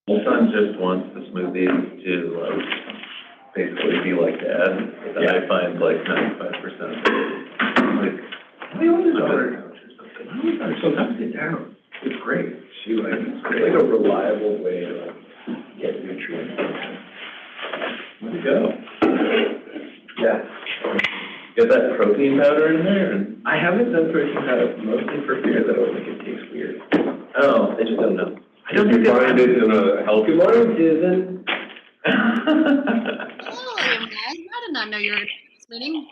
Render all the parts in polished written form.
My son just wants the smoothies to basically be like dad. That I find like 95% of it. Like, we always order couch or something. Sometimes sit down. It's great. It's like a reliable way to get nutrients. Way to go. Yeah. Get that protein powder in there? And I haven't done protein powder, mostly for fear that I would make it taste weird. Oh, I just don't know. I don't think find it in a healthy. Good morning, Susan. Hello, young guys. I did not know you were at this meeting.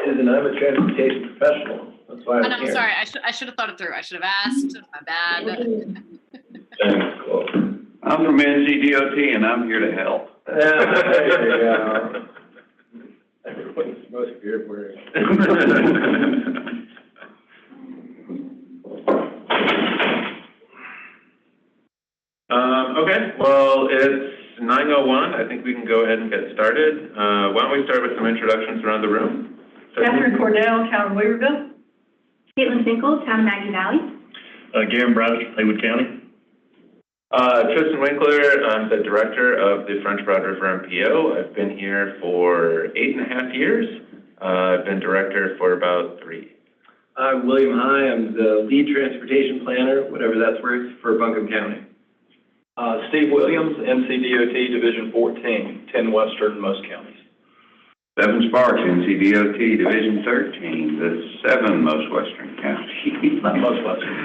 Susan, I'm a transportation professional. That's why I'm here. I'm sorry. I should have thought it through. I should have asked. My bad. Thanks, Chloe. I'm from NCDOT and I'm here to help. There you go. Everyone's most feared word. Okay, well, it's 9:01. I think we can go ahead and get started. Why don't we start with some introductions around the room? Catherine Cordell, Town of Weaverville. Caitlin Finkel, Town of Maggie Valley. Garen Bradish, Haywood County. Tristan Winkler, I'm the director of the French Broad River MPO. I've been here for 8.5 years. I've been director for about 3. I'm William High. I'm the lead transportation planner, whatever that's worth, for Buncombe County. Steve Williams, NCDOT Division 14, 10 Western, most counties. Evan Sparks, NCDOT Division 13, the 7 most western counties. Most Western.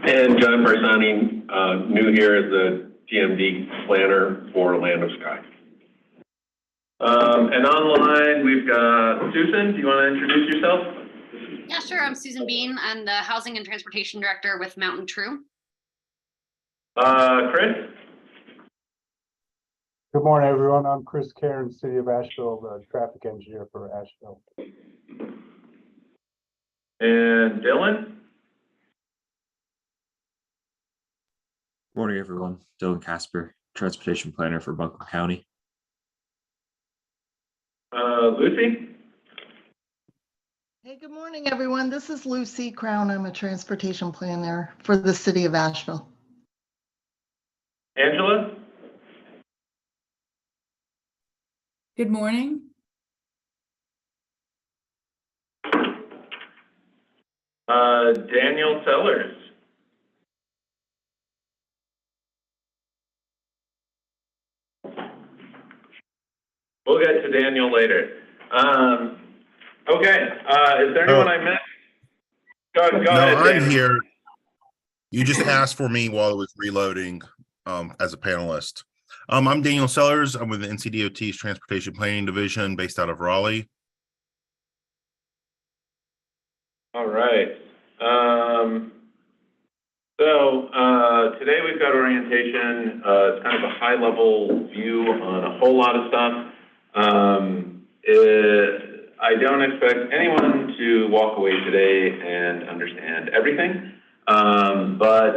And John Barsani, new here as the TMD planner for Land of Sky. And online, we've got Susan. Do you want to introduce yourself? Yeah, sure. I'm Susan Bean. I'm the Housing and Transportation Director with Mountain True. Chris? Good morning, everyone. I'm Chris Cairns, City of Asheville, the traffic engineer for Asheville. And Dylan? Morning, everyone. Dylan Casper, transportation planner for Buncombe County. Lucy? Hey, good morning, everyone. This is Lucy Crown. I'm a transportation planner for the City of Asheville. Angela? Good morning. Daniel Sellers? We'll get to Daniel later. Okay, is there anyone I missed? Go ahead, I'm Daniel. here. You just asked for me while I was reloading as a panelist. I'm Daniel Sellers. I'm with the NCDOT's Transportation Planning Division based out of Raleigh. All right. Today we've got orientation. It's kind of a high-level view on a whole lot of stuff. I don't expect anyone to walk away today and understand everything, but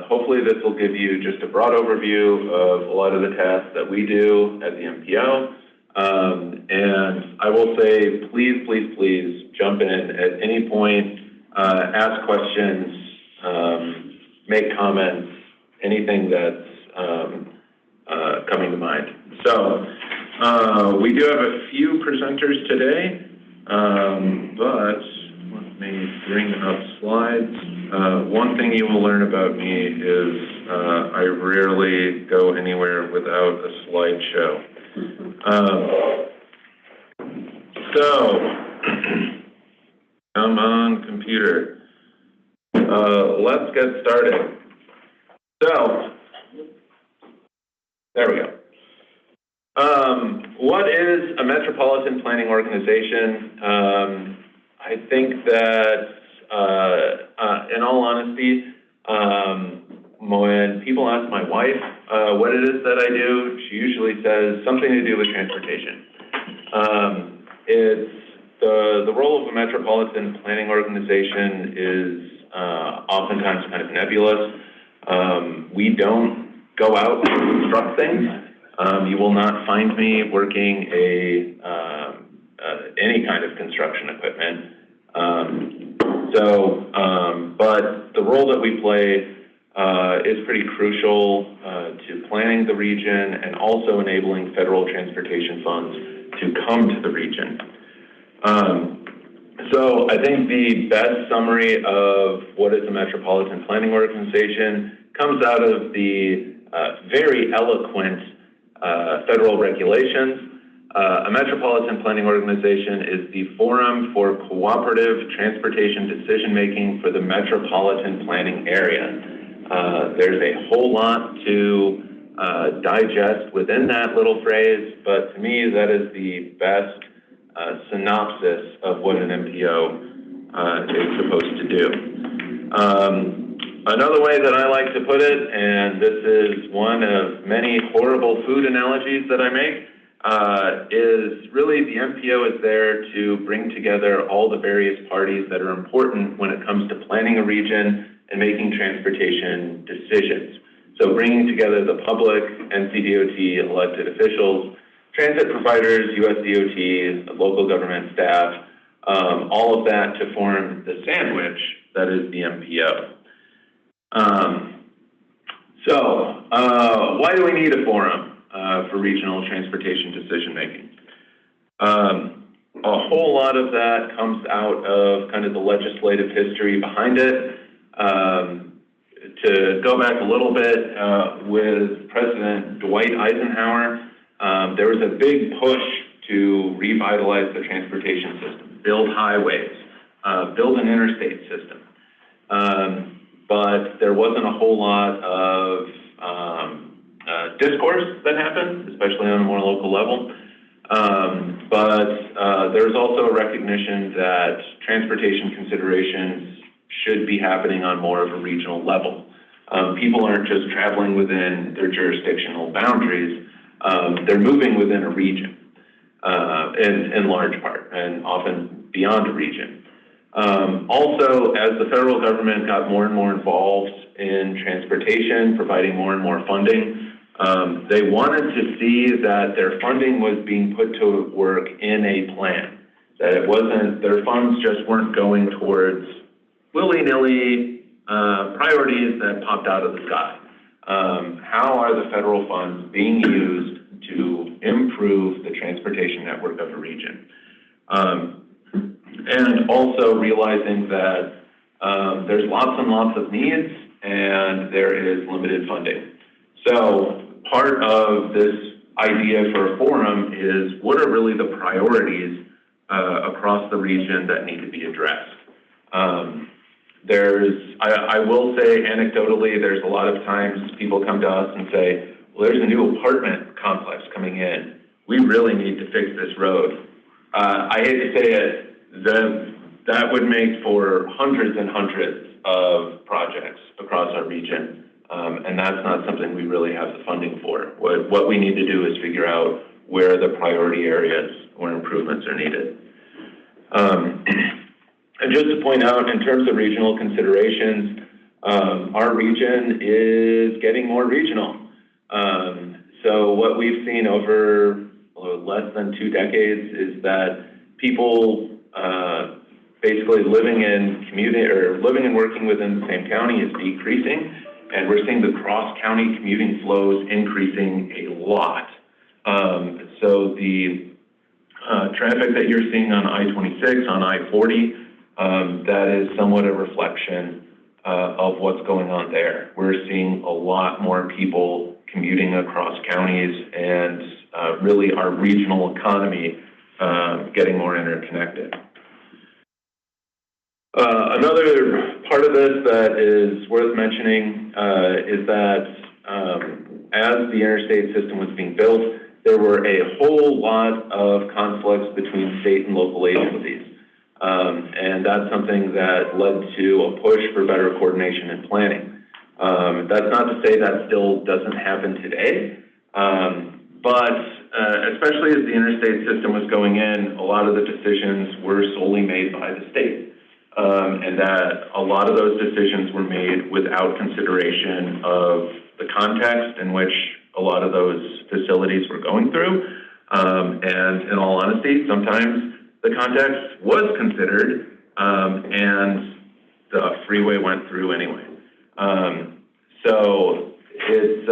hopefully this will give you just a broad overview of a lot of the tasks that we do at the MPO. And I will say, please, please, please jump in at any point, ask questions, make comments, anything that's coming to mind. So we do have a few presenters today, but let me bring up slides. One thing you will learn about me is I rarely go anywhere without a slideshow. Come on, computer. Let's get started. So, there we go. What is a metropolitan planning organization? I think that, in all honesty, when people ask my wife what it is that I do, she usually says something to do with transportation. It's the role of a metropolitan planning organization is oftentimes kind of nebulous. We don't go out and construct things. You will not find me working any kind of construction equipment. But the role that we play is pretty crucial to planning the region and also enabling federal transportation funds to come to the region. So I think the best summary of what is a metropolitan planning organization comes out of the very eloquent federal regulations. A metropolitan planning organization is the forum for cooperative transportation decision-making for the metropolitan planning area. There's a whole lot to digest within that little phrase, but to me, that is the best synopsis of what an MPO is supposed to do. Another way that I like to put it, and this is one of many horrible food analogies that I make, is really the MPO is there to bring together all the various parties that are important when it comes to planning a region and making transportation decisions. So bringing together the public, NCDOT, elected officials, transit providers, USDOT, local government staff, all of that to form the sandwich that is the MPO. Why do we need a forum for regional transportation decision-making? A whole lot of that comes out of kind of the legislative history behind it. To go back a little bit, with President Dwight Eisenhower, there was a big push to revitalize the transportation system, build highways, build an interstate system. But there wasn't a whole lot of discourse that happened, especially on a more local level. But there's also a recognition that transportation considerations should be happening on more of a regional level. People aren't just traveling within their jurisdictional boundaries, they're moving within a region in large part, and often beyond a region. Also, as the federal government got more and more involved in transportation, providing more and more funding, they wanted to see that their funding was being put to work in a plan, that it wasn't, their funds just weren't going towards willy-nilly priorities that popped out of the sky. How are the federal funds being used to improve the transportation network of a region? And also realizing that there's lots and lots of needs and there is limited funding. So part of this idea for a forum is what are really the priorities across the region that need to be addressed? I will say anecdotally, there's a lot of times people come to us and say, well, there's a new apartment complex coming in. We really need to fix this road. I hate to say it, that would make for hundreds and hundreds of projects across our region. And that's not something we really have the funding for. What we need to do is figure out where the priority areas where improvements are needed. And just to point out, in terms of regional considerations, our region is getting more regional. So what we've seen over less than 2 decades is that people basically living and working within the same county is decreasing, and we're seeing the cross-county commuting flows increasing a lot. So the traffic that you're seeing on I-26, on I-40, that is somewhat a reflection of what's going on there. We're seeing a lot more people commuting across counties and really our regional economy getting more interconnected. Another part of this that is worth mentioning is that as the interstate system was being built, there were a whole lot of conflicts between state and local agencies. And that's something that led to a push for better coordination and planning. That's not to say that still doesn't happen today, but especially as the interstate system was going in, a lot of the decisions were solely made by the state. And that a lot of those decisions were made without consideration of the context in which a lot of those facilities were going through. And in all honesty, sometimes the context was considered and the freeway went through anyway. So it's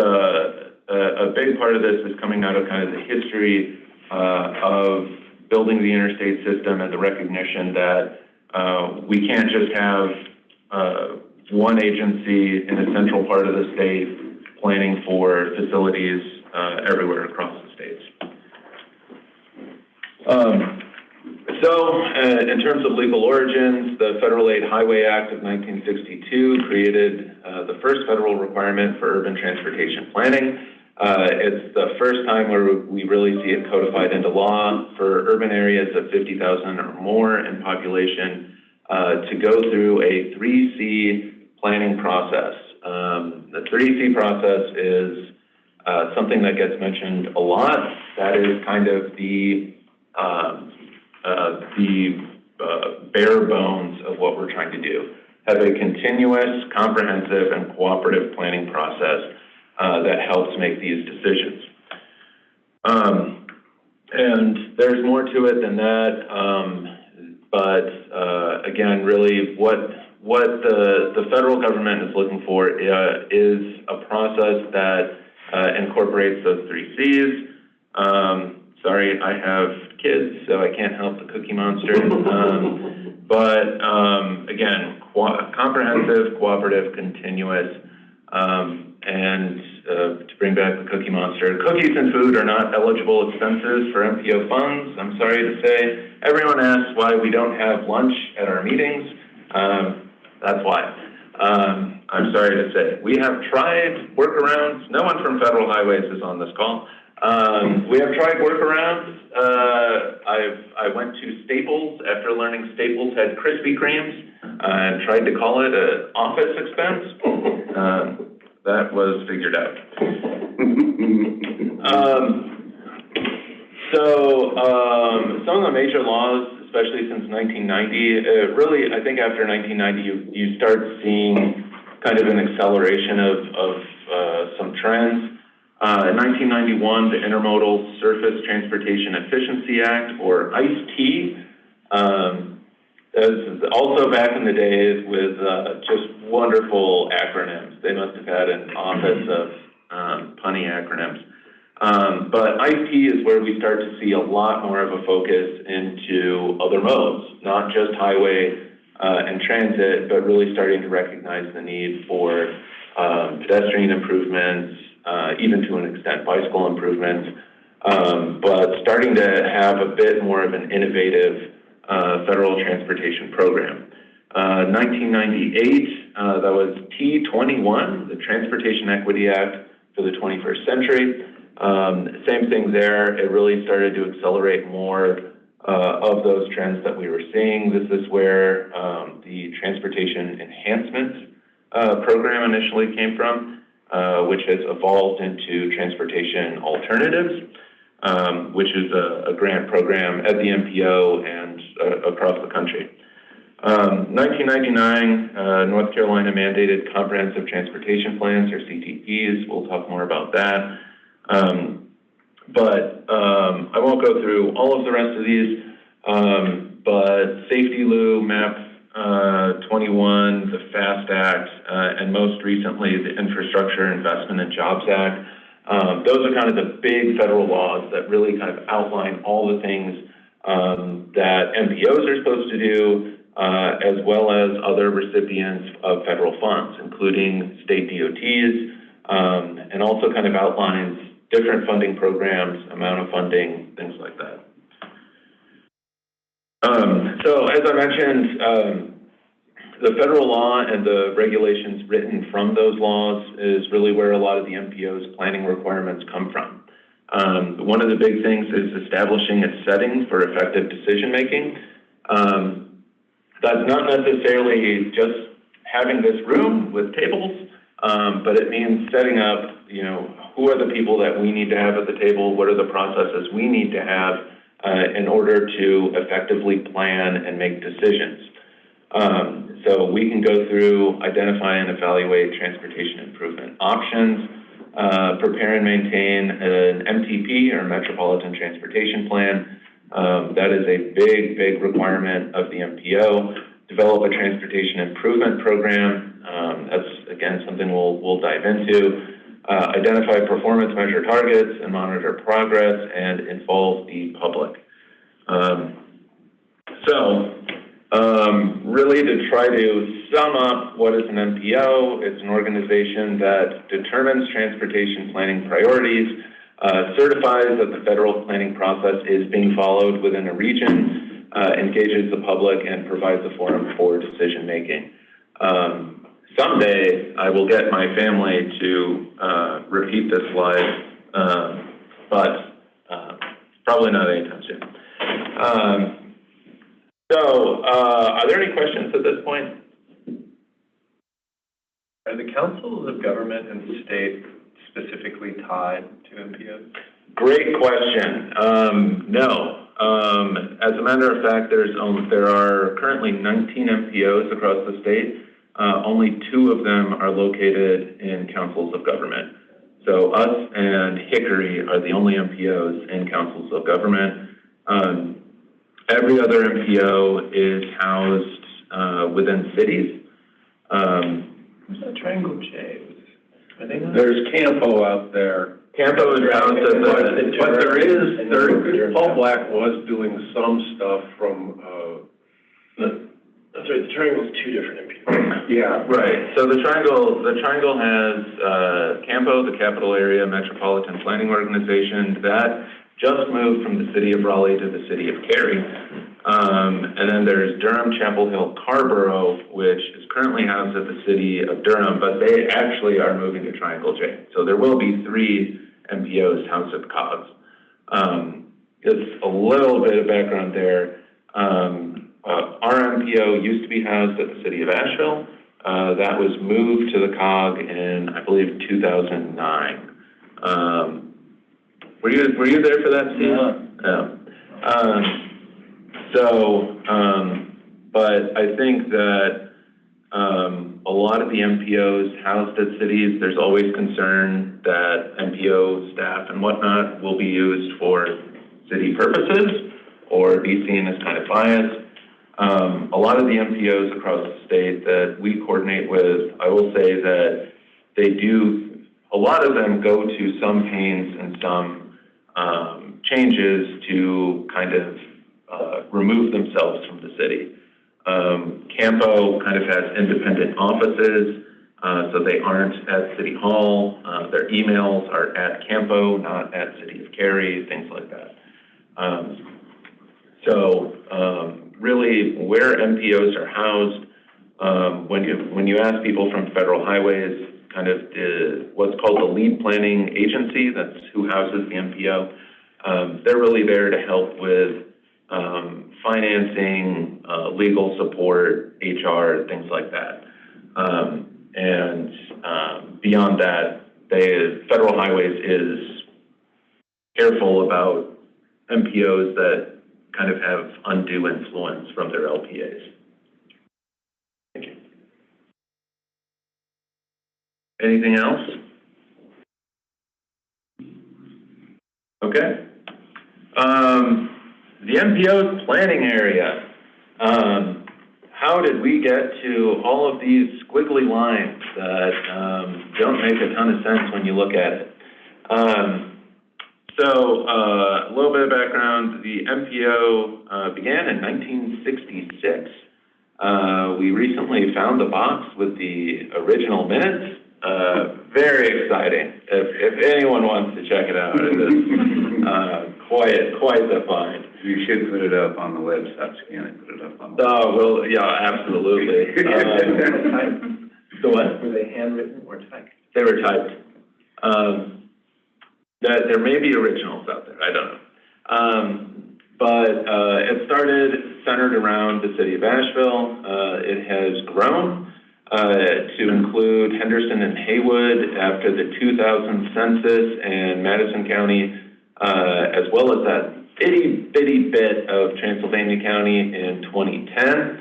a big part of this is coming out of kind of the history of building the interstate system and the recognition that we can't just have one agency in a central part of the state planning for facilities everywhere across the states. In terms of legal origins, the Federal Aid Highway Act of 1962 created the first federal requirement for urban transportation planning. It's the first time where we really see it codified into law for urban areas of 50,000 or more in population to go through a 3C planning process. The 3C process is something that gets mentioned a lot. That is kind of the bare bones of what we're trying to do. Have a continuous, comprehensive, and cooperative planning process that helps make these decisions. And there's more to it than that, but again, really what the federal government is looking for is a process that incorporates those 3 Cs. Sorry, I have kids, so I can't help the Cookie Monster. Again, comprehensive, cooperative, continuous, and to bring back the Cookie Monster, cookies and food are not eligible expenses for MPO funds. I'm sorry to say. Everyone asks why we don't have lunch at our meetings. That's why. I'm sorry to say. We have tried workarounds. No one from Federal Highways is on this call. We have tried workarounds. I went to Staples after learning Staples had Krispy Kremes and tried to call it an office expense. That was figured out. Some of the major laws, especially since 1990, really, I think after 1990, you start seeing kind of an acceleration of some trends. In 1991, the Intermodal Surface Transportation Efficiency Act, or ICE-T, also back in the days with just wonderful acronyms. They must have had an office of punny acronyms. But ICE-T is where we start to see a lot more of a focus into other modes, not just highway and transit, but really starting to recognize the need for pedestrian improvements, even to an extent bicycle improvements, but starting to have a bit more of an innovative federal transportation program. 1998, that was T21, the Transportation Equity Act for the 21st century. Same thing there. It really started to accelerate more of those trends that we were seeing. This is where the Transportation Enhancement Program initially came from, which has evolved into Transportation Alternatives, which is a grant program at the MPO and across the country. 1999, North Carolina mandated comprehensive transportation plans, or CTPs. We'll talk more about that. I won't go through all of the rest of these, but Safety Lou, MAP 21, the FAST Act, and most recently the Infrastructure Investment and Jobs Act. Those are kind of the big federal laws that really kind of outline all the things that MPOs are supposed to do, as well as other recipients of federal funds, including state DOTs, and also kind of outlines different funding programs, amount of funding, things like that. So as I mentioned, the federal law and the regulations written from those laws is really where a lot of the MPO's planning requirements come from. One of the big things is establishing a setting for effective decision-making. That's not necessarily just having this room with tables, but it means setting up, who are the people that we need to have at the table? What are the processes we need to have in order to effectively plan and make decisions? So we can go through, identify and evaluate transportation improvement options, prepare and maintain an MTP, or Metropolitan Transportation Plan. That is a big, big requirement of the MPO. Develop a transportation improvement program. That's again, something we'll dive into. Identify performance measure targets and monitor progress and involve the public. Really to try to sum up what is an MPO, it's an organization that determines transportation planning priorities, certifies that the federal planning process is being followed within a region, engages the public, and provides a forum for decision making. Someday I will get my family to repeat this slide, but probably not anytime soon. Are there any questions at this point? Are the councils of government and state specifically tied to MPOs? Great question. No. As a matter of fact, there are currently 19 MPOs across the state. Only 2 of them are located in councils of government. So us and Hickory are the only MPOs in councils of government. Every other MPO is housed within cities. Who's that Triangle J? There's Campo out there. Campo is housed at the... But Paul Black was doing some stuff from, That's right, the Triangle's 2 different MPOs. yeah. Right. So the Triangle has Campo, the Capital Area Metropolitan Planning Organization, that just moved from the city of Raleigh to the city of Cary. And then there's Durham, Chapel Hill, Carborough, which is currently housed at the city of Durham, but they actually are moving to Triangle J. So there will be 3 MPOs housed at the COGS. Just a little bit of background there. Our MPO used to be housed at the city of Asheville. That was moved to the COG in, I believe, 2009. Were you there for that, Steve? No. But I think that a lot of the MPOs housed at cities, there's always concern that MPO staff and whatnot will be used for city purposes or be seen as kind of biased. A lot of the MPOs across the state that we coordinate with, I will say that they do, a lot of them go to some pains and some changes to kind of remove themselves from the city. Campo kind of has independent offices, so they aren't at City Hall. Their emails are at Campo, not at City of Cary, things like that. Really, where MPOs are housed, when you ask people from Federal Highways, kind of what's called the lead planning agency, that's who houses the MPO, they're really there to help with financing, legal support, HR, things like that. Beyond that, Federal Highways is careful about MPOs that kind of have undue influence from their LPAs. Thank you. Anything else? Okay. The MPO's planning area. How did we get to all of these squiggly lines that don't make a ton of sense when you look at it? A little bit of background. The MPO began in 1966. We recently found the box with the original minutes. Very exciting. If anyone wants to check it out, it is quite the find. You should put it up on the website, scan it, put it up on the Oh, well, yeah, absolutely. So what? Were they handwritten or typed? They were typed. There may be originals out there, I don't know. But it started centered around the city of Asheville. It has grown to include Henderson and Haywood after the 2000 census and Madison County, as well as that itty bitty bit of Transylvania County in 2010.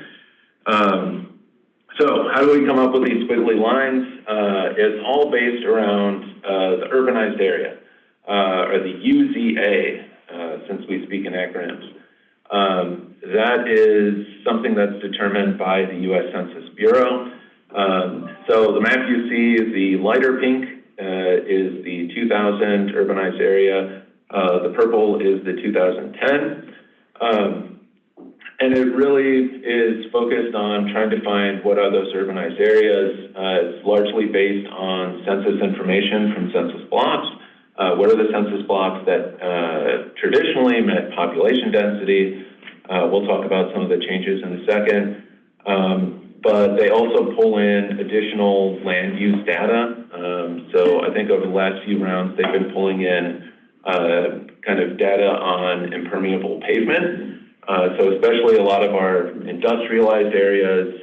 So how do we come up with these squiggly lines? It's all based around the urbanized area, or the UZA, since we speak in acronyms. That is something that's determined by the U.S. Census Bureau. So the map you see, the lighter pink is the 2000 urbanized area. The purple is the 2010. And it really is focused on trying to find what are those urbanized areas. It's largely based on census information from census blocks. What are the census blocks that traditionally meant population density? We'll talk about some of the changes in a second. But they also pull in additional land use data. So I think over the last few rounds, they've been pulling in kind of data on impermeable pavement. So especially a lot of our industrialized areas,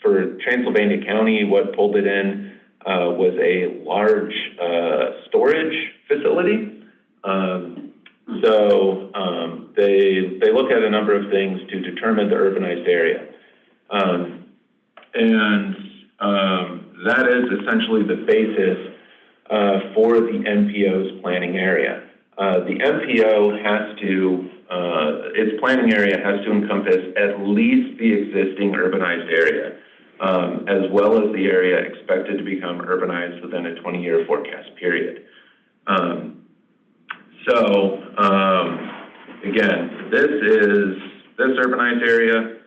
for Transylvania County, what pulled it in was a large storage facility. So they look at a number of things to determine the urbanized area. That is essentially the basis for the MPO's planning area. The MPO has to, its planning area has to encompass at least the existing urbanized area, as well as the area expected to become urbanized within a 20-year forecast period. Again, this urbanized area,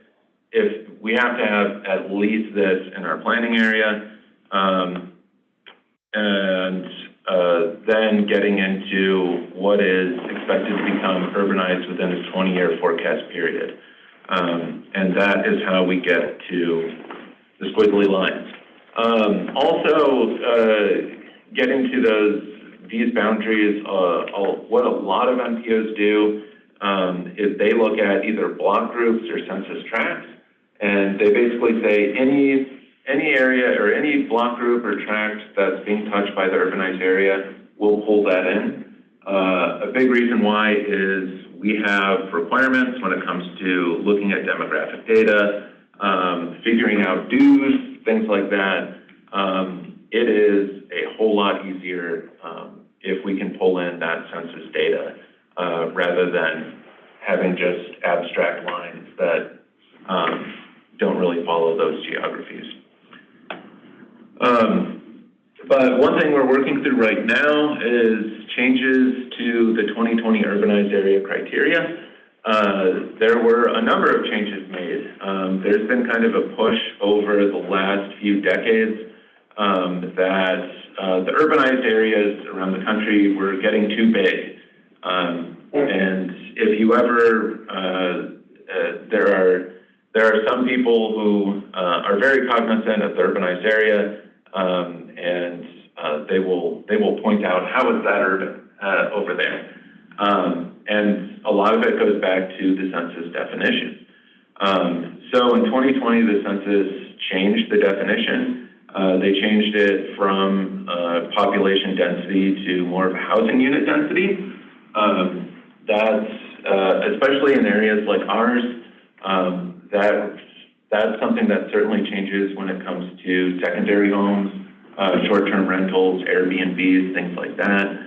if we have to have at least this in our planning area, then getting into what is expected to become urbanized within a 20-year forecast period. And that is how we get to the squiggly lines. Getting to these boundaries, what a lot of MPOs do is they look at either block groups or census tracts, and they basically say any area or any block group or tract that's being touched by the urbanized area, we'll pull that in. A big reason why is we have requirements when it comes to looking at demographic data, figuring out dues, things like that. It is a whole lot easier if we can pull in that census data rather than having just abstract lines that don't really follow those geographies. But one thing we're working through right now is changes to the 2020 urbanized area criteria. There were a number of changes made. There's been kind of a push over the last few decades that the urbanized areas around the country were getting too big. And if you ever, there are some people who are very cognizant of the urbanized area, and they will point out, how is that urban over there? And a lot of it goes back to the census definition. So in 2020, the census changed the definition. They changed it from population density to more of a housing unit density. That's especially in areas like ours, that's something that certainly changes when it comes to secondary homes, short-term rentals, Airbnbs, things like that.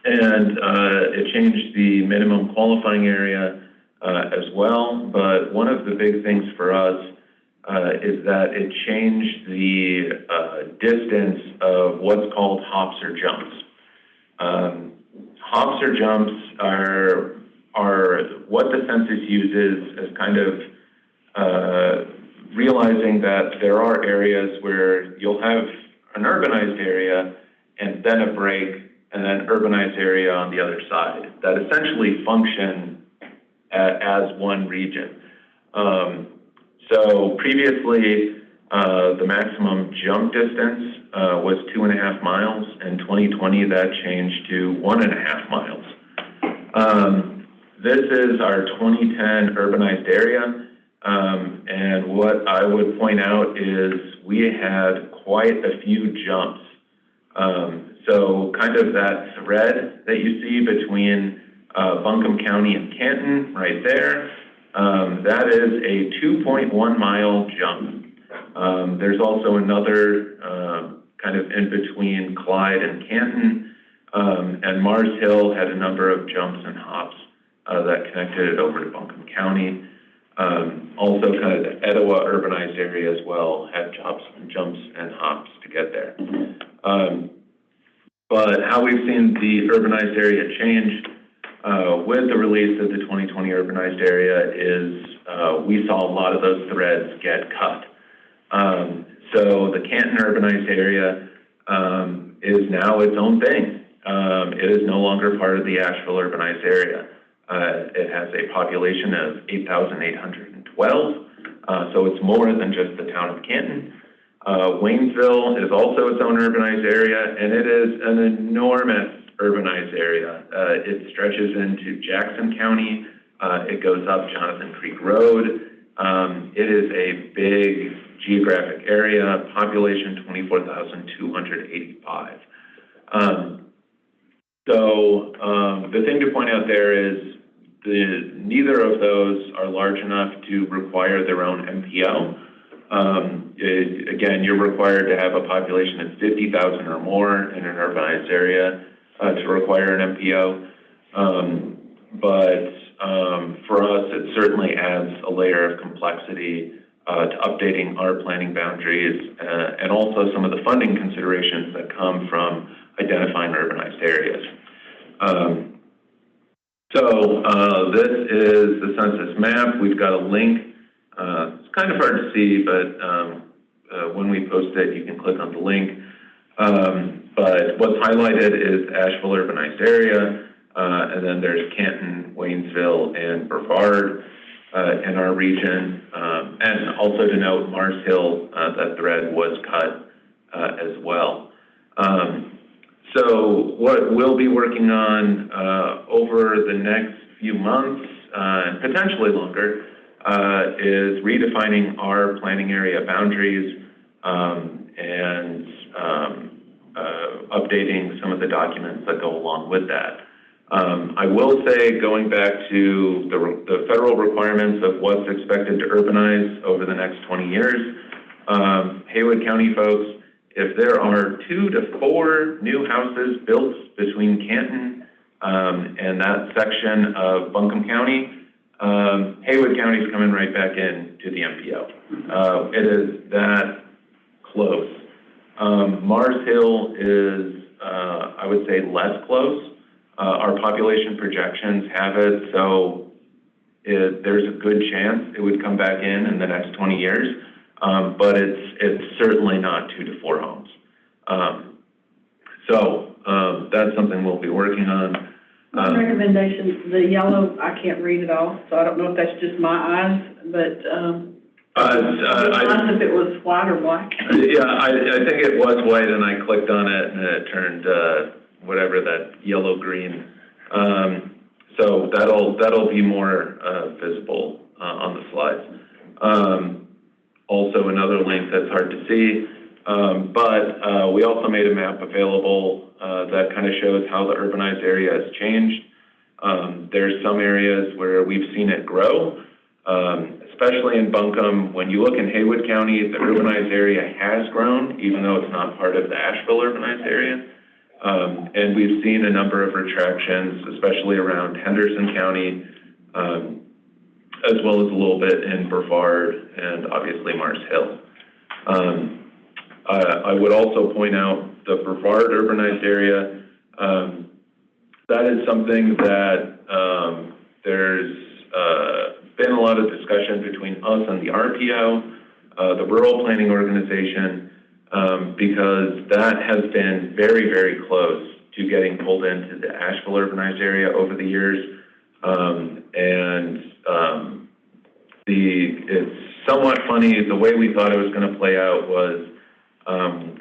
It changed the minimum qualifying area as well. But one of the big things for us is that it changed the distance of what's called hops or jumps. Hops or jumps are what the census uses as kind of realizing that there are areas where you'll have an urbanized area and then a break and then urbanized area on the other side that essentially function as one region. So previously, the maximum jump distance was 2.5 miles. In 2020, that changed to 1.5 miles. This is our 2010 urbanized area. And what I would point out is we had quite a few jumps. So kind of that thread that you see between Buncombe County and Canton right there, that is a 2.1 mile jump. There's also another kind of in between Clyde and Canton, and Mars Hill had a number of jumps and hops that connected it over to Buncombe County. Also kind of the Etowah urbanized area as well, had jumps and hops to get there. But how we've seen the urbanized area change with the release of the 2020 urbanized area is we saw a lot of those threads get cut. So the Canton urbanized area is now its own thing. It is no longer part of the Asheville urbanized area. It has a population of 8,812, so it's more than just the town of Canton. Waynesville is also its own urbanized area, and it is an enormous urbanized area. It stretches into Jackson County. It goes up Jonathan Creek Road. It is a big geographic area, population 24,285. So the thing to point out there is neither of those are large enough to require their own MPO. Again, you're required to have a population of 50,000 or more in an urbanized area to require an MPO. But for us, it certainly adds a layer of complexity to updating our planning boundaries and also some of the funding considerations that come from identifying urbanized areas. This is the census map. We've got a link. It's kind of hard to see, but when we post it, you can click on the link. But what's highlighted is Asheville urbanized area, and then there's Canton, Waynesville, and Brevard in our region. And also to note, Mars Hill, that thread was cut as well. So what we'll be working on over the next few months, and potentially longer, is redefining our planning area boundaries and updating some of the documents that go along with that. I will say, going back to the federal requirements of what's expected to urbanize over the next 20 years, Haywood County folks, if there are 2 to 4 new houses built between Canton and that section of Buncombe County, Haywood County is coming right back in to the MPO. It is that close. Mars Hill is, I would say, less close. Our population projections have it, so there's a good chance it would come back in the next 20 years. But it's certainly not 2 to 4 homes. So that's something we'll be working on. My recommendation, the yellow, I can't read it all, so I don't know if that's just my eyes, but if it was white or black. Yeah, I think it was white, and I clicked on it, and it turned whatever that yellow-green. So that'll be more visible on the slides. Also another link that's hard to see, but we also made a map available that kind of shows how the urbanized area has changed. There's some areas where we've seen it grow, especially in Buncombe. When you look in Haywood County, the urbanized area has grown, even though it's not part of the Asheville urbanized area. And we've seen a number of retractions, especially around Henderson County, as well as a little bit in Brevard and obviously Mars Hill. I would also point out the Brevard urbanized area. That is something that there's been a lot of discussion between us and the RPO, the Rural Planning Organization, because that has been very, very close to getting pulled into the Asheville urbanized area over the years. It's somewhat funny. The way we thought it was going to play out was, and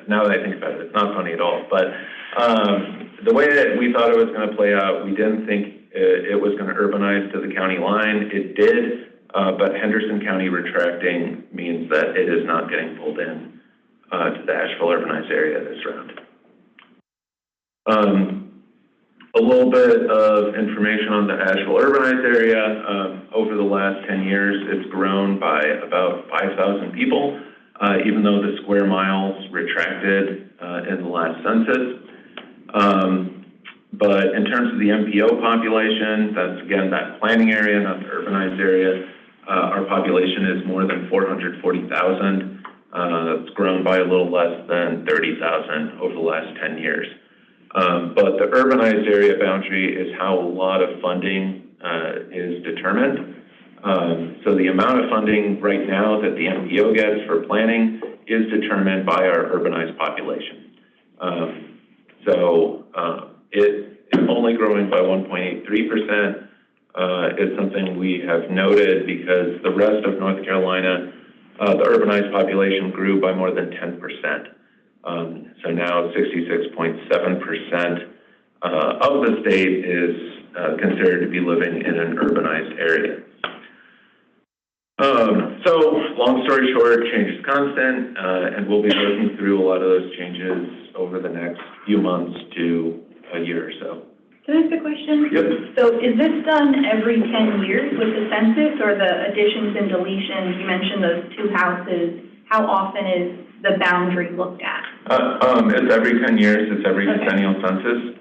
now that I think about it, it's not funny at all, but the way that we thought it was going to play out, we didn't think it was going to urbanize to the county line. It did, but Henderson County retracting means that it is not getting pulled in to the Asheville urbanized area this round. A little bit of information on the Asheville urbanized area. Over the last 10 years, it's grown by about 5,000 people, even though the square miles retracted in the last census. But in terms of the MPO population, that's again that planning area, not the urbanized area. Our population is more than 440,000. It's grown by a little less than 30,000 over the last 10 years. But the urbanized area boundary is how a lot of funding is determined. So the amount of funding right now that the MPO gets for planning is determined by our urbanized population. It only growing by 1.83% is something we have noted because the rest of North Carolina, the urbanized population grew by more than 10%. So now 66.7% of the state is considered to be living in an urbanized area. So long story short, change is constant, and we'll be working through a lot of those changes over the next few months to a year or so. Can I ask a question? Yep. So is this done every 10 years with the census or the additions and deletions? You mentioned those two houses. How often is the boundary looked at? It's every 10 years. It's every decennial census.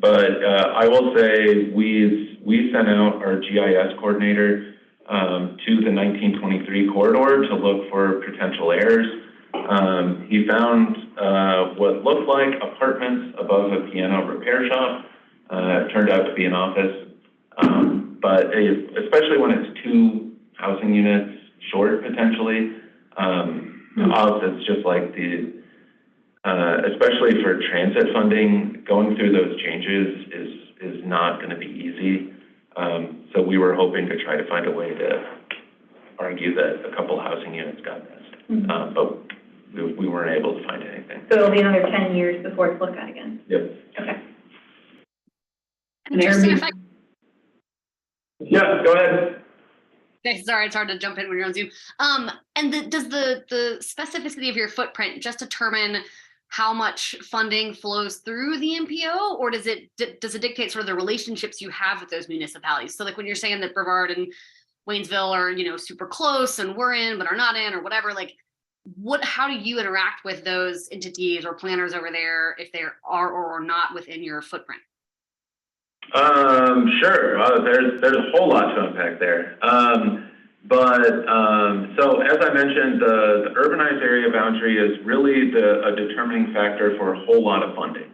But I will say we sent out our GIS coordinator to the 1923 corridor to look for potential errors. He found what looked like apartments above a piano repair shop. It turned out to be an office. But especially when it's two housing units short potentially, it's just like especially for transit funding, going through those changes is not going to be easy. So we were hoping to try to find a way to argue that a couple housing units got missed, but we weren't able to find anything. So it'll be another 10 years before it's looked at again? Yep. Okay. Interesting if I Yeah, go ahead. Okay, sorry, it's hard to jump in when you're on Zoom. And does the specificity of your footprint just determine how much funding flows through the MPO, or does it dictate sort of the relationships you have with those municipalities? So like when you're saying that Brevard and Waynesville are, super close and we're in but are not in or whatever, like how do you interact with those entities or planners over there if they are or are not within your footprint? Sure. There's a whole lot to unpack there. So as I mentioned, the urbanized area boundary is really a determining factor for a whole lot of funding.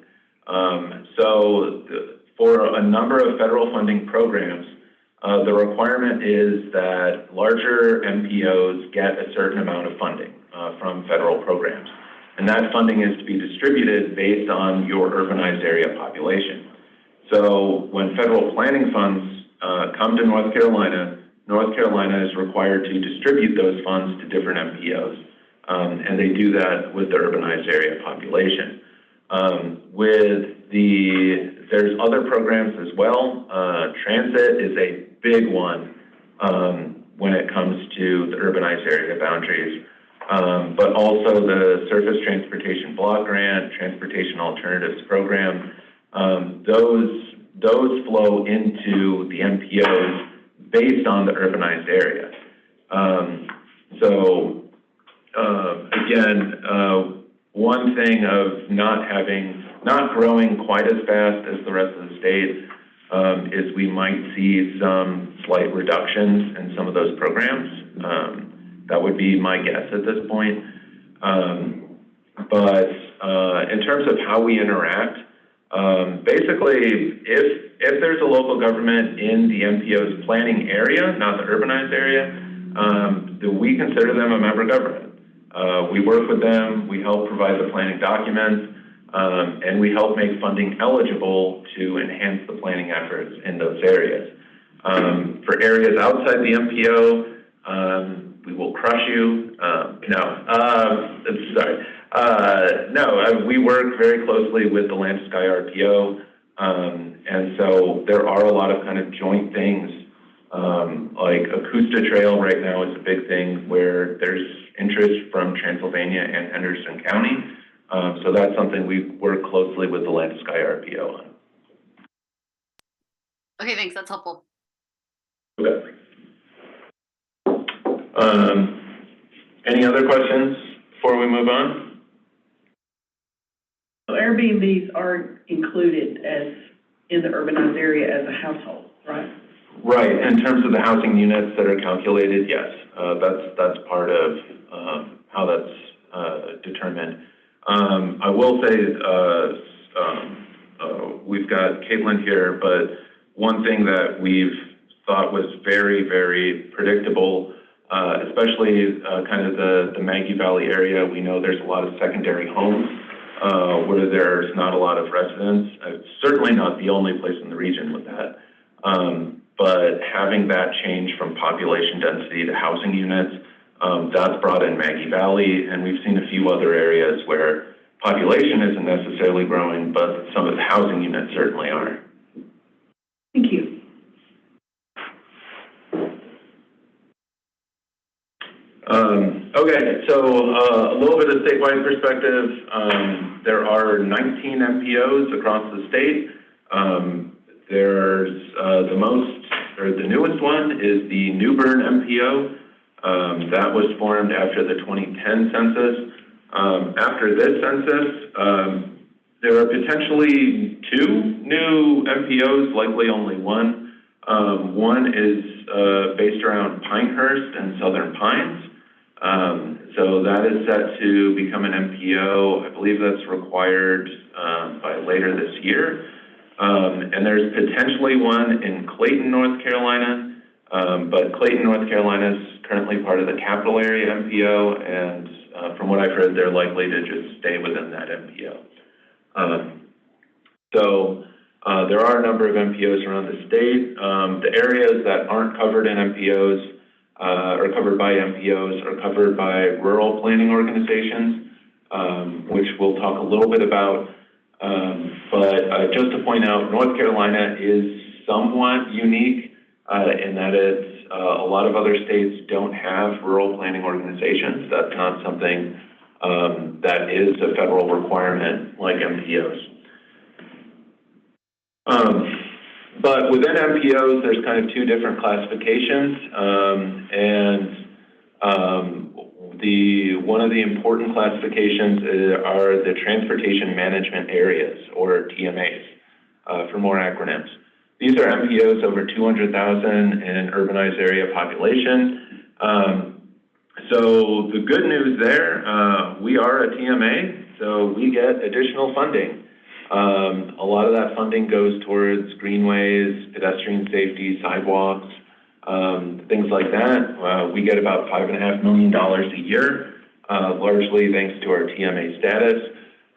For a number of federal funding programs, the requirement is that larger MPOs get a certain amount of funding from federal programs. And that funding is to be distributed based on your urbanized area population. So when federal planning funds come to North Carolina is required to distribute those funds to different MPOs. And they do that with the urbanized area population. There's other programs as well. Transit is a big one when it comes to the urbanized area boundaries. But also the Surface Transportation Block Grant, Transportation Alternatives Program, those flow into the MPOs based on the urbanized area. One thing of not growing quite as fast as the rest of the state is we might see some slight reductions in some of those programs. That would be my guess at this point. But in terms of how we interact, basically, if there's a local government in the MPO's planning area, not the urbanized area, we consider them a member government. We work with them, we help provide the planning documents, and we help make funding eligible to enhance the planning efforts in those areas. For areas outside the MPO, we will crush you. We work very closely with the Land to Sky RPO, and so there are a lot of kind of joint things, like Acosta Trail right now is a big thing where there's interest from Transylvania and Henderson County, so that's something we work closely with the Land to Sky RPO on. Okay, thanks, that's helpful. Okay. Any other questions before we move on? So Airbnbs are included as, in the urbanized area as a household, right? Right, in terms of the housing units that are calculated, yes, that's part of how that's determined. I will say, we've got Caitlin here, but one thing that we've thought was very, very predictable, especially kind of the Maggie Valley area. We know there's a lot of secondary homes where there's not a lot of residents. It's certainly not the only place in the region with that. But having that change from population density to housing units, that's brought in Maggie Valley, and we've seen a few other areas where population isn't necessarily growing, but some of the housing units certainly are. Thank you. Okay, so a little bit of statewide perspective. There are 19 MPOs across the state. There's the newest one is the New Bern MPO. That was formed after the 2010 census. After this census, there are potentially 2 new MPOs, likely only one. One is based around Pinehurst and Southern Pines. So that is set to become an MPO. I believe that's required by later this year. And there's potentially one in Clayton, North Carolina, but Clayton, North Carolina is currently part of the capital area MPO, and from what I've heard, they're likely to just stay within that MPO. So there are a number of MPOs around the state. The areas that aren't covered in MPOs or covered by MPOs are covered by rural planning organizations, which we'll talk a little bit about. But just to point out, North Carolina is somewhat unique in that it's a lot of other states don't have rural planning organizations. That's not something that is a federal requirement like MPOs. But within MPOs, there's kind of 2 different classifications, one of the important classifications are the Transportation Management Areas, or TMAs, for more acronyms. These are MPOs over 200,000 in urbanized area population. So the good news there, we are a TMA, so we get additional funding. A lot of that funding goes towards greenways, pedestrian safety, sidewalks, things like that. We get about $5.5 million a year, largely thanks to our TMA status.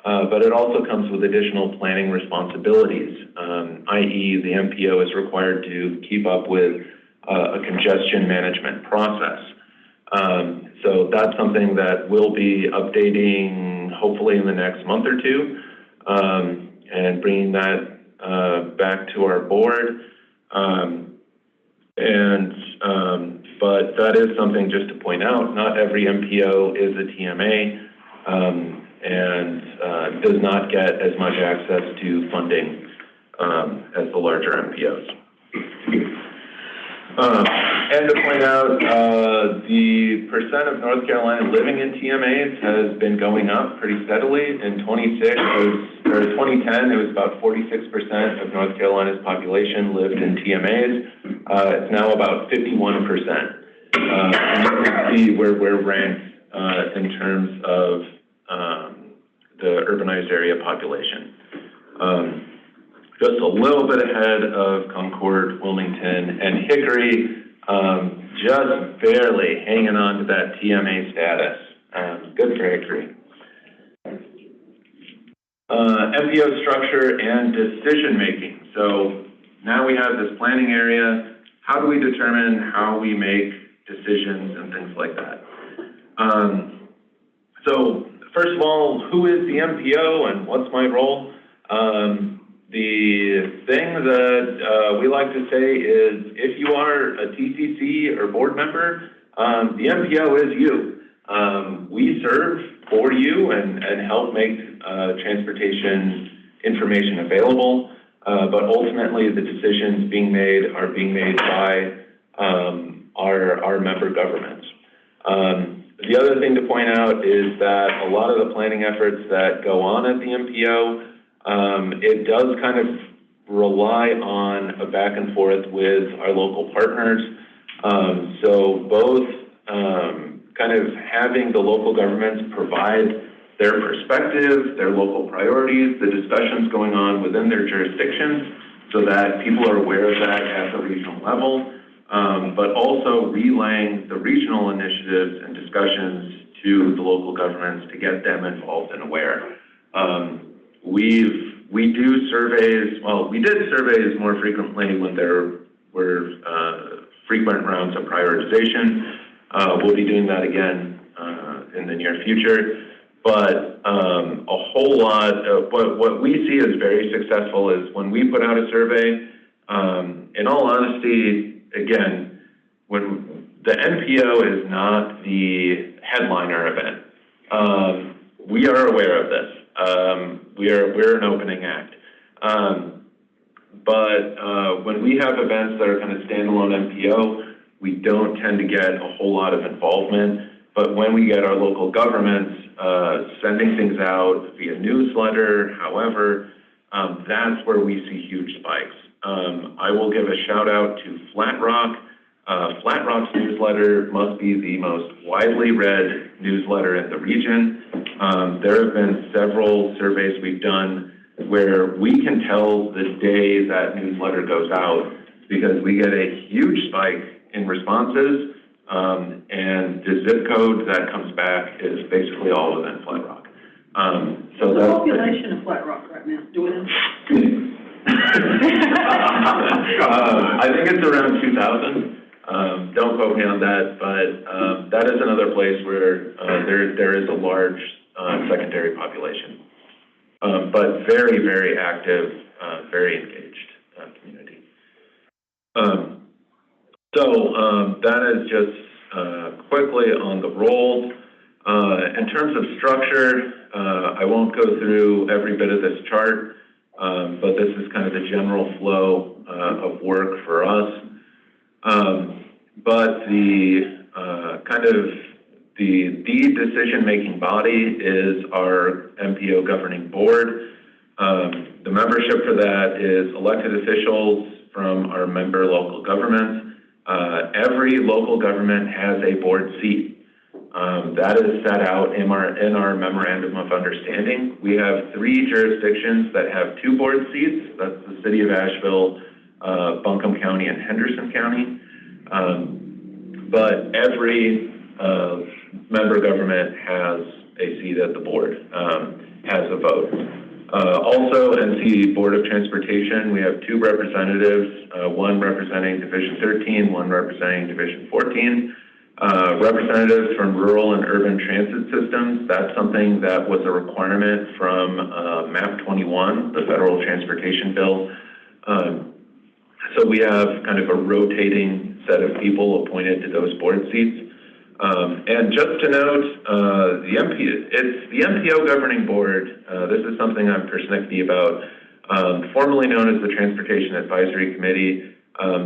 But it also comes with additional planning responsibilities, i.e. the MPO is required to keep up with a congestion management process. So that's something that we'll be updating hopefully in the next month or 2. And bringing that back to our board. But that is something just to point out, not every MPO is a TMA and does not get as much access to funding as the larger MPOs. And to point out, the percent of North Carolina living in TMAs has been going up pretty steadily. In 2010, it was about 46% of North Carolina's population lived in TMAs. It's now about 51%. And you can see where we're ranked in terms of the urbanized area population. Just a little bit ahead of Concord, Wilmington, and Hickory, just barely hanging on to that TMA status. Good for Hickory. MPO structure and decision making. So now we have this planning area. How do we determine how we make decisions and things like that? So first of all, who is the MPO and what's my role? The thing that we like to say is if you are a TCC or board member, the MPO is you. We serve for you and help make transportation information available, but ultimately the decisions being made are being made by our member governments. The other thing to point out is that a lot of the planning efforts that go on at the MPO, it does kind of rely on a back and forth with our local partners. So both kind of having the local governments provide their perspective, their local priorities, the discussions going on within their jurisdictions so that people are aware of that at the regional level, but also relaying the regional initiatives and discussions to the local governments to get them involved and aware. We do surveys, well, we did surveys more frequently when there were frequent rounds of prioritization. We'll be doing that again in the near future. But a whole lot of what we see as very successful is when we put out a survey, in all honesty, again, when the NPO is not the headliner event. We are aware of this. We're an opening act. But when we have events that are kind of standalone NPO, we don't tend to get a whole lot of involvement. But when we get our local governments sending things out via newsletter, however, that's where we see huge spikes. I will give a shout out to Flat Rock. Flat Rock's newsletter must be the most widely read newsletter in the region. There have been several surveys we've done where we can tell the day that newsletter goes out because we get a huge spike in responses, and the zip code that comes back is basically all within Flat Rock. So the population of Flat Rock right now, do we know? I think it's around 2,000. Don't quote me on that, but that is another place where there is a large secondary population. But very, very active, very engaged community. So that is just quickly on the role. In terms of structure, I won't go through every bit of this chart, but this is kind of the general flow of work for us. But the kind of the decision-making body is our MPO governing board. The membership for that is elected officials from our member local governments. Every local government has a board seat. That is set out in our memorandum of understanding. We have 3 jurisdictions that have 2 board seats. That's the city of Asheville, Buncombe County, and Henderson County. But every member government has a seat at the board, has a vote. Also, NC Board of Transportation, we have 2 representatives, one representing Division 13, one representing Division 14. Representatives from rural and urban transit systems, that's something that was a requirement from MAP 21, the federal transportation bill. So we have kind of a rotating set of people appointed to those board seats. And just to note, it's the MPO governing board. This is something I'm persnickety about, formerly known as the Transportation Advisory Committee.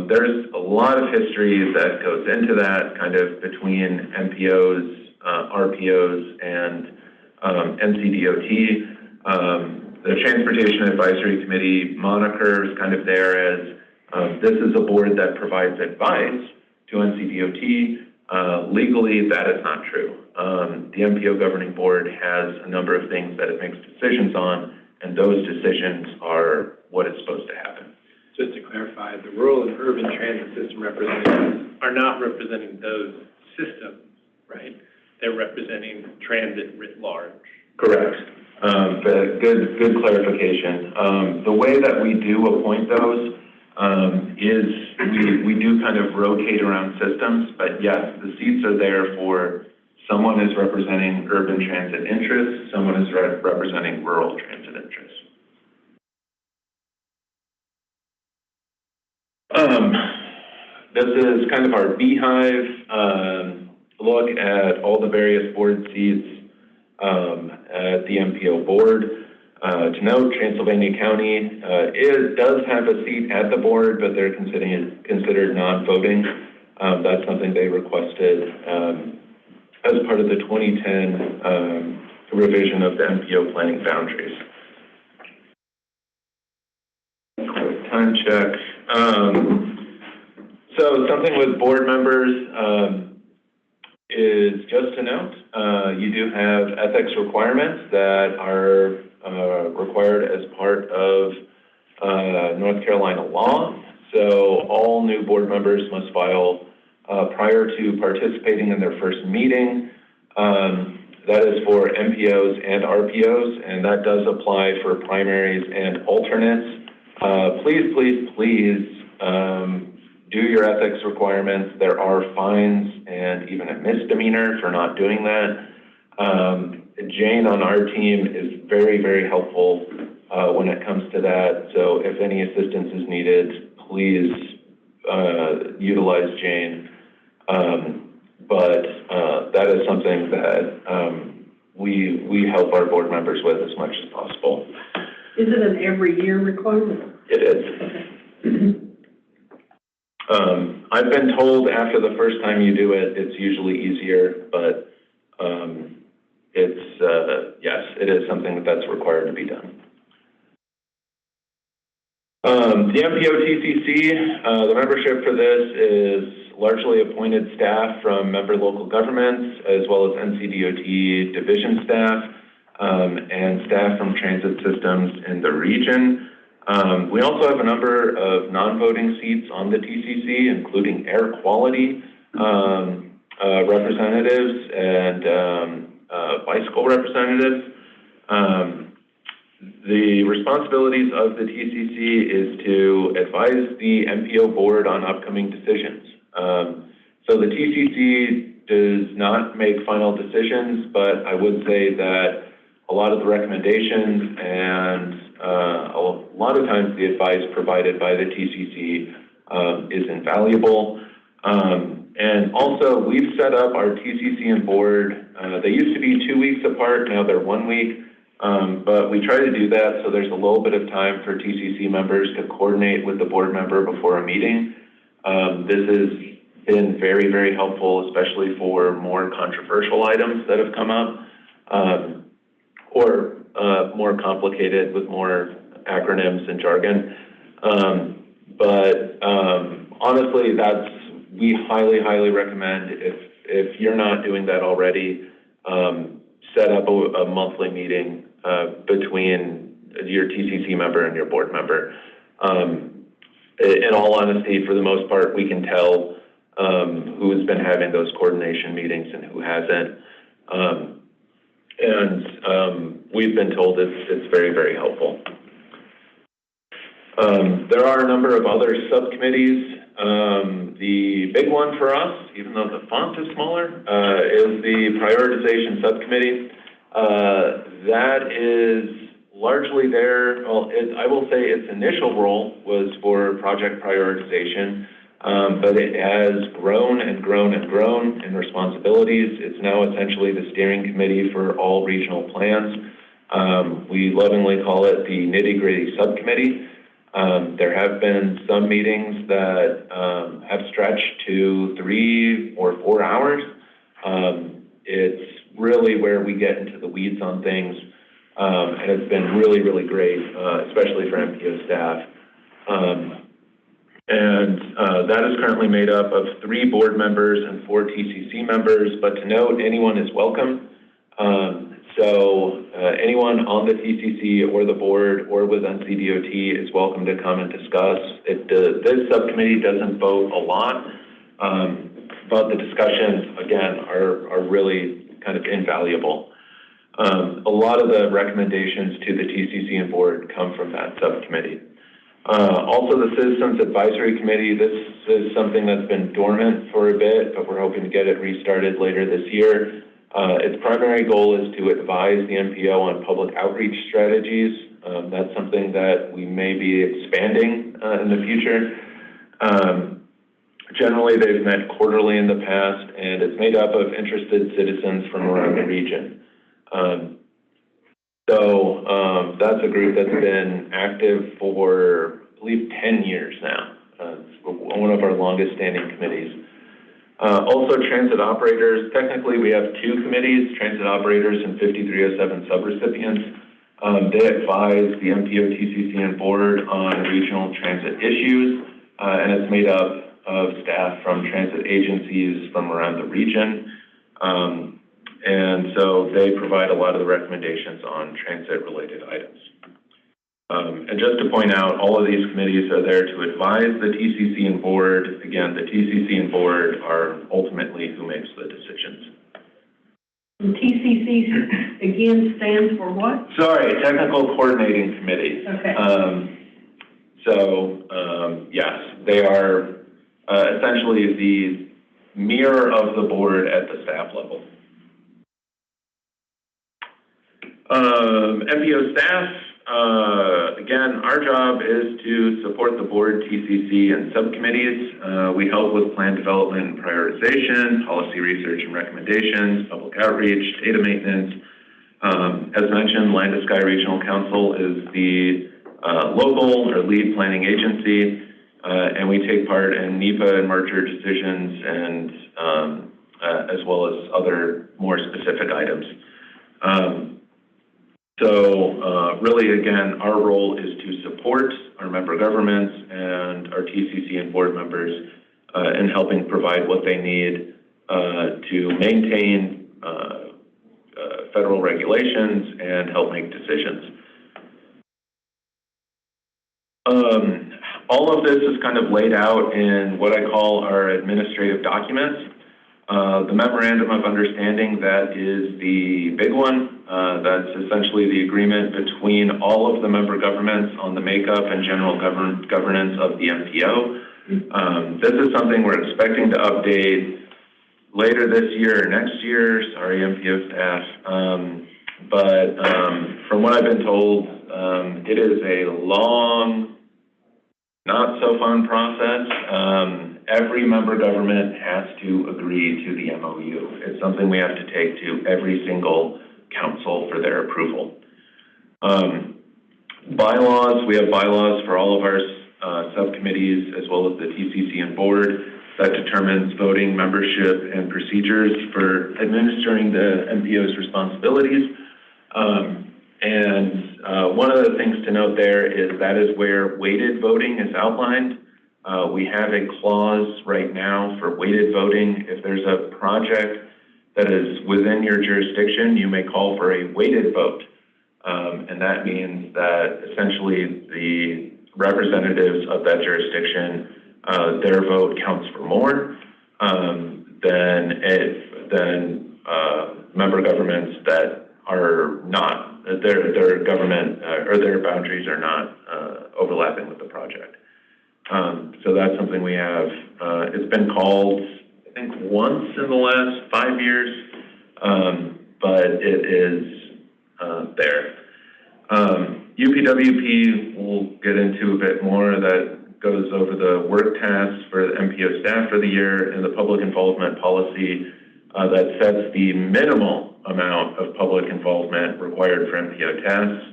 There's a lot of history that goes into that, kind of between MPOs, RPOs, and NCDOT. The Transportation Advisory Committee moniker is kind of there as this is a board that provides advice to NCDOT. Legally, that is not true. The MPO governing board has a number of things that it makes decisions on, and those decisions are what is supposed to happen. Just to clarify, the rural and urban transit system representatives are not representing those systems, right? They're representing transit writ large. Correct. But good clarification. The way that we do appoint those is we do kind of rotate around systems, but yes, the seats are there for someone is representing urban transit interests, someone is representing rural transit interests. This is kind of our beehive look at all the various board seats at the MPO board. To note, Transylvania County does have a seat at the board, but they're considered non-voting. That's something they requested as part of the 2010 revision of the MPO planning boundaries. Quick time check. So something with board members is just to note, you do have ethics requirements that are required as part of North Carolina law. So all new board members must file prior to participating in their first meeting. That is for MPOs and RPOs, and that does apply for primaries and alternates. Please, please, please do your ethics requirements. There are fines and even a misdemeanor for not doing that. Jane on our team is very, very helpful when it comes to that. So if any assistance is needed, please utilize Jane. But that is something that we help our board members with as much as possible. Is it an every year requirement? It is. I've been told after the first time you do it, it's usually easier, but yes, it is something that's required to be done. The MPO TCC, the membership for this is largely appointed staff from member local governments, as well as NCDOT division staff, and staff from transit systems in the region. We also have a number of non-voting seats on the TCC, including air quality representatives and bicycle representatives. The responsibilities of the TCC is to advise the MPO board on upcoming decisions. So the TCC does not make final decisions, but I would say that a lot of the recommendations and a lot of times the advice provided by the TCC is invaluable. And also, we've set up our TCC and board. They used to be 2 weeks apart, now they're 1 week. But we try to do that so there's a little bit of time for TCC members to coordinate with the board member before a meeting. This has been very, very helpful, especially for more controversial items that have come up, or more complicated with more acronyms and jargon. But honestly, we highly, highly recommend if you're not doing that already, set up a monthly meeting between your TCC member and your board member. In all honesty, for the most part, we can tell who's been having those coordination meetings and who hasn't. And we've been told it's very, very helpful. There are a number of other subcommittees. The big one for us, even though the font is smaller, is the prioritization subcommittee. That is largely there. Well, I will say its initial role was for project prioritization, but it has grown and grown and grown in responsibilities. It's now essentially the steering committee for all regional plans. We lovingly call it the nitty-gritty subcommittee. There have been some meetings that have stretched to 3 or 4 hours. It's really where we get into the weeds on things, and it's been really, really great, especially for MPO staff. That is currently made up of 3 board members and 4 TCC members, but to note, anyone is welcome. So anyone on the TCC or the board or with NCDOT is welcome to come and discuss. This subcommittee doesn't vote a lot, but the discussions, again, are really kind of invaluable. A lot of the recommendations to the TCC and board come from that subcommittee. Also, the Citizens Advisory Committee, this is something that's been dormant for a bit, but we're hoping to get it restarted later this year. Its primary goal is to advise the MPO on public outreach strategies. That's something that we may be expanding in the future. Generally, they've met quarterly in the past, and it's made up of interested citizens from around the region. So that's a group that's been active for, I believe, 10 years now. It's one of our longest standing committees. Also, transit operators, technically we have two committees, transit operators and 5307 subrecipients. They advise the MPO, TCC, and board on regional transit issues, and it's made up of staff from transit agencies from around the region. And so they provide a lot of the recommendations on transit-related items. And just to point out, all of these committees are there to advise the TCC and board. Again, the TCC and board are ultimately who makes the decisions. And TCC, again, stands for what? Sorry, Technical Coordinating Committee. Okay. Yes, they are essentially the mirror of the board at the staff level. MPO staff, again, our job is to support the board, TCC, and subcommittees. We help with plan development and prioritization, policy research and recommendations, public outreach, data maintenance. As mentioned, Land to Sky Regional Council is the local or lead planning agency, and we take part in NEPA and merger decisions and as well as other more specific items. Really, again, our role is to support our member governments and our TCC and board members in helping provide what they need to maintain federal regulations and help make decisions. All of this is kind of laid out in what I call our administrative documents. The Memorandum of Understanding, that is the big one. That's essentially the agreement between all of the member governments on the makeup and general governance of the MPO. This is something we're expecting to update later this year or next year. Sorry, MPO staff. But from what I've been told, it is a long, not so fun process. Every member government has to agree to the MOU. It's something we have to take to every single council for their approval. Bylaws, we have bylaws for all of our subcommittees as well as the TCC and board that determines voting, membership, and procedures for administering the MPO's responsibilities. One of the things to note there is that is where weighted voting is outlined. We have a clause right now for weighted voting. If there's a project that is within your jurisdiction, you may call for a weighted vote. And that means that essentially the representatives of that jurisdiction, their vote counts for more than member governments that are not, their government or their boundaries are not overlapping with the project. So that's something we have. It's been called, I think, once in the last 5 years, but it is there. UPWP, we'll get into a bit more. That goes over the work tasks for the MPO staff for the year and the public involvement policy that sets the minimal amount of public involvement required for MPO tasks.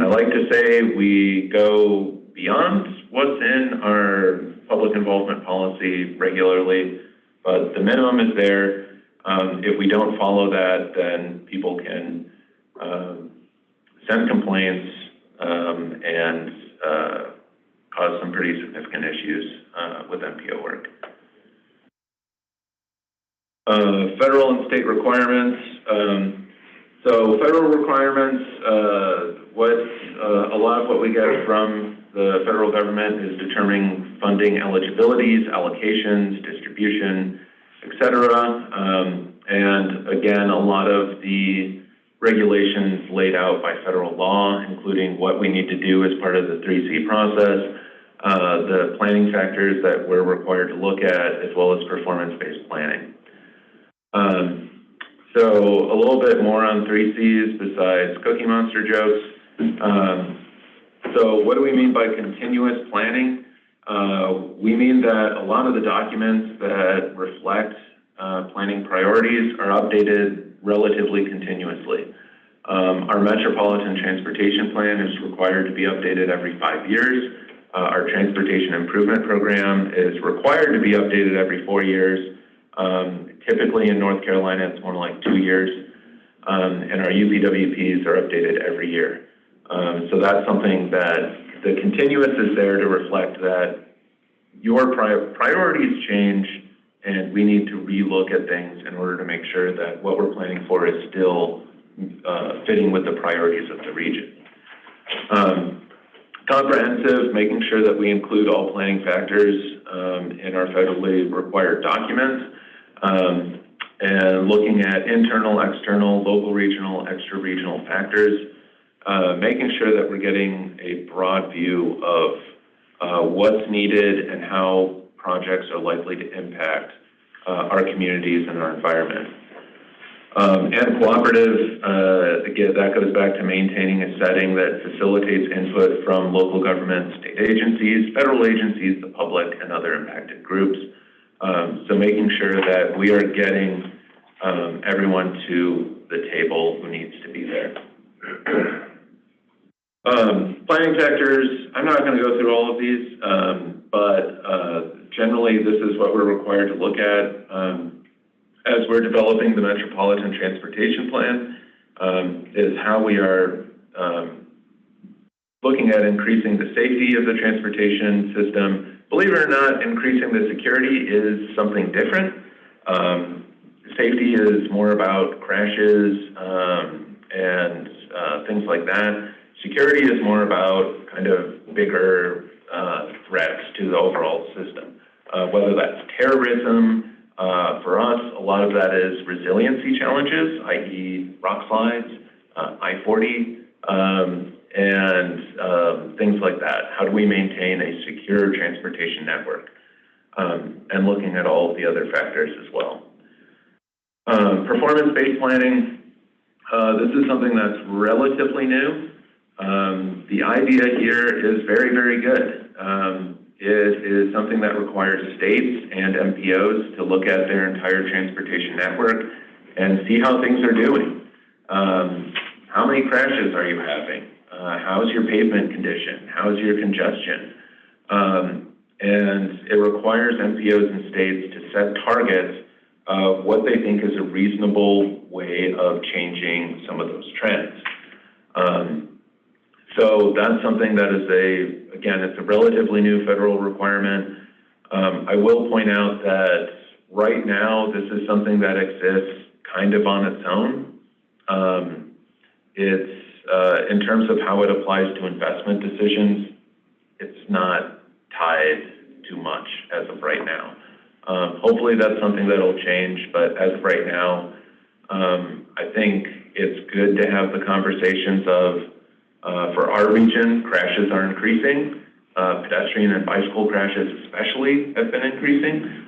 I like to say we go beyond what's in our public involvement policy regularly, but the minimum is there. If we don't follow that, then people can send complaints and cause some pretty significant issues with MPO work. Federal and state requirements. So federal requirements, a lot of what we get from the federal government is determining funding eligibilities, allocations, distribution, etc. And again, a lot of the regulations laid out by federal law, including what we need to do as part of the 3C process, the planning factors that we're required to look at, as well as performance-based planning. So a little bit more on 3Cs besides Cookie Monster jokes. So what do we mean by continuous planning? We mean that a lot of the documents that reflect planning priorities are updated relatively continuously. Our Metropolitan Transportation Plan is required to be updated every 5 years. Our Transportation Improvement Program is required to be updated every 4 years. Typically in North Carolina, it's more like 2 years, and our UPWPs are updated every year. So that's something that the continuous is there to reflect that your priorities change, and we need to relook at things in order to make sure that what we're planning for is still fitting with the priorities of the region. Comprehensive, making sure that we include all planning factors in our federally required documents, and looking at internal, external, local, regional, extra-regional factors, making sure that we're getting a broad view of what's needed and how projects are likely to impact our communities and our environment. And cooperative, again, that goes back to maintaining a setting that facilitates input from local governments, state agencies, federal agencies, the public, and other impacted groups. So making sure that we are getting everyone to the table who needs to be there. Planning factors, I'm not going to go through all of these, but generally this is what we're required to look at as we're developing the Metropolitan Transportation Plan, is how we are looking at increasing the safety of the transportation system. Believe it or not, increasing the security is something different. Safety is more about crashes and things like that. Security is more about kind of bigger threats to the overall system, whether that's terrorism. For us, a lot of that is resiliency challenges, i.e. rock slides, I-40, and things like that. How do we maintain a secure transportation network? And looking at all of the other factors as well. Performance-based planning, this is something that's relatively new. The idea here is very, very good. It is something that requires states and MPOs to look at their entire transportation network and see how things are doing. How many crashes are you having? How's your pavement condition? How's your congestion? And it requires MPOs and states to set targets of what they think is a reasonable way of changing some of those trends. So that's something that is again, it's a relatively new federal requirement. I will point out that right now, this is something that exists kind of on its own. It's, in terms of how it applies to investment decisions, it's not tied too much as of right now. Hopefully that's something that'll change, but as of right now, I think it's good to have the conversations of, for our region, crashes are increasing. Pedestrian and bicycle crashes especially have been increasing.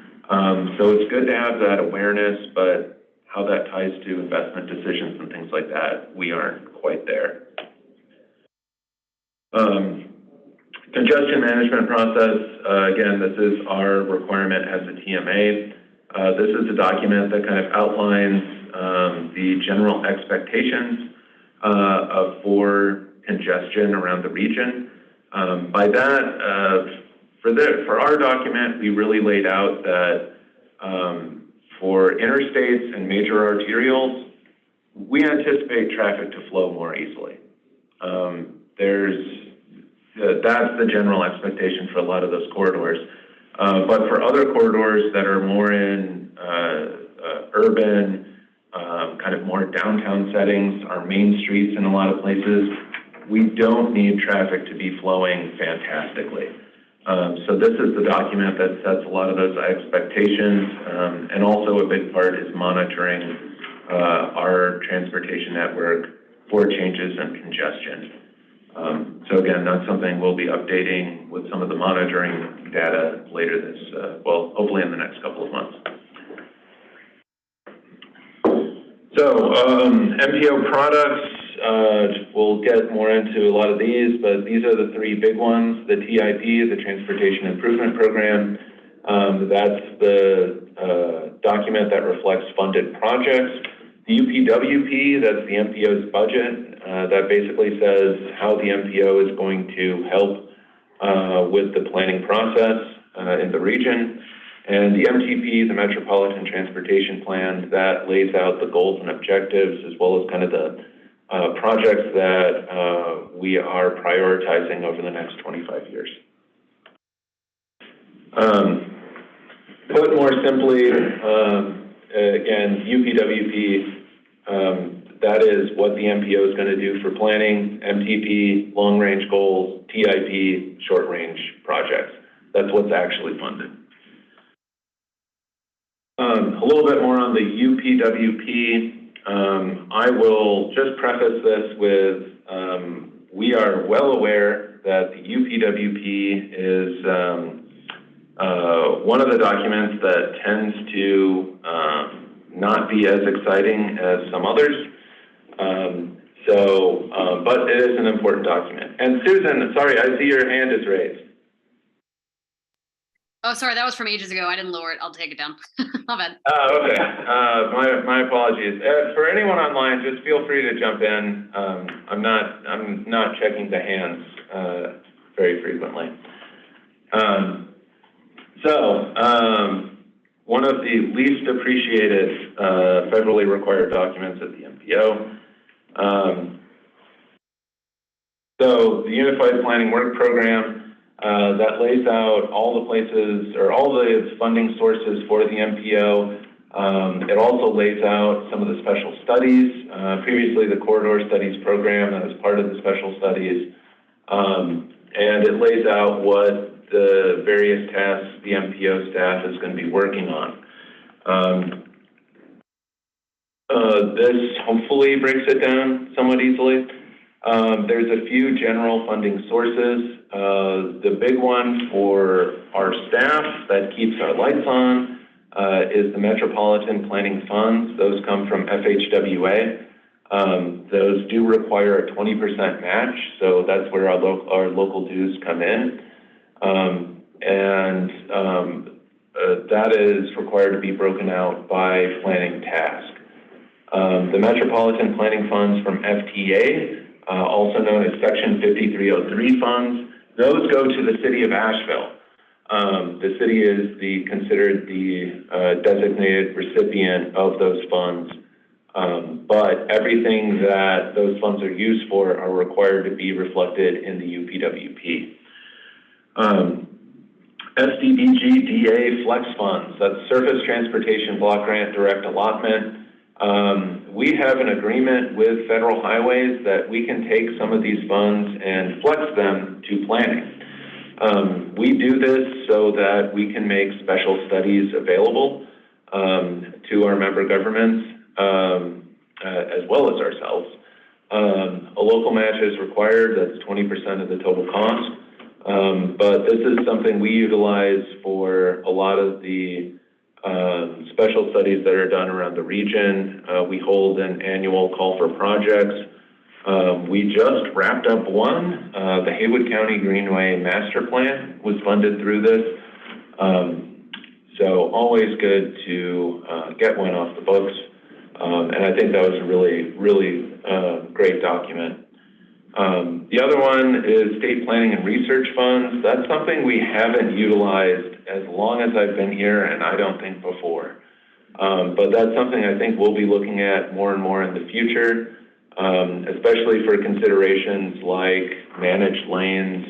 So it's good to have that awareness, but how that ties to investment decisions and things like that, we aren't quite there. Congestion management process, again, this is our requirement as a TMA. This is a document that kind of outlines the general expectations for congestion around the region. By that, for our document, we really laid out that for interstates and major arterials, we anticipate traffic to flow more easily. That's the general expectation for a lot of those corridors. But for other corridors that are more in urban, kind of more downtown settings, our main streets in a lot of places, we don't need traffic to be flowing fantastically. So this is the document that sets a lot of those expectations, and also a big part is monitoring our transportation network for changes in congestion. So again, that's something we'll be updating with some of the monitoring data later this, well, hopefully in the next couple of months. So MPO products, we'll get more into a lot of these, but these are the three big ones. The TIP, the Transportation Improvement Program, that's the document that reflects funded projects. The UPWP, that's the MPO's budget. That basically says how the MPO is going to help with the planning process in the region. And the MTP, the Metropolitan Transportation Plan, that lays out the goals and objectives as well as kind of the projects that we are prioritizing over the next 25 years. Put more simply, again, UPWP, that is what the MPO is going to do for planning, MTP, long-range goals, TIP, short-range projects. That's what's actually funded. A little bit more on the UPWP. I will just preface this with, we are well aware that the UPWP is one of the documents that tends to not be as exciting as some others. But it is an important document. And Susan, sorry, I see your hand is raised. Oh, sorry, that was from ages ago. I didn't lower it. I'll take it down. My bad. Okay. My apologies. For anyone online, just feel free to jump in. I'm not checking the hands very frequently. One of the least appreciated federally required documents of the MPO. So the Unified Planning Work Program, that lays out all the places or all the funding sources for the MPO. It also lays out some of the special studies. Previously, the Corridor Studies Program, that was part of the special studies. And it lays out what the various tasks the MPO staff is going to be working on. This hopefully breaks it down somewhat easily. There's a few general funding sources. The big one for our staff that keeps our lights on is the Metropolitan Planning Funds. Those come from FHWA. Those do require a 20% match, so that's where our local dues come in. That is required to be broken out by planning task. The Metropolitan Planning Funds from FTA, also known as Section 5303 funds, those go to the city of Asheville. The city is considered the designated recipient of those funds, but everything that those funds are used for are required to be reflected in the UPWP. SDBG DA Flex Funds, that's Surface Transportation Block Grant Direct Allotment. We have an agreement with Federal Highways that we can take some of these funds and flex them to planning. We do this so that we can make special studies available to our member governments as well as ourselves. A local match is required, that's 20% of the total cost. But this is something we utilize for a lot of the special studies that are done around the region. We hold an annual call for projects. We just wrapped up one. The Haywood County Greenway Master Plan was funded through this. So always good to get one off the books. And I think that was a really, really great document. The other one is State Planning and Research Funds. That's something we haven't utilized as long as I've been here, and I don't think before. But that's something I think we'll be looking at more and more in the future, especially for considerations like managed lanes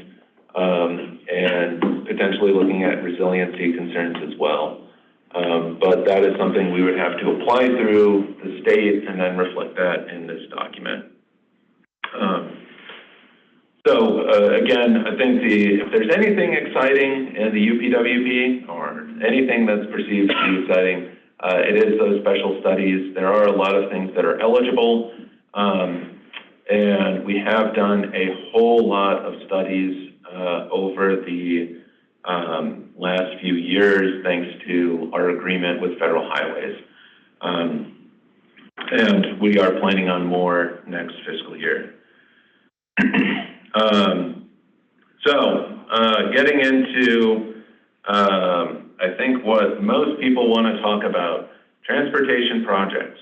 and potentially looking at resiliency concerns as well. But that is something we would have to apply through the state and then reflect that in this document. Again, I think if there's anything exciting in the UPWP or anything that's perceived to be exciting, it is those special studies. There are a lot of things that are eligible, and we have done a whole lot of studies over the last few years, thanks to our agreement with Federal Highways. And we are planning on more next fiscal year. Getting into, I think what most people want to talk about, transportation projects,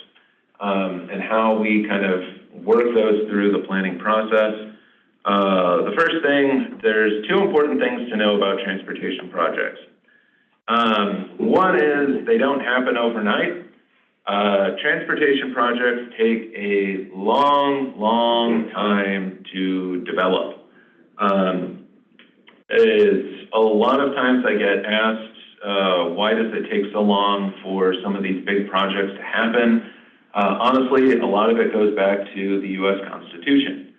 and how we kind of work those through the planning process. The first thing, there's two important things to know about transportation projects. One is they don't happen overnight. Transportation projects take a long time to develop. It's a lot of times I get asked, why does it take so long for some of these big projects to happen? Honestly, a lot of it goes back to the U.S. Constitution.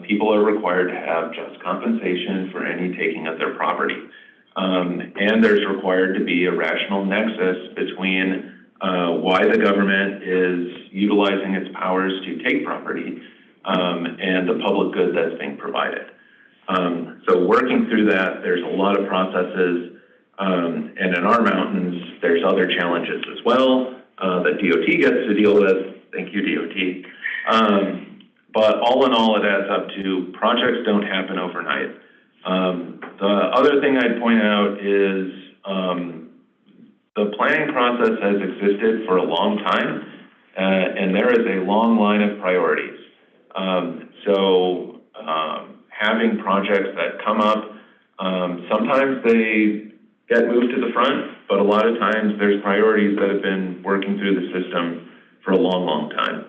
People are required to have just compensation for any taking of their property. And there's required to be a rational nexus between why the government is utilizing its powers to take property and the public good that's being provided. So working through that, there's a lot of processes, and in our mountains, there's other challenges as well that DOT gets to deal with. Thank you, DOT. But all in all, it adds up to projects don't happen overnight. The other thing I'd point out is the planning process has existed for a long time, and there is a long line of priorities. Having projects that come up, sometimes they get moved to the front, but a lot of times there's priorities that have been working through the system for a long time.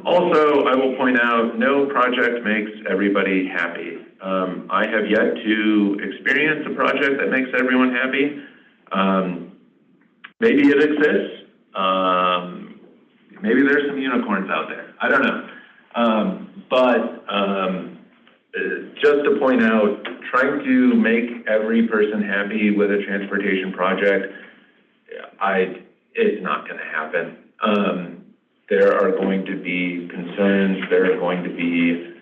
Also, I will point out, no project makes everybody happy. I have yet to experience a project that makes everyone happy. Maybe it exists. Maybe there's some unicorns out there. I don't know. Just to point out, trying to make every person happy with a transportation project, it's not going to happen. There are going to be concerns. There are going to be,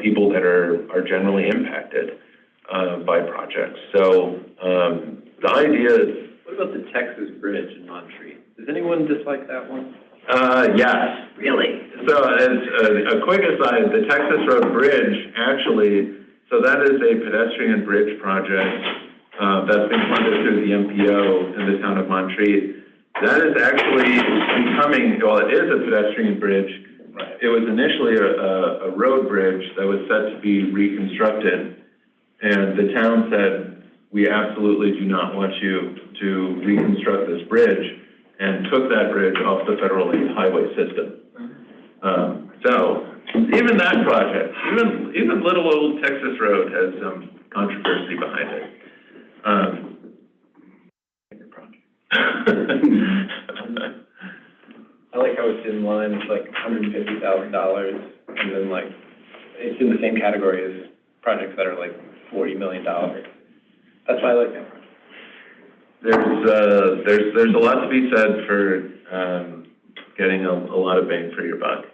people that are generally impacted by projects. So the idea is. What about the Texas Bridge in Montreat? Does anyone dislike that one? Yes. Really? So as a quick aside, the Texas Road Bridge actually, so that is a pedestrian bridge project that's been funded through the MPO in the town of Montreat. That is actually becoming, well, it is a pedestrian bridge. Right. It was initially a road bridge that was set to be reconstructed, and the town said, we absolutely do not want you to reconstruct this bridge, and took that bridge off the federal highway system. So even that project, even little old Texas Road has some controversy behind it. I like how it's in line, it's like $150,000, and then like, it's in the same category as projects that are like $40 million. That's why I like that project. There's a lot to be said for getting a lot of bang for your buck.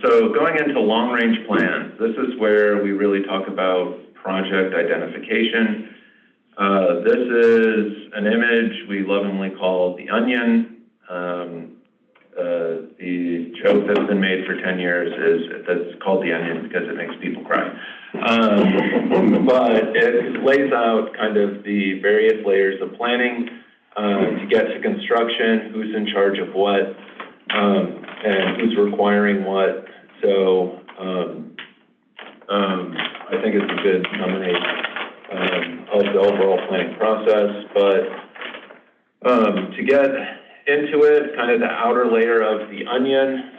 So going into long-range plans, this is where we really talk about project identification. This is an image we lovingly call the onion. The joke that's been made for 10 years is that it's called the onion because it makes people cry. But it lays out kind of the various layers of planning to get to construction, who's in charge of what, and who's requiring what. So I think it's a good summary of the overall planning process. But to get into it, kind of the outer layer of the onion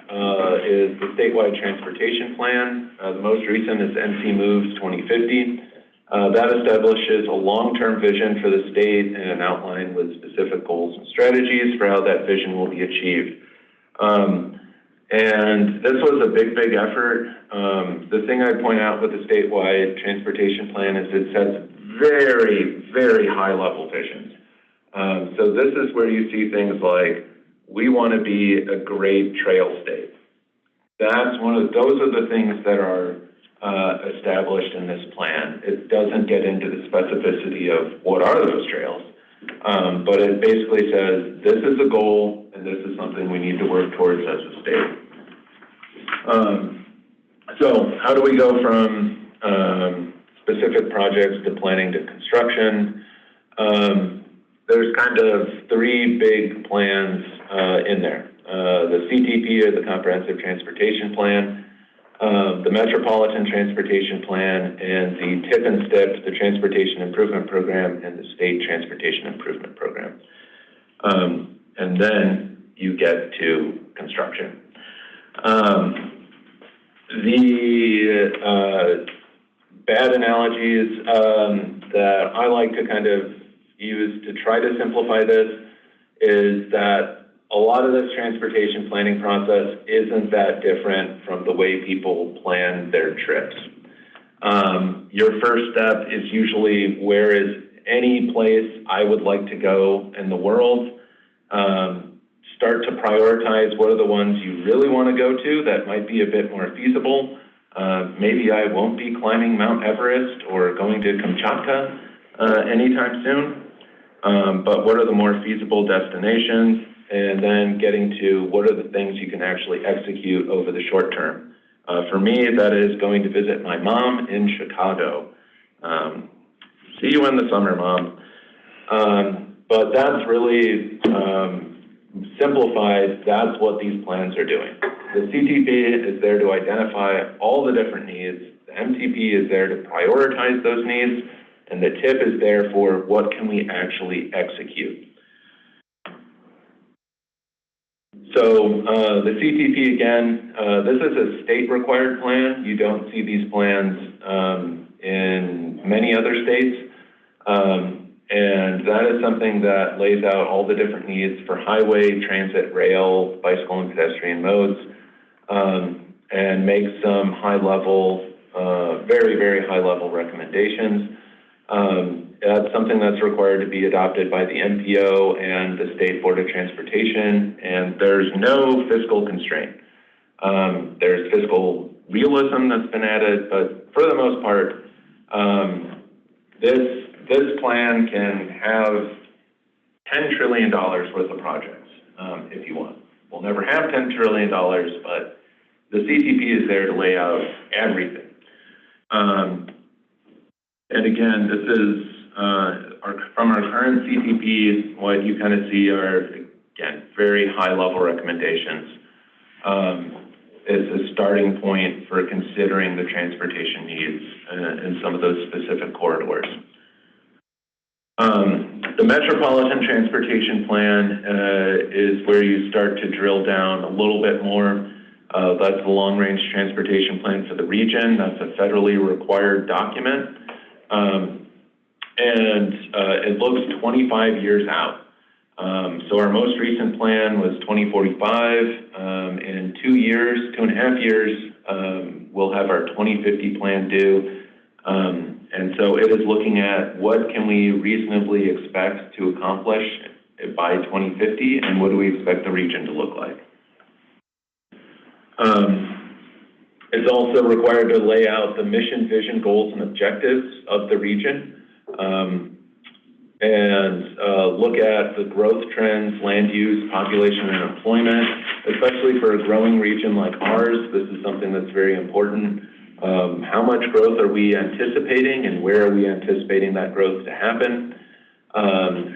is the statewide transportation plan. The most recent is NC Moves 2050. That establishes a long-term vision for the state and an outline with specific goals and strategies for how that vision will be achieved. And this was a big effort. The thing I point out with the statewide transportation plan is it sets very high-level visions. So this is where you see things like, we want to be a great trail state. Those are the things that are established in this plan. It doesn't get into the specificity of what are those trails, but it basically says, this is a goal, and this is something we need to work towards as a state. So how do we go from specific projects to planning to construction? There's kind of three big plans in there. The CTP, or the Comprehensive Transportation Plan, the Metropolitan Transportation Plan, and the TIP and STIP, the Transportation Improvement Program, and the State Transportation Improvement Program. And then you get to construction. The bad analogies that I like to kind of use to try to simplify this is that a lot of this transportation planning process isn't that different from the way people plan their trips. Your first step is usually, where is any place I would like to go in the world? Start to prioritize what are the ones you really want to go to that might be a bit more feasible. Maybe I won't be climbing Mount Everest or going to Kamchatka anytime soon, but what are the more feasible destinations? And then getting to what are the things you can actually execute over the short term. For me, that is going to visit my mom in Chicago. See you in the summer, Mom. But that's really simplified. That's what these plans are doing. The CTP is there to identify all the different needs. The MTP is there to prioritize those needs. And the TIP is there for what can we actually execute. So the CTP, again, this is a state-required plan. You don't see these plans in many other states. And that is something that lays out all the different needs for highway, transit, rail, bicycle, and pedestrian modes, and makes some high-level, very, very high-level recommendations. That's something that's required to be adopted by the MPO and the State Board of Transportation, and there's no fiscal constraint. There's fiscal realism that's been added, but for the most part, this plan can have $10 trillion worth of projects if you want. We'll never have $10 trillion, but the CTP is there to lay out everything. And again, this is from our current CTP, what you kind of see are, again, very high-level recommendations. It's a starting point for considering the transportation needs in some of those specific corridors. The Metropolitan Transportation Plan is where you start to drill down a little bit more. That's the long-range transportation plan for the region. That's a federally required document. And it looks 25 years out. So our most recent plan was 2045. In 2 years, 2.5 years, we'll have our 2050 plan due. And so it is looking at what can we reasonably expect to accomplish by 2050, and what do we expect the region to look like. It's also required to lay out the mission, vision, goals, and objectives of the region, and look at the growth trends, land use, population, and employment, especially for a growing region like ours. This is something that's very important. How much growth are we anticipating, and where are we anticipating that growth to happen?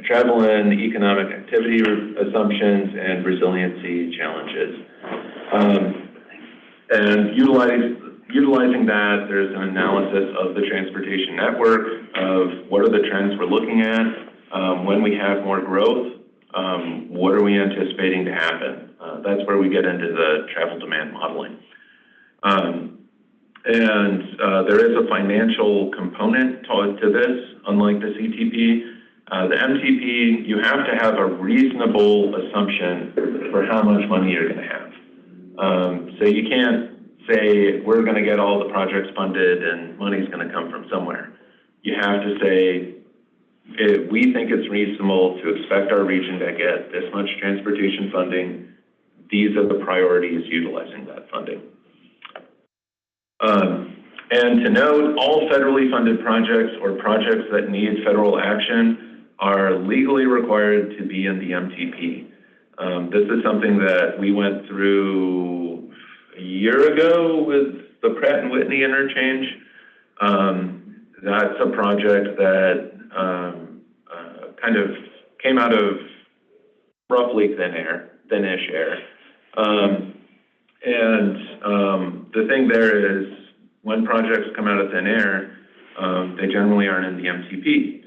Travel and economic activity assumptions and resiliency challenges. And utilizing that, there's an analysis of the transportation network, of what are the trends we're looking at, when we have more growth, what are we anticipating to happen? That's where we get into the travel demand modeling. And there is a financial component to this, unlike the CTP. The MTP, you have to have a reasonable assumption for how much money you're going to have. So you can't say, we're going to get all the projects funded and money's going to come from somewhere. You have to say, we think it's reasonable to expect our region to get this much transportation funding. These are the priorities utilizing that funding. And to note, all federally funded projects or projects that need federal action are legally required to be in the MTP. This is something that we went through a year ago with the Pratt and Whitney interchange. That's a project that kind of came out of roughly thin-ish air. And the thing there is, when projects come out of thin air, they generally aren't in the MTP.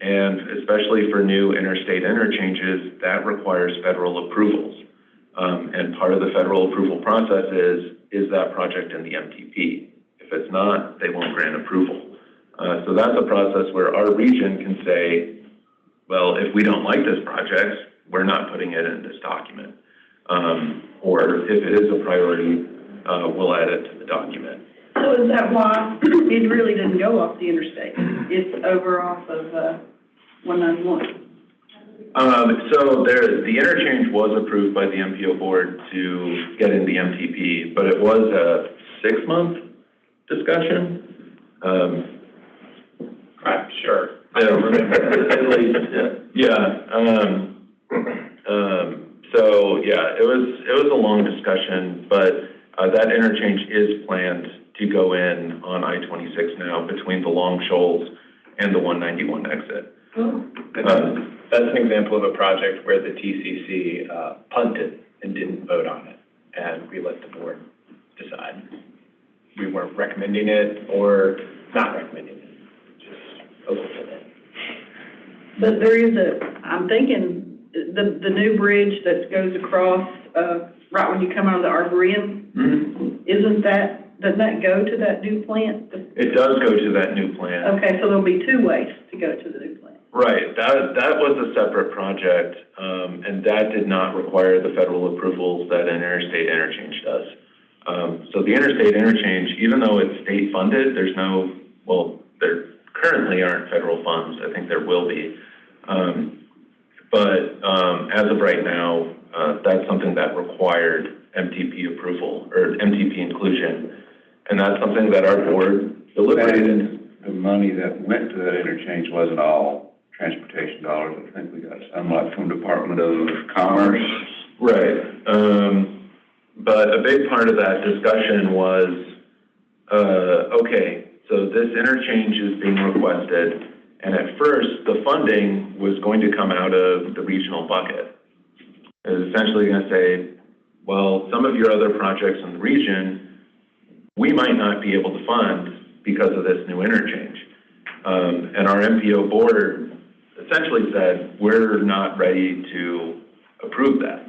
And especially for new interstate interchanges, that requires federal approvals. And part of the federal approval process is that project in the MTP? If it's not, they won't grant approval. So that's a process where our region can say, well, if we don't like this project, we're not putting it in this document. Or if it is a priority, we'll add it to the document. So is that why it really doesn't go off the interstate? It's over off of 191? So the interchange was approved by the MPO board to get in the MTP, but it was a 6-month discussion. I'm sure. I don't remember. At least, yeah. So yeah, it was a long discussion, but that interchange is planned to go in on I-26 now between the Long Shoals and the 191 exit. That's an example of a project where the TCC punted and didn't vote on it, and we let the board decide. We weren't recommending it or not recommending it, just a little bit. But there is I'm thinking, the new bridge that goes across, right when you come out of the Arboretum, doesn't that go to that new plant? It does go to that new plant. Okay, so there'll be 2 ways to go to the new plant. Right, that was a separate project, and that did not require the federal approvals that an interstate interchange does. So the interstate interchange, even though it's state funded, there currently aren't federal funds. I think there will be. But as of right now, that's something that required MTP approval or MTP inclusion. And that's something that our board deliberated. The money that went to that interchange wasn't all transportation dollars. I think we got some like from Department of Commerce. Right. But a big part of that discussion was, okay, so this interchange is being requested, and at first the funding was going to come out of the regional bucket. It was essentially going to say, well, some of your other projects in the region, we might not be able to fund because of this new interchange. And our MPO board essentially said, we're not ready to approve that.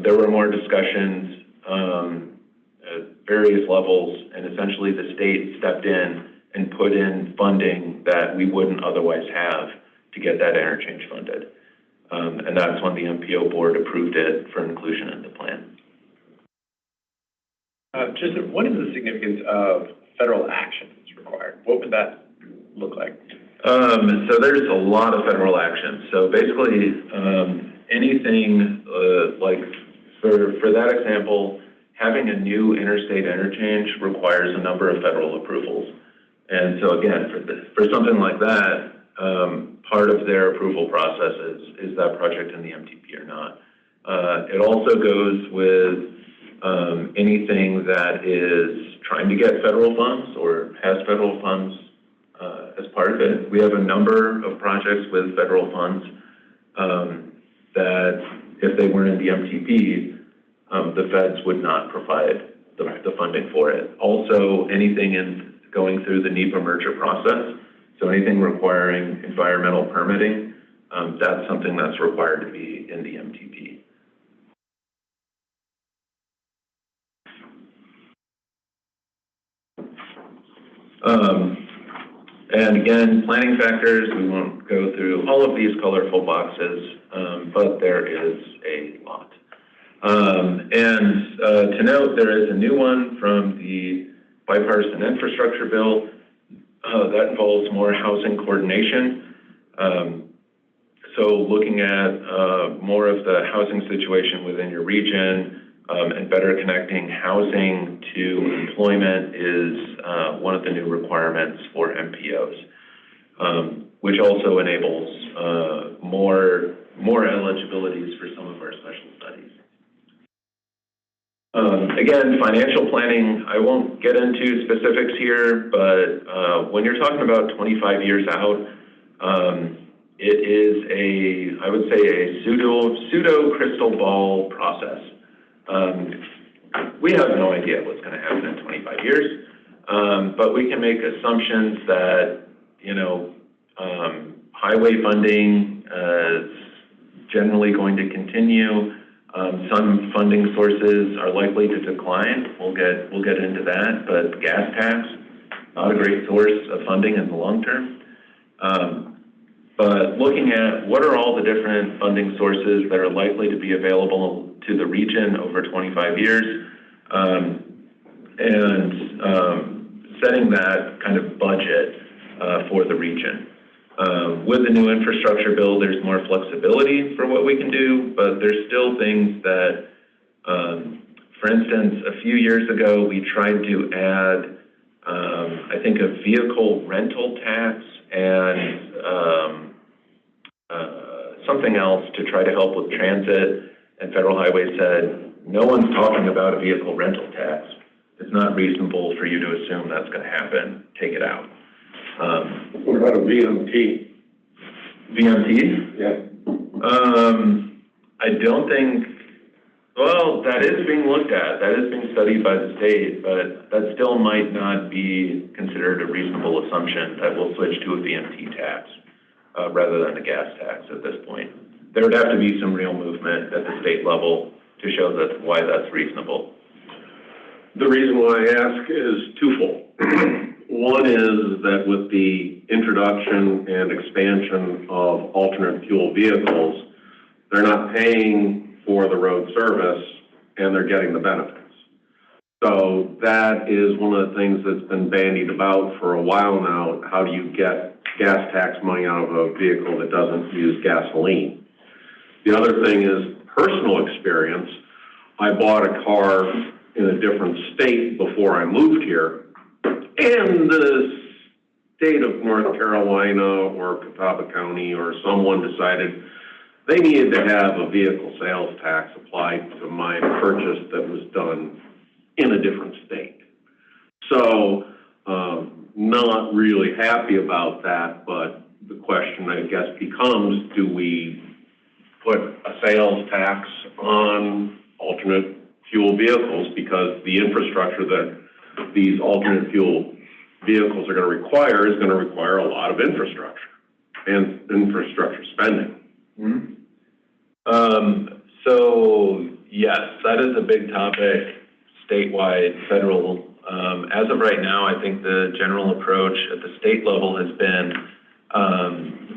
There were more discussions at various levels, and essentially the state stepped in and put in funding that we wouldn't otherwise have to get that interchange funded. And that's when the MPO board approved it for inclusion in the plan. What is the significance of federal action that's required? What would that look like? So there's a lot of federal action. So basically, anything like for that example, having a new interstate interchange requires a number of federal approvals. And so again, for something like that, part of their approval process is that project in the MTP or not. It also goes with anything that is trying to get federal funds or has federal funds as part of it. We have a number of projects with federal funds that if they weren't in the MTP, the feds would not provide the funding for it. Also, anything going through the NEPA merger process, so anything requiring environmental permitting, that's something that's required to be in the MTP. And again, planning factors, we won't go through all of these colorful boxes, but there is a lot. To note, there is a new one from the bipartisan infrastructure bill that involves more housing coordination. So looking at more of the housing situation within your region and better connecting housing to employment is one of the new requirements for MPOs, which also enables more eligibilities for some of our special studies. Again, financial planning, I won't get into specifics here, but when you're talking about 25 years out, it is I would say a pseudo crystal ball process. we have no idea what's going to happen in 25 years, but we can make assumptions that, you know, highway funding is generally going to continue. Some funding sources are likely to decline. We'll get into that, but gas tax, not a great source of funding in the long term. But looking at what are all the different funding sources that are likely to be available to the region over 25 years, setting that kind of budget for the region. With the new infrastructure bill, there's more flexibility for what we can do, but there's still things that, for instance, a few years ago, we tried to add, I think, a vehicle rental tax and something else to try to help with transit, and Federal Highway said, no one's talking about a vehicle rental tax. It's not reasonable for you to assume that's going to happen. Take it out. What about a VMT? VMT? Yeah. I don't think, well, that is being looked at. That is being studied by the state, but that still might not be considered a reasonable assumption that we'll switch to a VMT tax rather than a gas tax at this point. There would have to be some real movement at the state level to show that why that's reasonable. The reason why I ask is twofold. One is that with the introduction and expansion of alternate fuel vehicles, they're not paying for the road service and they're getting the benefits. So that is one of the things that's been bandied about for a while now. How do you get gas tax money out of a vehicle that doesn't use gasoline? The other thing is personal experience. I bought a car in a different state before I moved here, and the state of North Carolina or Catawba County or someone decided they needed to have a vehicle sales tax applied to my purchase that was done in a different state. So, not really happy about that, but the question, I guess, becomes, do we put a sales tax on alternate fuel vehicles, because the infrastructure that these alternate fuel vehicles are going to require is going to require a lot of infrastructure and infrastructure spending. Mm-hmm. So yes, that is a big topic, statewide, federal. As of right now, I think the general approach at the state level has been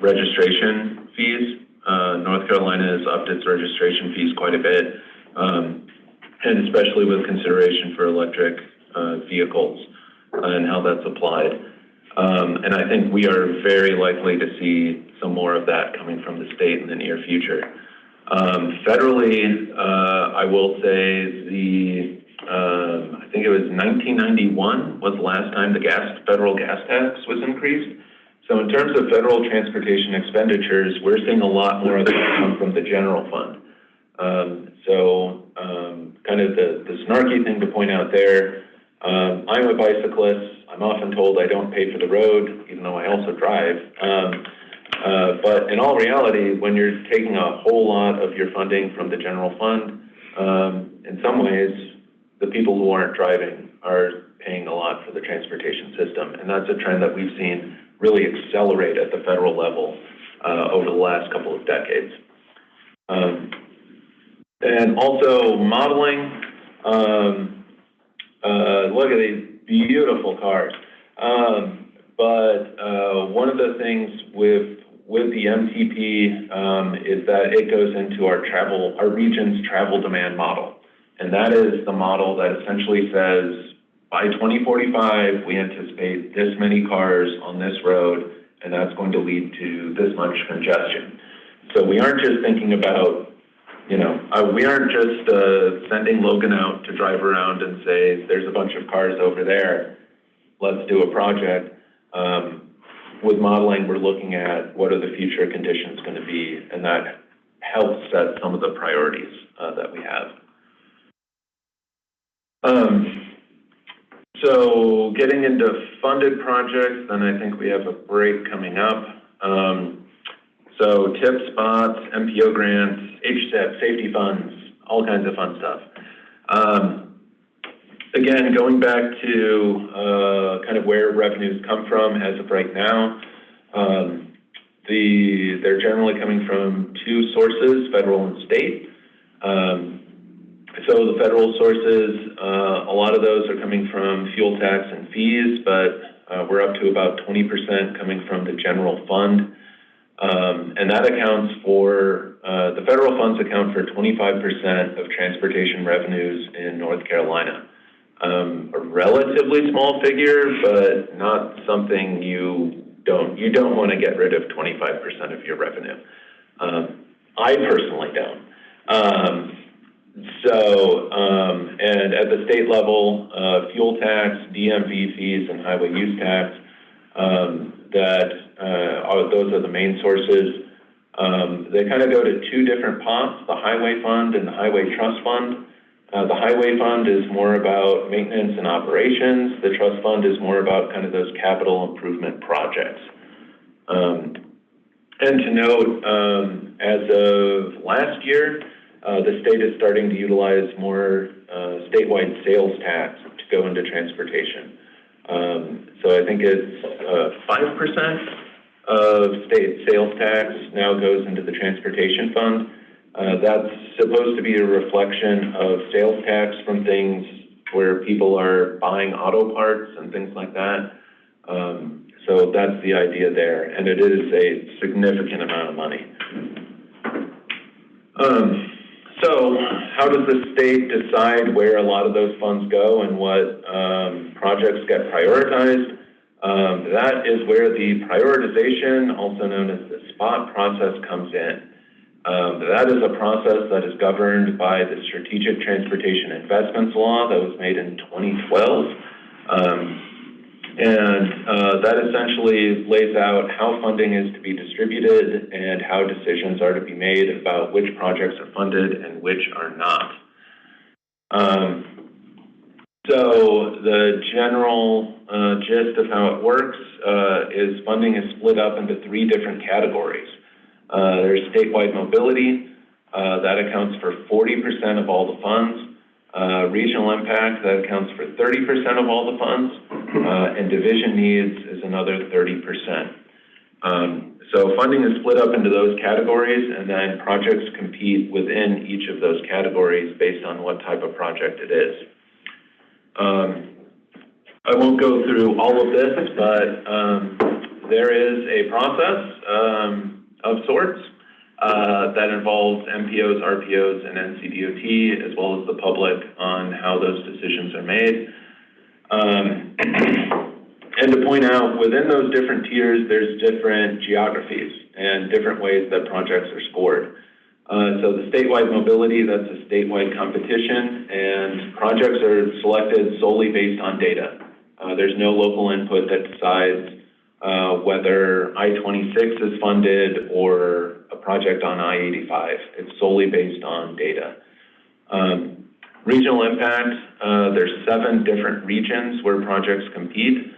registration fees. North Carolina has upped its registration fees quite a bit, and especially with consideration for electric vehicles and how that's applied. And I think we are very likely to see some more of that coming from the state in the near future. Federally, I will say I think it was 1991 was the last time the federal gas tax was increased. So in terms of federal transportation expenditures, we're seeing a lot more of that come from the general fund. Kind of the snarky thing to point out there, I'm a bicyclist. I'm often told I don't pay for the road, even though I also drive. But in all reality, when you're taking a whole lot of your funding from the general fund, in some ways, the people who aren't driving are paying a lot for the transportation system. And that's a trend that we've seen really accelerate at the federal level over the last couple of decades. And also modeling, look at these beautiful cars. But one of the things with the MTP is that it goes into our region's travel demand model. And that is the model that essentially says, by 2045, we anticipate this many cars on this road, and that's going to lead to this much congestion. So we aren't just thinking about, we aren't just sending Logan out to drive around and say, there's a bunch of cars over there, let's do a project. With modeling, we're looking at what are the future conditions going to be, and that helps set some of the priorities that we have. So getting into funded projects, then I think we have a break coming up. So TIP spots, MPO grants, HSIP, safety funds, all kinds of fun stuff. Again, going back to kind of where revenues come from as of right now, they're generally coming from two sources, federal and state. So the federal sources, a lot of those are coming from fuel tax and fees, but we're up to about 20% coming from the general fund. And that accounts for, the federal funds account for 25% of transportation revenues in North Carolina. A relatively small figure, but not something you don't want to get rid of 25% of your revenue. I personally don't. And at the state level, fuel tax, DMV fees, and highway use tax, those are the main sources. They kind of go to two different pots, the highway fund and the highway trust fund. The highway fund is more about maintenance and operations. The trust fund is more about kind of those capital improvement projects. And to note, as of last year, the state is starting to utilize more statewide sales tax to go into transportation. So I think it's 5% of state sales tax now goes into the transportation fund. That's supposed to be a reflection of sales tax from things where people are buying auto parts and things like that. So that's the idea there, and it is a significant amount of money. So how does the state decide where a lot of those funds go and what projects get prioritized? That is where the prioritization, also known as the SPOT process, comes in. That is a process that is governed by the Strategic Transportation Investments Law that was made in 2012. That essentially lays out how funding is to be distributed and how decisions are to be made about which projects are funded and which are not. So the general gist of how it works is funding is split up into three different categories. There's statewide mobility, that accounts for 40% of all the funds. Regional impact, that accounts for 30% of all the funds. And division needs is another 30%. So funding is split up into those categories, and then projects compete within each of those categories based on what type of project it is. I won't go through all of this, but there is a process of sorts that involves MPOs, RPOs, and NCDOT, as well as the public, on how those decisions are made. And to point out, within those different tiers, there's different geographies and different ways that projects are scored. So the statewide mobility, that's a statewide competition, and projects are selected solely based on data. There's no local input that decides whether I-26 is funded or a project on I-85. It's solely based on data. Regional impact, there's 7 different regions where projects compete.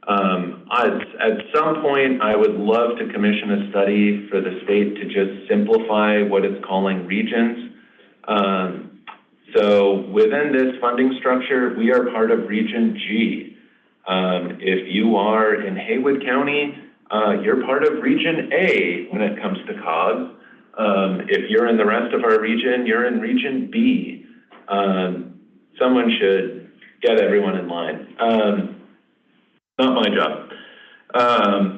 At some point, I would love to commission a study for the state to just simplify what it's calling regions. So within this funding structure, we are part of Region G. If you are in Haywood County, you're part of Region A when it comes to COGS. If you're in the rest of our region, you're in Region B. Someone should get everyone in line. Not my job.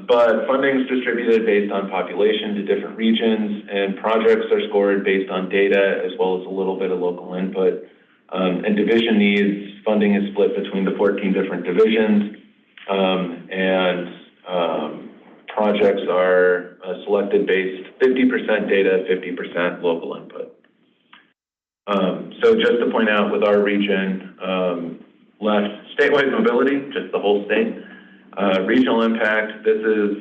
But funding is distributed based on population to different regions, and projects are scored based on data as well as a little bit of local input. And division needs, funding is split between the 14 different divisions, and projects are selected based 50% data, 50% local input. So just to point out, with our region, left statewide mobility, just the whole state. Regional impact, this is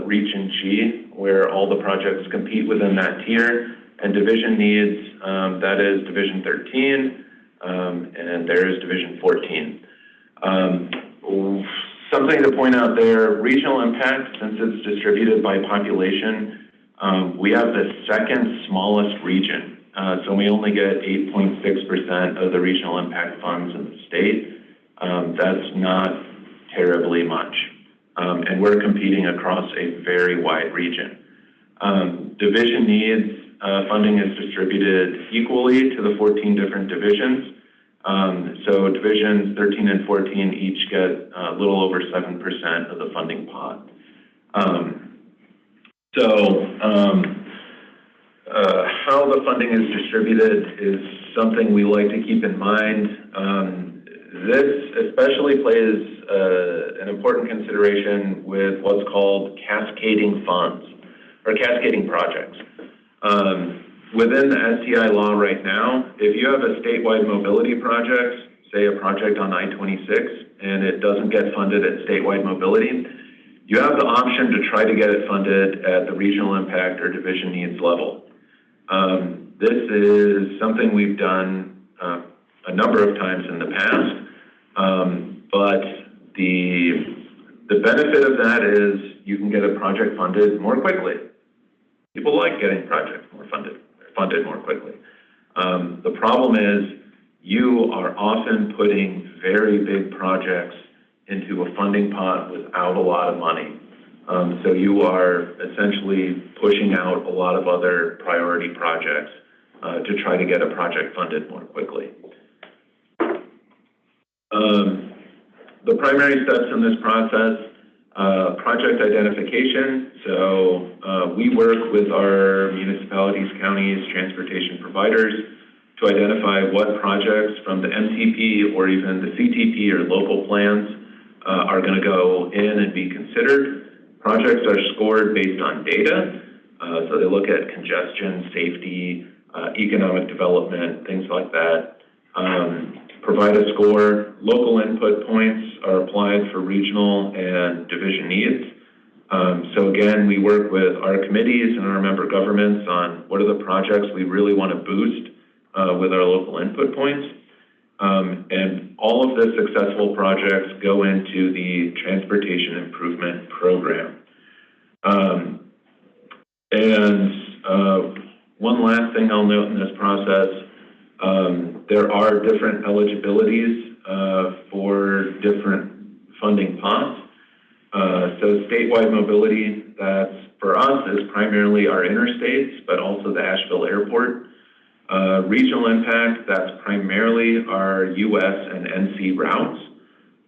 Region G, where all the projects compete within that tier. And division needs, that is Division 13, and there is Division 14. Something to point out there, regional impact, since it's distributed by population, we have the second smallest region so we only get 8.6% of the regional impact funds in the state. That's not terribly much. And we're competing across a very wide region. Division needs funding is distributed equally to the 14 different divisions. So divisions 13 and 14 each get a little over 7% of the funding pot. How the funding is distributed is something we like to keep in mind. This especially plays an important consideration with what's called cascading funds or cascading projects. Within the STI law right now, if you have a statewide mobility project, say a project on I-26, and it doesn't get funded at statewide mobility, you have the option to try to get it funded at the regional impact or division needs level. This is something we've done a number of times in the past, but the benefit of that is you can get a project funded more quickly. People like getting projects funded more quickly. The problem is you are often putting very big projects into a funding pot without a lot of money. So you are essentially pushing out a lot of other priority projects to try to get a project funded more quickly. The primary steps in this process, project identification. So we work with our municipalities, counties, transportation providers to identify what projects from the MTP or even the CTP or local plans are going to go in and be considered. Projects are scored based on data. So they look at congestion, safety, economic development, things like that. Provide a score. Local input points are applied for regional and division needs. So again, we work with our committees and our member governments on what are the projects we really want to boost with our local input points. And all of the successful projects go into the Transportation Improvement Program. One last thing I'll note in this process, there are different eligibilities for different funding pots. So statewide mobility, that's for us is primarily our interstates, but also the Asheville Airport. Regional impact, that's primarily our US and NC routes.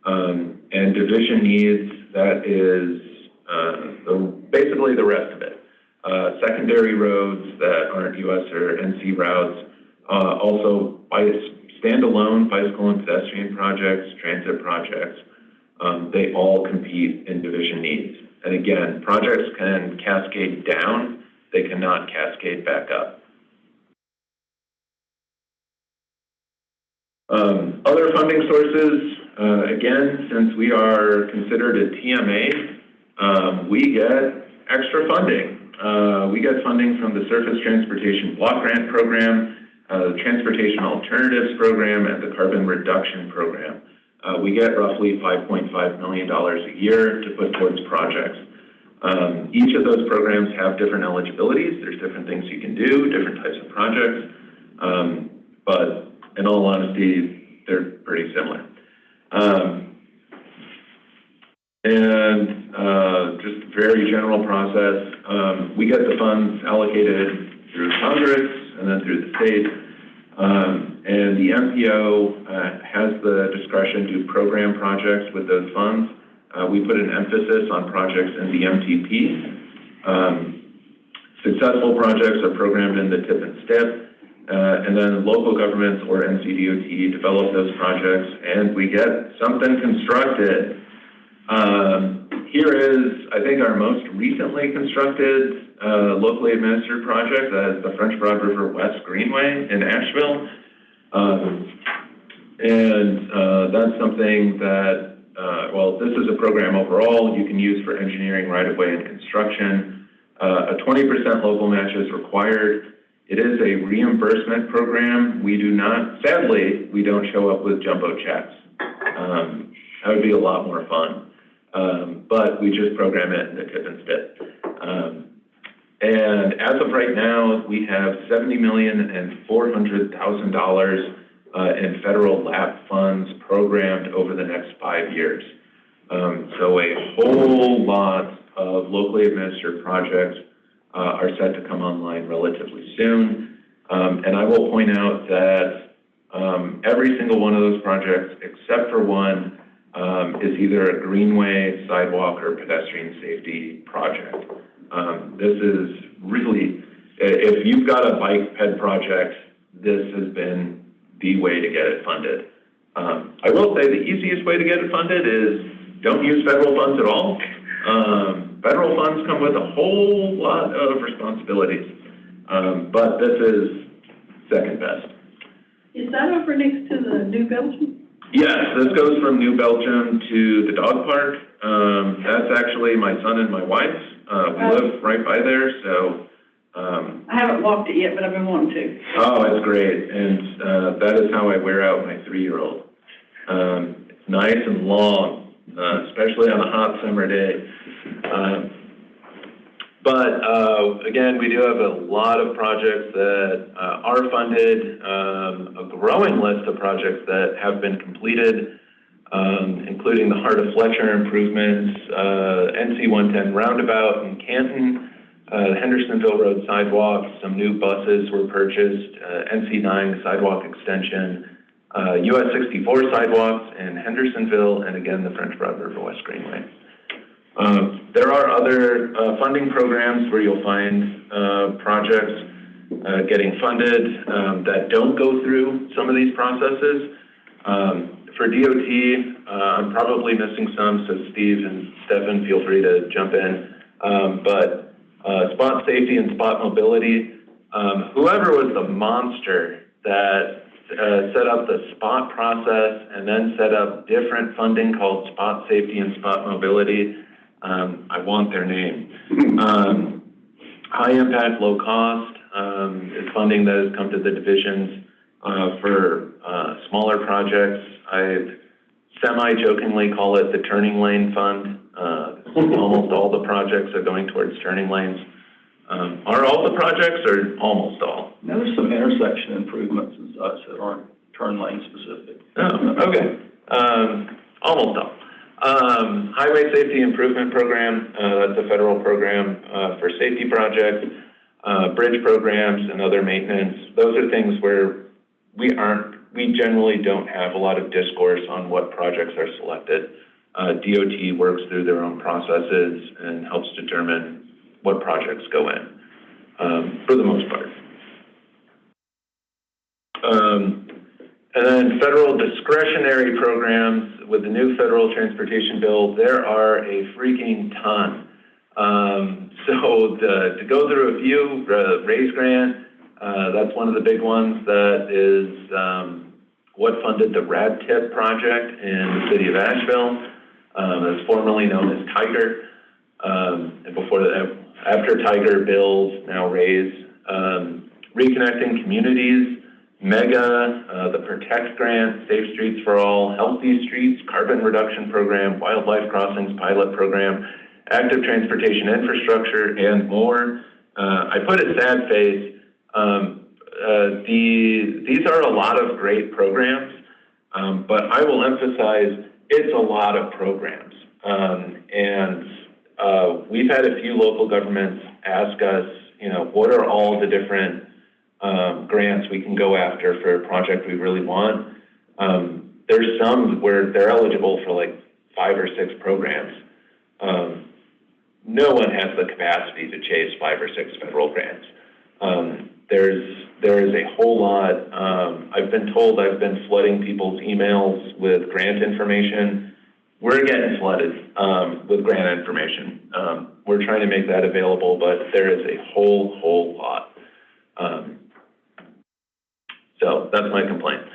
And division needs, that is basically the rest of it. Secondary roads that aren't US or NC routes, also standalone bicycle and pedestrian projects, transit projects, they all compete in division needs. And again, projects can cascade down, they cannot cascade back up. Other funding sources, again, since we are considered a TMA, we get extra funding. We get funding from the Surface Transportation Block Grant Program, the Transportation Alternatives Program, and the Carbon Reduction Program. We get roughly $5.5 million a year to put towards projects. Each of those programs have different eligibilities. There's different things you can do, different types of projects, but in all honesty, they're pretty similar. Just a very general process, we get the funds allocated through Congress and then through the state. And the MPO has the discretion to program projects with those funds. We put an emphasis on projects in the MTP. Successful projects are programmed in the TIP and STIP. And then local governments or NCDOT develop those projects and we get something constructed. Here is, I think, our most recently constructed locally administered project. That is the French Broad River West Greenway in Asheville. That's something that, well, this is a program overall you can use for engineering, right-of-way, and construction. A 20% local match is required. It is a reimbursement program. We do not, sadly, we don't show up with jumbo checks. That would be a lot more fun. But we just program it in the TIP and STIP. And as of right now, we have $70,400,000 in federal LAP funds programmed over the next 5 years. So a whole lot of locally administered projects are set to come online relatively soon. And I will point out that every single one of those projects, except for one, is either a greenway, sidewalk, or pedestrian safety project. This is really, if you've got a bike ped project, this has been the way to get it funded. I will say the easiest way to get it funded is don't use federal funds at all. Federal funds come with a whole lot of responsibilities, but this is second best. Is that over next to the New Belgium? Yes, this goes from New Belgium to the dog park. That's actually my son and my wife's. We live right by there, so. I haven't walked it yet, but I've been wanting to. Oh, it's great, and that is how I wear out my 3-year-old. It's nice and long, especially on a hot summer day. But again, we do have a lot of projects that are funded, a growing list of projects that have been completed, including the Heart of Fletcher improvements, NC 110 roundabout in Canton, Hendersonville Road sidewalks, some new buses were purchased, NC 9 sidewalk extension, US 64 sidewalks in Hendersonville, and again, the French Broad River West Greenway. There are other funding programs where you'll find projects getting funded that don't go through some of these processes. For DOT, I'm probably missing some, so Steve and Stefan, feel free to jump in. But spot safety and spot mobility, whoever was the monster that set up the spot process and then set up different funding called spot safety and spot mobility, I want their name. High impact, low cost is funding that has come to the divisions for smaller projects. I semi-jokingly call it the turning lane fund. Almost all the projects are going towards turning lanes. Are all the projects or almost all? Now, there's some intersection improvements and such that aren't turn lane specific. Oh, okay. Almost all. Highway Safety Improvement Program, that's a federal program for safety projects, bridge programs and other maintenance. Those are things where we generally don't have a lot of discourse on what projects are selected. DOT works through their own processes and helps determine what projects go in, for the most part. And then federal discretionary programs with the new federal transportation bill, there are a freaking ton. So to go through a few, RAISE grant, that's one of the big ones that is what funded the RADTIP project in the city of Asheville. That's formerly known as Tiger. And before that, after Tiger, BILLS, now RAISE. Reconnecting communities, MEGA, the PROTECT grant, Safe Streets for All, Healthy Streets, Carbon Reduction Program, Wildlife Crossings Pilot Program, Active Transportation Infrastructure, and more. I put a sad face. These are a lot of great programs, but I will emphasize it's a lot of programs. And we've had a few local governments ask us, what are all the different grants we can go after for a project we really want. There's some where they're eligible for like 5 or 6 programs. No one has the capacity to chase 5 or 6 federal grants. There is a whole lot. I've been told I've been flooding people's emails with grant information. We're getting flooded with grant information. We're trying to make that available, but there is a whole lot. So that's my complaint.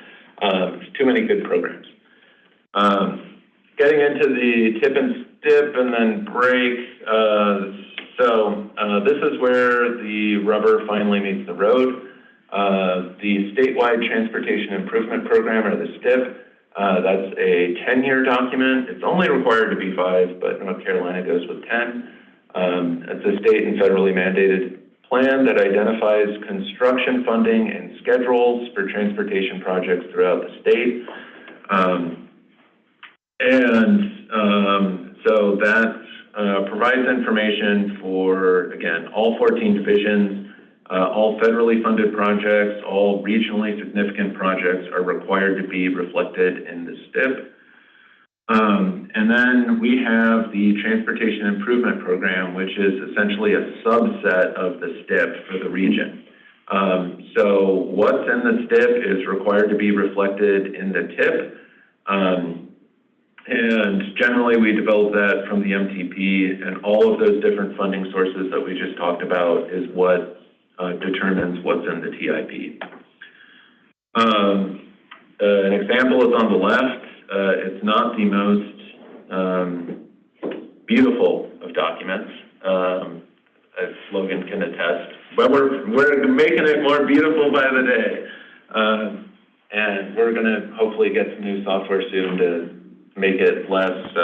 Too many good programs. Getting into the tip and stip and then break. So this is where the rubber finally meets the road. The Statewide Transportation Improvement Program, or the STIP, that's a 10-year document. It's only required to be 5, but North Carolina goes with 10. It's a state and federally mandated plan that identifies construction funding and schedules for transportation projects throughout the state. So that provides information for, again, all 14 divisions, all federally funded projects, all regionally significant projects are required to be reflected in the STIP. And then we have the Transportation Improvement Program, which is essentially a subset of the STIP for the region. So what's in the STIP is required to be reflected in the TIP. And generally we develop that from the MTP, and all of those different funding sources that we just talked about is what determines what's in the TIP. An example is on the left. It's not the most beautiful of documents, as Logan can attest, but we're making it more beautiful by the day. And we're gonna hopefully get some new software soon to make it less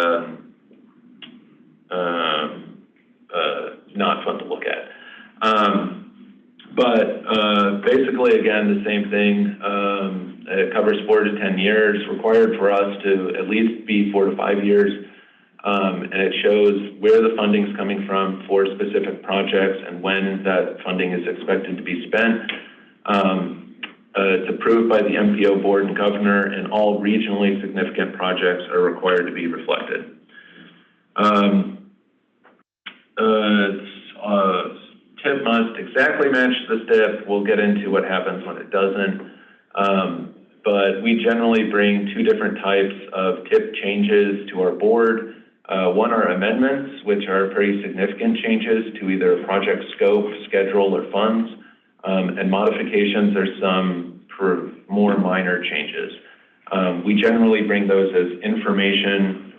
not fun to look at. Basically, again, the same thing. It covers 4 to 10 years, required for us to at least be 4 to 5 years. And it shows where the funding's coming from for specific projects and when that funding is expected to be spent. It's approved by the MPO board and governor, and all regionally significant projects are required to be reflected. TIP must exactly match the STIP. We'll get into what happens when it doesn't. But we generally bring 2 different types of TIP changes to our board. One are amendments, which are pretty significant changes to either project scope, schedule, or funds. And modifications are some for more minor changes. We generally bring those as information.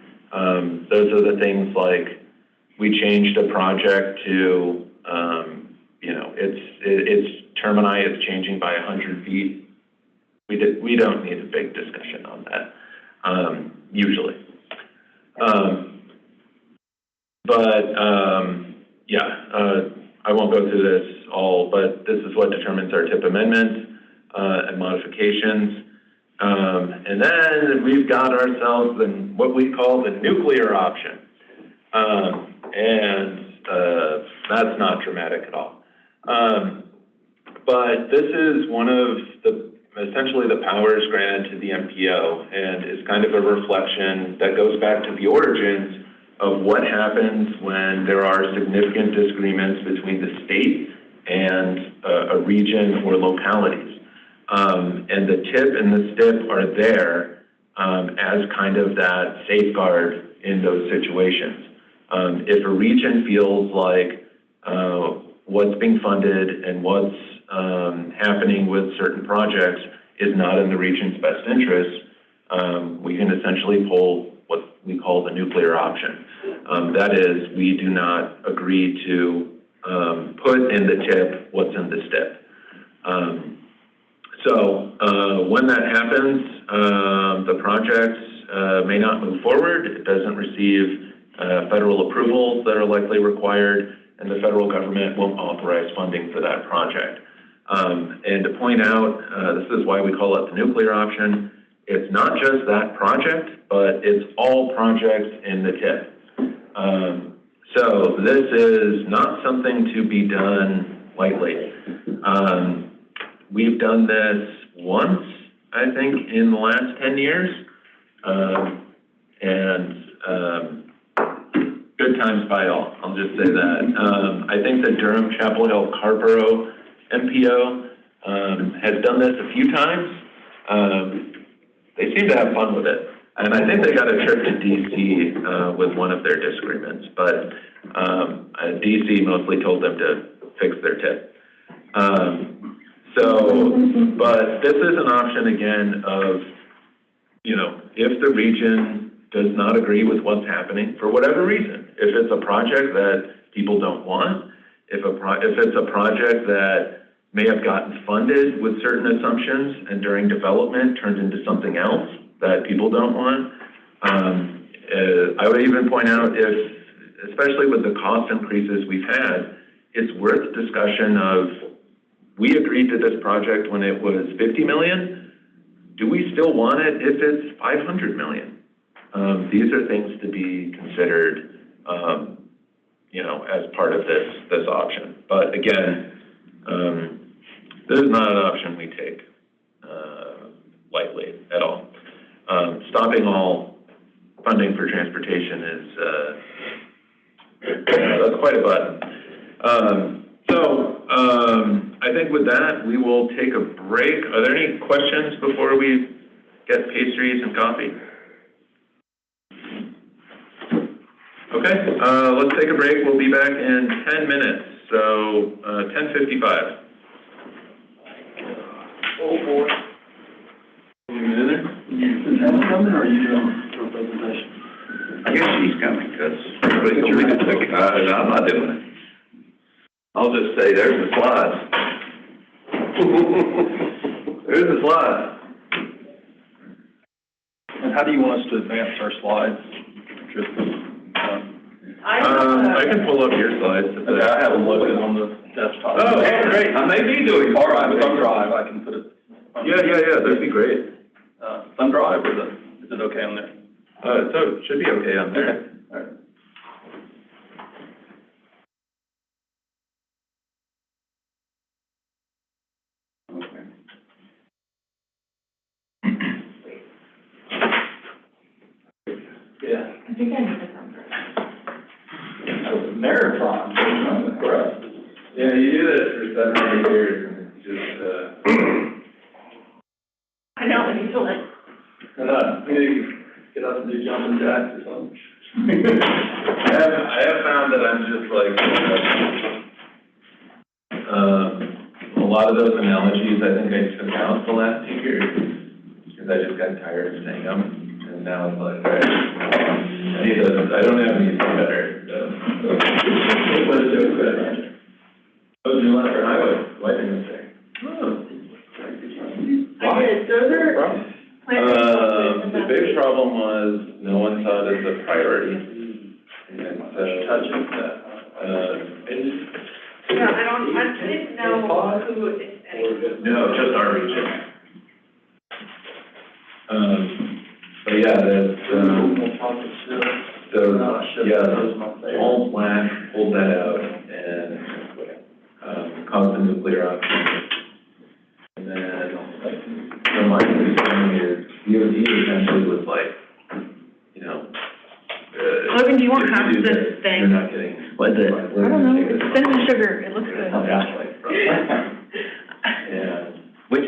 Those are the things like we changed a project to, its termini is changing by 100 feet. We don't need a big discussion on that, usually. I won't go through this all, but this is what determines our TIP amendments and modifications. And then we've got ourselves in what we call the nuclear option. That's not dramatic at all. But this is one of essentially the powers granted to the MPO, and is kind of a reflection that goes back to the origins of what happens when there are significant disagreements between the state and a region or localities. And the TIP and the STIP are there as kind of that safeguard in those situations. If a region feels like what's being funded and what's happening with certain projects is not in the region's best interest, we can essentially pull what we call the nuclear option. That is, we do not agree to put in the TIP what's in the STIP. When that happens, the projects may not move forward. It doesn't receive federal approvals that are likely required, and the federal government won't authorize funding for that project. And to point out, this is why we call it the nuclear option. It's not just that project, but it's all projects in the TIP. So this is not something to be done lightly. We've done this once, I think, in the last 10 years. Good times by all, I'll just say that. I think the Durham Chapel Hill Carrboro MPO has done this a few times. They seem to have fun with it. And I think they got a trip to DC with one of their disagreements, but DC mostly told them to fix their TIP. But this is an option again of, if the region does not agree with what's happening for whatever reason, if it's a project that people don't want, if it's a project that may have gotten funded with certain assumptions and during development turned into something else that people don't want. I would even point out if especially with the cost increases we've had, it's worth discussion of, we agreed to this project when it was 50 million. Do we still want it if it's 500 million? These are things to be considered, you know, as part of this option. But again, this is not an option we take lightly at all. Stopping all funding for transportation is, that's quite a button. I think with that, we will take a break. Are there any questions before we get pastries and coffee? Okay, let's take a break. We'll be back in 10 minutes, so 10:55. Oh, boy. Is Helen coming, or are you doing her presentation? I guess she's coming, because everybody told me to take it. I'm not doing it. I'll just say, there's the slides. There's the slides. And how do you want us to advance our slides, Tristan? I can pull up your slides. Okay, I have them loaded on the desktop. Oh, great. I may be doing it. All right, thumb drive, I can put it. Yeah, that'd be great. Thumb drive, or is it okay on there? So it should be okay on there. Okay. All right. Yeah. I think I need to come first. That was a marathon. Correct. Yeah, you do this for 7 or 8 years, and it's just, I know, I need to like. Maybe get up and do jumping jacks or something. I have found that I'm just like, a lot of those analogies, I think I took out the last 2 years, because I just got tired of saying them. And now it's like, all right, I don't have anything better. What is it good? Oh, New Lafayette Highway, lighting mistake. I did, those are. The big problem was no one saw it as a priority. And so, Yeah, I didn't know who it is. no, just our region. But yeah, the whole plant pulled that out and caused the nuclear option. And then, so my understanding is DOD essentially was like, you know, Logan, do you want if half do this this, thing? You're not getting. What's it? I don't know, it's cinnamon sugar, it looks good. Yeah. Which?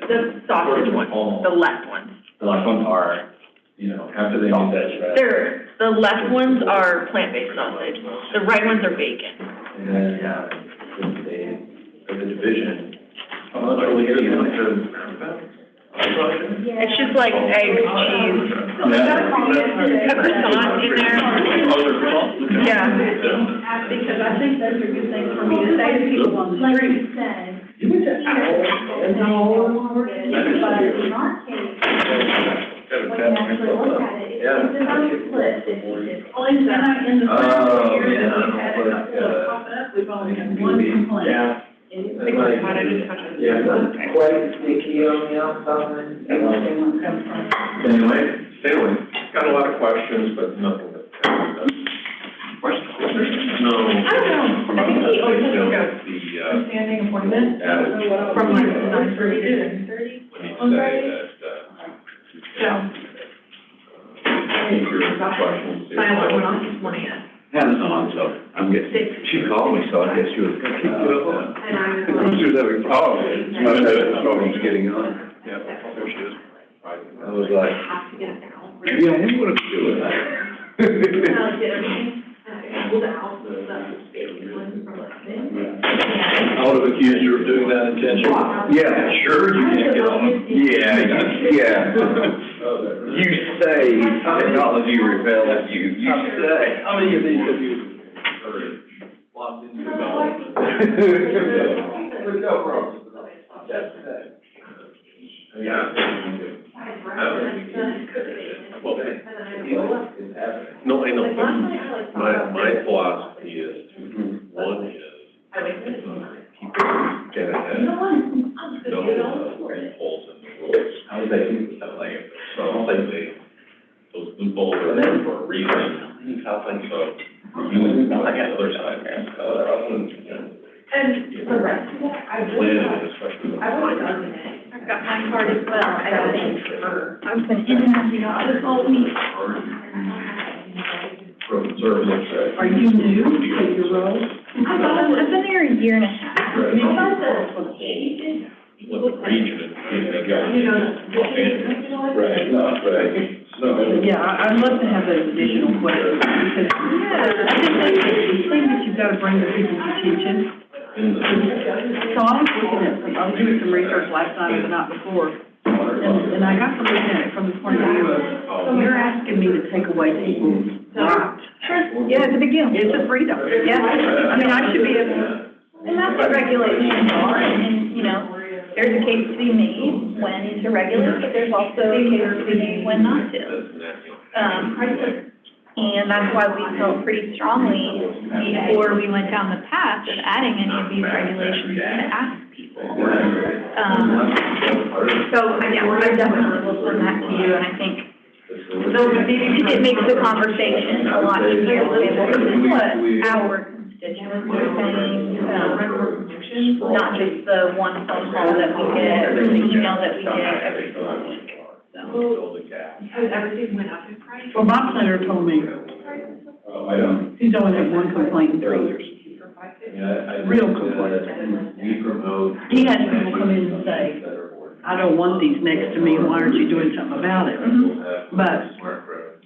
The sausage ones, the left ones. The left ones are, you know, after they make that. The left ones are plant-based sausage, the right ones are bacon. And then, there's a division. It's just like eggs, cheese. A croissant in there. Yeah. Because I think those are good things for me to say to people on the street. You went to Owl? No, but in our case, when you actually look at it, it's about split, it's only in the first year that we've had a couple of pop up, we've only had one complaint. Yeah. Quite sticky on the outside. Anyway, stay away. Got a lot of questions, but nothing but. No. I don't know, I think he always has a standing appointment from like 9:30 to 10:30 on Friday. So. I only went on this morning yet. Hannah's on, so I'm getting, she called me, so I guess she was gonna keep it up. She was having problems getting on. Yeah, there she is. I was like, Have to get it now. yeah, I didn't want to do it. Get everything, pull the house, I would have accused you of doing that intentionally. Yeah, sure, you can't get on. Yeah. You say technology rebels, you say. How many of these have you locked into? There's no problem. Yeah. My philosophy is two. One is, people get ahead, know loopholes in the rules. How do they, so those loopholes are there for a reason. So, use the other side. And the rest of it, I've got my card as well. I've been in and out this whole week. Are you new to your role? I've been there a year and a half. With the region, they go. Right. Yeah, I'd love to have those additional questions, because I think that's the thing that you've got to bring to people's attention. So I was doing some research last night and the night before, and I got to looking at it from the point of view of, you're asking me to take away people's rights. Sure, yeah, it's a big deal. It's a freedom. Yeah, I mean, I should be able. and that's what regulations are, and, you know, there's a case to be made when to regulate, but there's also a case to be made when not to. And that's why we felt pretty strongly before we went down the path of adding any of these regulations to ask people. So, yeah, I definitely will send that to you, and I think it makes the conversation a lot easier to be able to see what our constituents are saying, not just the one phone call that we get, or the email that we get every single week. Well, my planner told me he's only had one complaint in 3 years. Real complaint. He had people come in and say, I don't want these next to me, why aren't you doing something about it? But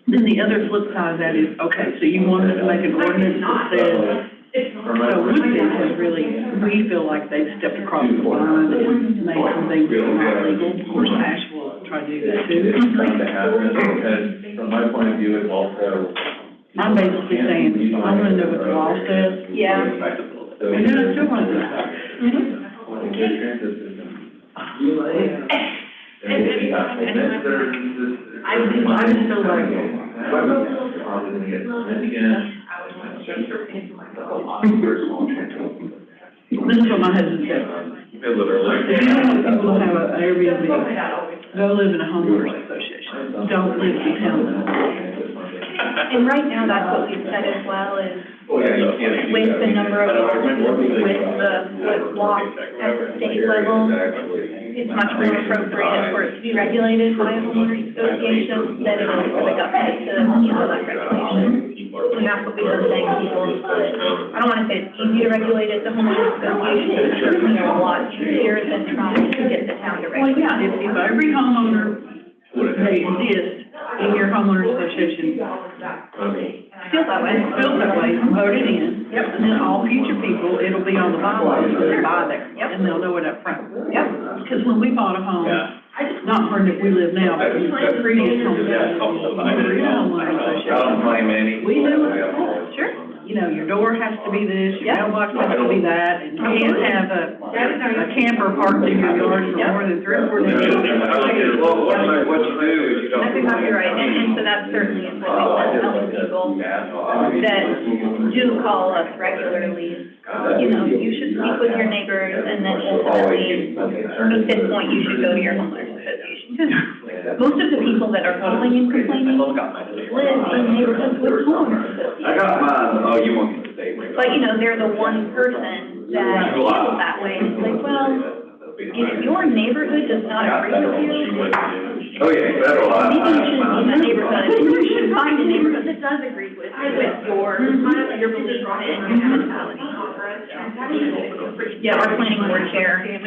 then the other flip side of that is, okay, so you want us to make an ordinance that says, so Woodford has really, we feel like they've stepped across the line and made some things that are not legal. Of course, Ash will try to do that too. And from my point of view, it's also. I'm basically saying, I want to know what the law says. Yeah. And then I still want to do that. I just feel like. This is what my husband said. If you don't want people to have an Airbnb, go live in a homeowners association. Don't live in town. And right now, that's what we've said as well, is with the number of apartments, with the law at the state level, it's much more appropriate for it to be regulated by a homeowners association than it is for the government to handle that regulation. And that's what we've been saying to people. I don't want to say it's easy to regulate at the homeowners association, but it's certainly a lot easier than trying to get the town to regulate. Well, yeah, if every homeowner that exists in your homeowners association Feels that way. Feels that way, vote it in. Yep. And then all future people, it'll be on the bylaws, so they buy there. Yep. And they'll know it up front. Yep. Because when we bought a home, not where we live now, but the previous home, we were in a homeowners association. We knew it. Sure. You know, your door has to be this, your mailbox has to be that, and you can't have a camper parked in your yard for more than 3 or 4 days. What you do is you don't. That's exactly right, and so that certainly is what we've been telling people that do call us regularly. You know, you should speak with your neighbors, and then ultimately, at this point, you should go to your homeowners association. Because most of the people that are calling and complaining live in neighborhoods with homeowners associations. I got mine, oh, you want me to stay? But, you know, they're the one person that feels that way. It's like, well, if your neighborhood does not agree with you, Oh, yeah, federal law. maybe you shouldn't be in the neighborhood. You should find a neighborhood that does agree with your beliefs and your mentality. Yeah, our planning board chair. My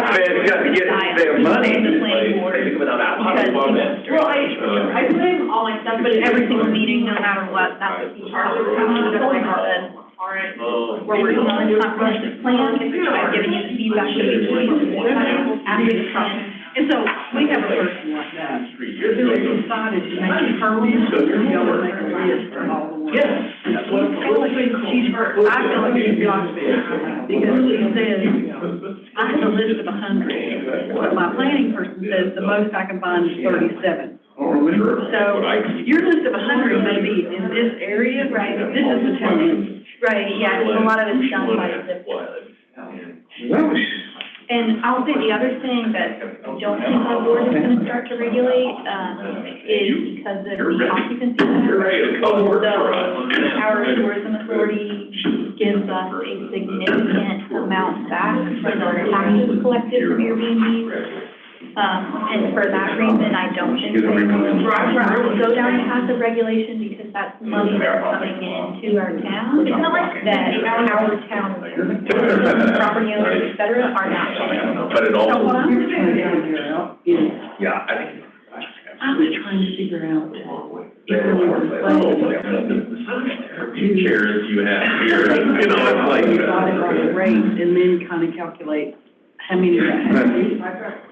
man's got to get their money. The planning board. Well, I blame all my stuff, but at every single meeting, no matter what, that's what he charges. We're working on a comprehensive plan, I've given you the feedback that we need, after the time. And so, we have a person like that, who has decided to make a permanent, or go and make a list of all the ones. Yes. I feel like she's gospel, because she says, I have a list of 100, but my planning person says the most I can find is 37. So your list of 100 may be in this area, right? This is the town. Right, yeah, a lot of it's done by zip. And I'll say the other thing that I don't think our board is gonna start to regulate, is because of the occupancy tax. So our tourism authority gives us a significant amount back from the taxes collected from Airbnb. And for that reason, I don't think they will go down the path of regulation because that's money that's coming into our town that our town property owners, et cetera, are not paying. But it So what also, I'm trying to figure out is, yeah, I think. I was trying to figure out if there was Chairs you have here, you know, it's like. got it on the rate and then kind of calculate how many that has to be,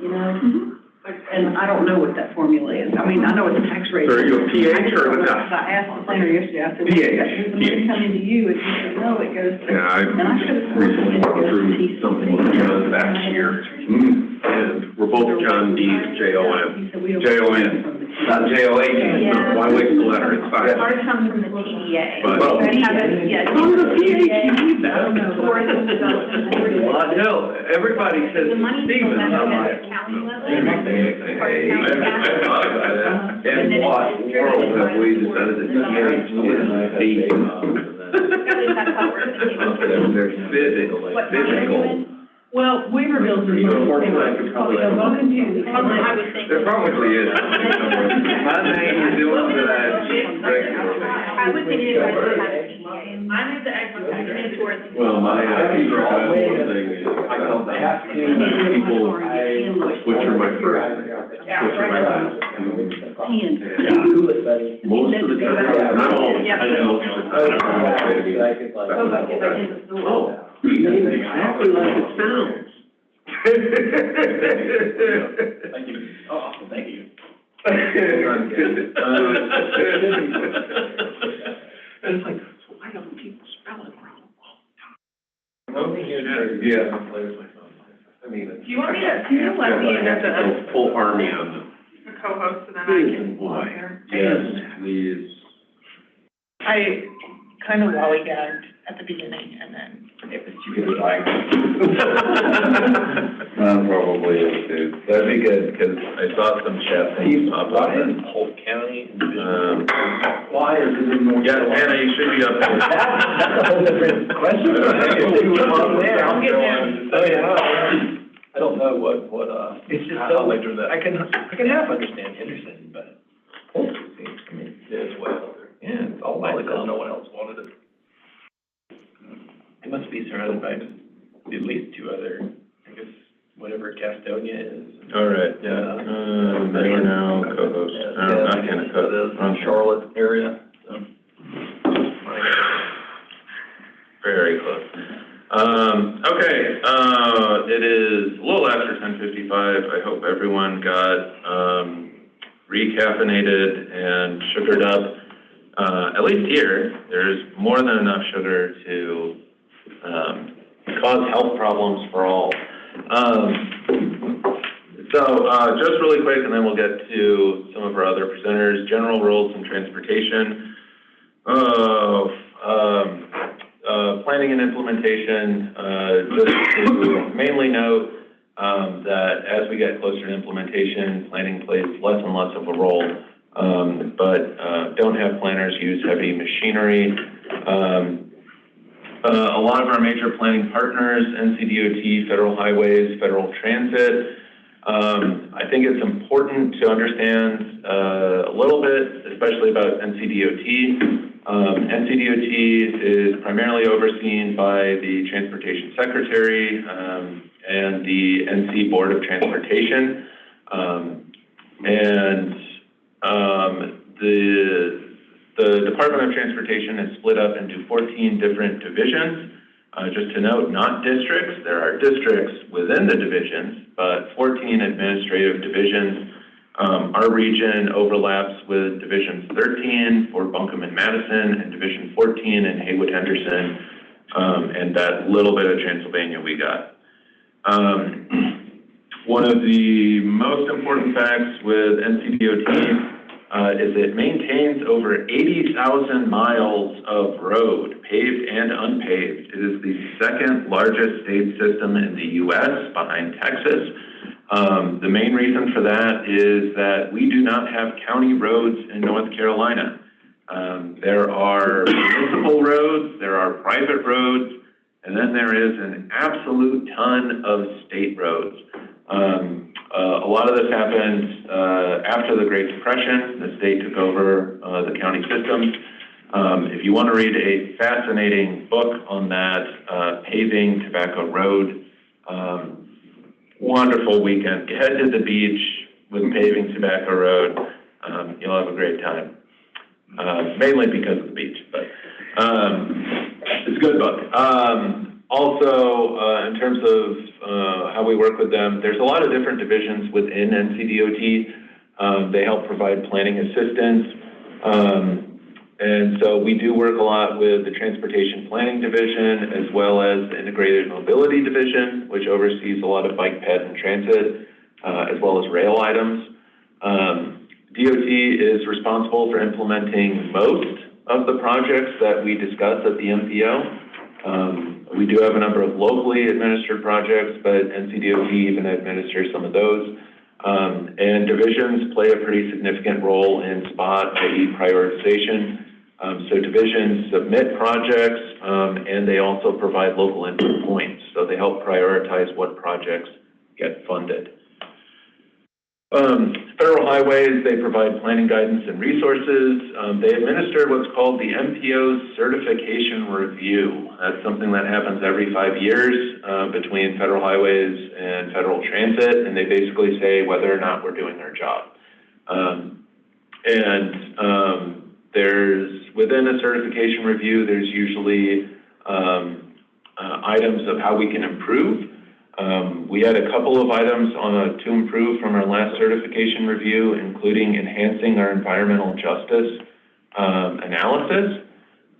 you know? And I don't know what that formula is. I mean, I know it's a tax rate. So are you a PH or an F? I asked the planner yesterday, I said, PH. does the money come into you? And he said, no, it goes to. Yeah, And I should have recently gone through something with John back here. And we're both John D's, J-O-N. J-O-N, not J-O-H. Yeah. Why waste the letter? It's fine. Ours comes from the TDA. But- We have it, yeah. Oh, the PH, you need that. Tourism Development Authority. Well, no, everybody says The money Stephen. comes I'm out like, at the county level. hey, I thought about that. In what world have we decided that PH is the, That's how we're gonna they're physical. Well, Weaverville's is. Unfortunately, I'm confused. I would think. There probably is. My name is doing that regularly. I would think you guys would have TDA. I'm at the agriculture tourism. Well, my, thing is, people, which are my first, which are my last. Most of the time, not all, I know. Oh, exactly like it sounds. Thank you. Oh, awesome, thank you. And it's like, so why don't people spell it wrong all the time? Yeah. I mean. Do you want me to, can you let me have to go full army on them. a co-host so then I can go Boy. there? Yes, please. I kind of lollygagged at the beginning and then it was too good. Probably is too. That'd be good, because I saw some chat things pop up in Polk County. Why is it in North? yeah, Anna, you should be up there. That's a whole different question. I'll get there. Oh, yeah. I don't know what, It's just how so, they do that. I can half understand Henderson, but Polk seems, I mean, It's way out there. yeah, it's all Like, like that. no one else wanted it. It must be surrounded by at least two other, I guess, whatever Gastonia is. All right, yeah, mayor now, co-host, not Kennecook, From Charlotte area, so. very close. Okay, it is a little after 10:55. I hope everyone got, recaffeinated and sugared up. At least here, there's more than enough sugar to, cause health problems for all. Just really quick, and then we'll get to some of our other presenters. General rules and transportation. Planning and implementation, just to mainly note that as we get closer to implementation, planning plays less and less of a role, but don't have planners use heavy machinery. A lot of our major planning partners, NCDOT, Federal Highways, Federal Transit. I think it's important to understand a little bit, especially about NCDOT. NCDOT is primarily overseen by the Transportation Secretary and the NC Board of Transportation. The Department of Transportation is split up into 14 different divisions. Just to note, not districts. There are districts within the divisions, but 14 administrative divisions. Our region overlaps with Division 13 for Buncombe and Madison, and Division 14 in Haywood-Henderson, and that little bit of Transylvania we got. One of the most important facts with NCDOT is it maintains over 80,000 miles of road, paved and unpaved. It is the second largest state system in the U.S. behind Texas. The main reason for that is that we do not have county roads in North Carolina. There are municipal roads, there are private roads, and then there is an absolute ton of state roads. A lot of this happened after the Great Depression. The state took over the county systems. If you want to read a fascinating book on that, Paving Tobacco Road, wonderful weekend. Head to the beach with Paving Tobacco Road. You'll have a great time. Mainly because of the beach, but it's a good book. Also, in terms of how we work with them, there's a lot of different divisions within NCDOT. They help provide planning assistance. And so we do work a lot with the Transportation Planning Division, as well as the Integrated Mobility Division, which oversees a lot of bike, ped, and transit, as well as rail items. DOT is responsible for implementing most of the projects that we discuss at the MPO. We do have a number of locally administered projects, but NCDOT even administers some of those. And divisions play a pretty significant role in SPOT, i.e. prioritization. So divisions submit projects, and they also provide local input points. So they help prioritize what projects get funded. Federal highways, they provide planning guidance and resources. They administer what's called the MPO certification review. That's something that happens every 5 years between federal highways and federal transit, and they basically say whether or not we're doing our job. There's, within a certification review, there's usually items of how we can improve. We had a couple of items on to improve from our last certification review, including enhancing our environmental justice analysis,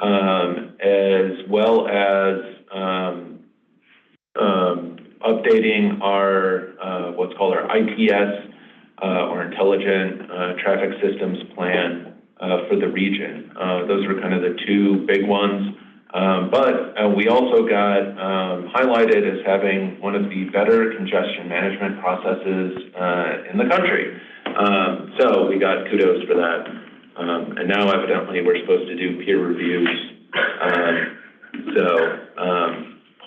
as well as updating our what's called our ITS or Intelligent Traffic Systems Plan for the region. Those were kind of the two big ones. But we also got highlighted as having one of the better congestion management processes in the country. So we got kudos for that. And now evidently we're supposed to do peer reviews.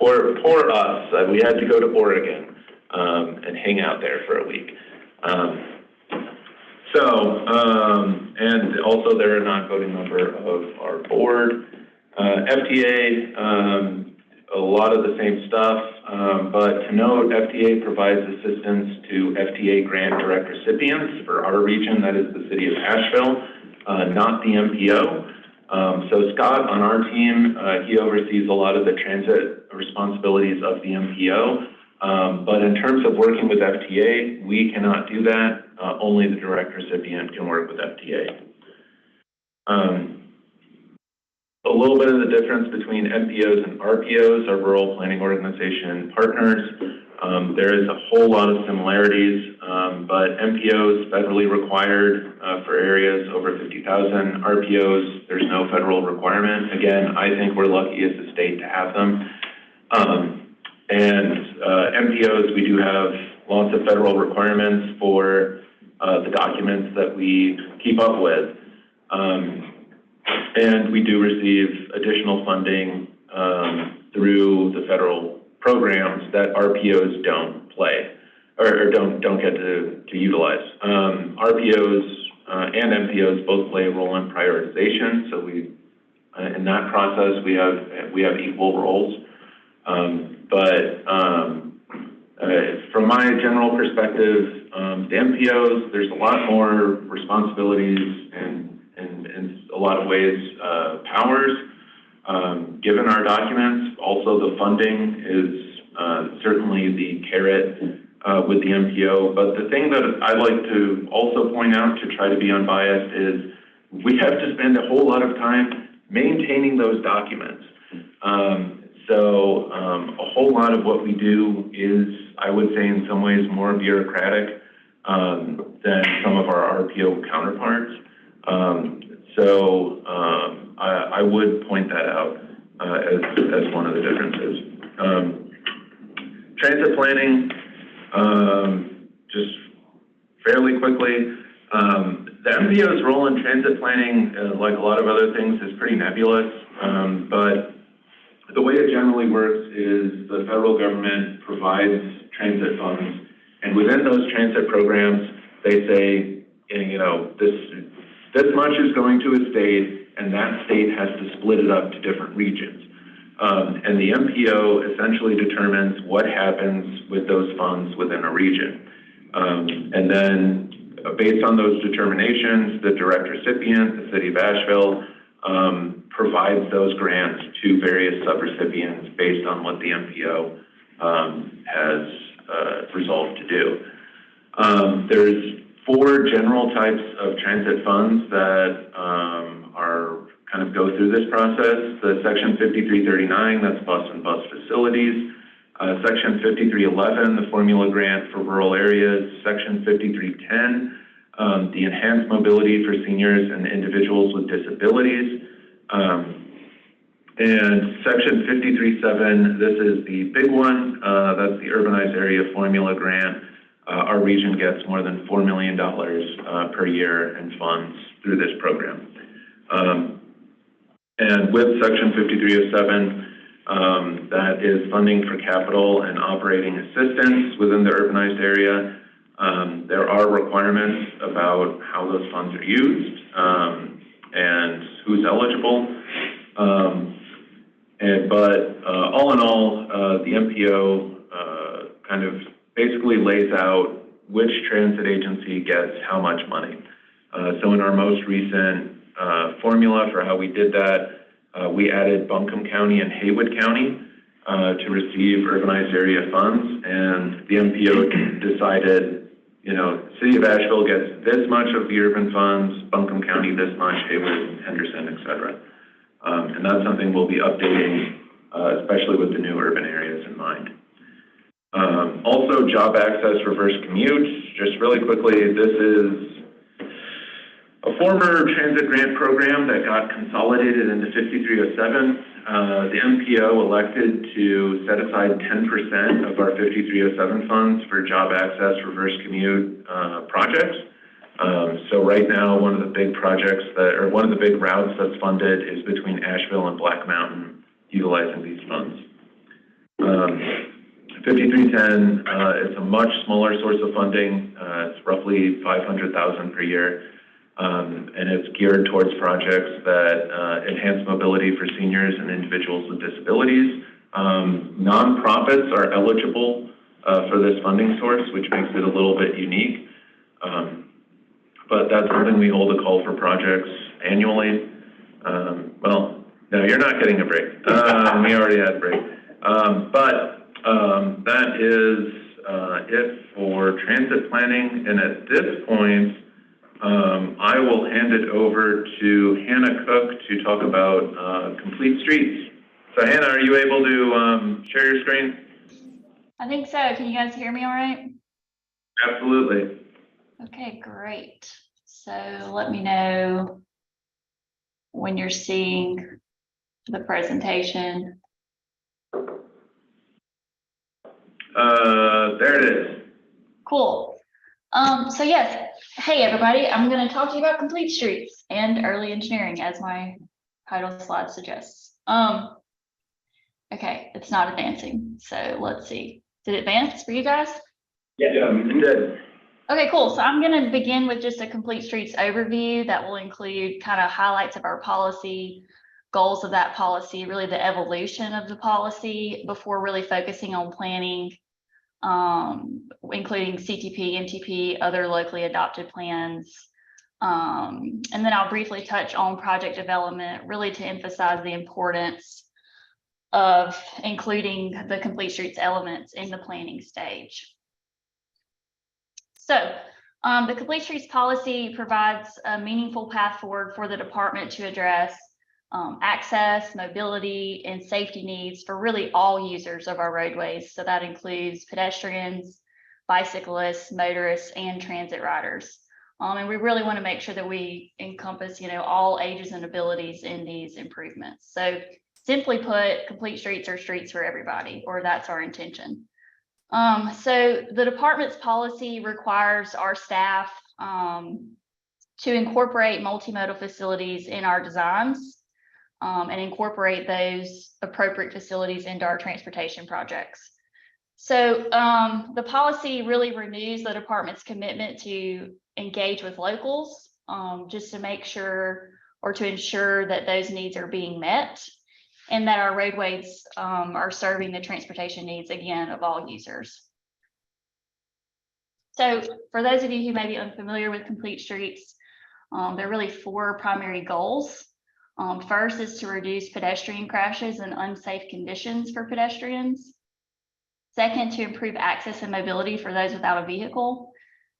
Poor us. We had to go to Oregon and hang out there for a week. And also they're a non-voting member of our board. FTA, a lot of the same stuff, but to note, FTA provides assistance to FTA grant direct recipients. For our region, that is the city of Asheville, not the MPO. So Scott on our team, he oversees a lot of the transit responsibilities of the MPO. But in terms of working with FTA, we cannot do that. Only the direct recipient can work with FTA. A little bit of the difference between MPOs and RPOs, our rural planning organization partners. There is a whole lot of similarities, but MPOs federally required for areas over 50,000. RPOs, there's no federal requirement. Again, I think we're lucky as a state to have them. MPOs, we do have lots of federal requirements for the documents that we keep up with. And we do receive additional funding through the federal programs that RPOs don't play or don't get to utilize. RPOs and MPOs both play a role in prioritization. So we, in that process, we have equal roles. From my general perspective, the MPOs, there's a lot more responsibilities and in a lot of ways, powers. Given our documents, also the funding is certainly the carrot with the MPO. But the thing that I'd like to also point out to try to be unbiased is we have to spend a whole lot of time maintaining those documents. A whole lot of what we do is, I would say in some ways, more bureaucratic than some of our RPO counterparts. I would point that out as one of the differences. Transit planning, just fairly quickly, the MPO's role in transit planning, like a lot of other things, is pretty nebulous, but the way it generally works is the federal government provides transit funds, and within those transit programs, they say, you know, this much is going to a state, and that state has to split it up to different regions. And the MPO essentially determines what happens with those funds within a region. And then based on those determinations, the direct recipient, the city of Asheville, provides those grants to various subrecipients based on what the MPO has resolved to do. There's 4 general types of transit funds that are kind of go through this process. The Section 5339, that's bus and bus facilities. Section 5311, the formula grant for rural areas. Section 5310, the enhanced mobility for seniors and individuals with disabilities. And Section 537, this is the big one, that's the urbanized area formula grant. Our region gets more than $4 million per year in funds through this program. And with Section 5307, that is funding for capital and operating assistance within the urbanized area. There are requirements about how those funds are used and who's eligible. But all in all, the MPO kind of basically lays out which transit agency gets how much money. So in our most recent formula for how we did that, we added Buncombe County and Haywood County to receive urbanized area funds, and the MPO decided, you know, City of Asheville gets this much of the urban funds, Buncombe County this much, Haywood, Henderson, et cetera. And that's something we'll be updating, especially with the new urban areas in mind. Also, job access reverse commute. Just really quickly, this is a former transit grant program that got consolidated into 5307. The MPO elected to set aside 10% of our 5307 funds for job access reverse commute projects. So right now, one of the big projects one of the big routes that's funded is between Asheville and Black Mountain, utilizing these funds. 5310, it's a much smaller source of funding. It's roughly $500,000 per year. And it's geared towards projects that enhance mobility for seniors and individuals with disabilities. Nonprofits are eligible for this funding source, which makes it a little bit unique. But that's something we hold a call for projects annually. Well, no, you're not getting a break. We already had a break. That is it for transit planning. And at this point, I will hand it over to Hannah Cook to talk about complete streets. So Hannah, are you able to share your screen? I think so. Can you guys hear me all right? Absolutely. Okay, great. So let me know when you're seeing the presentation. There it is. Cool. So yes, hey everybody, I'm going to talk to you about complete streets and early engineering as my title slide suggests. Okay, it's not advancing, so let's see. Did it advance for you guys? Yeah, it did. Okay, cool. So I'm going to begin with just a complete streets overview that will include kind of highlights of our policy, goals of that policy, really the evolution of the policy before really focusing on planning, including CTP, NTP, other locally adopted plans. And then I'll briefly touch on project development, really to emphasize the importance of including the complete streets elements in the planning stage. So the complete streets policy provides a meaningful path forward for the department to address access, mobility, and safety needs for really all users of our roadways. So that includes pedestrians, bicyclists, motorists, and transit riders. And we really want to make sure that we encompass, all ages and abilities in these improvements. So simply put, complete streets are streets for everybody, or that's our intention. So the department's policy requires our staff to incorporate multimodal facilities in our designs and incorporate those appropriate facilities into our transportation projects. So the policy really renews the department's commitment to engage with locals, just to make sure or to ensure that those needs are being met and that our roadways are serving the transportation needs, again, of all users. So for those of you who may be unfamiliar with Complete Streets, there are really 4 primary goals. First is to reduce pedestrian crashes and unsafe conditions for pedestrians. Second, to improve access and mobility for those without a vehicle.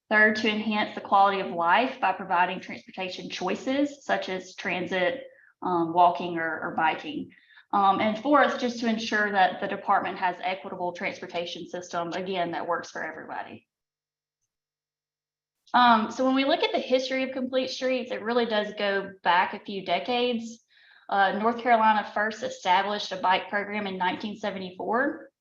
Third, to enhance the quality of life by providing transportation choices such as transit, walking, or biking. And fourth, just to ensure that the department has equitable transportation system, again, that works for everybody. So when we look at the history of Complete Streets, it really does go back a few decades. North Carolina first established a bike program in 1974.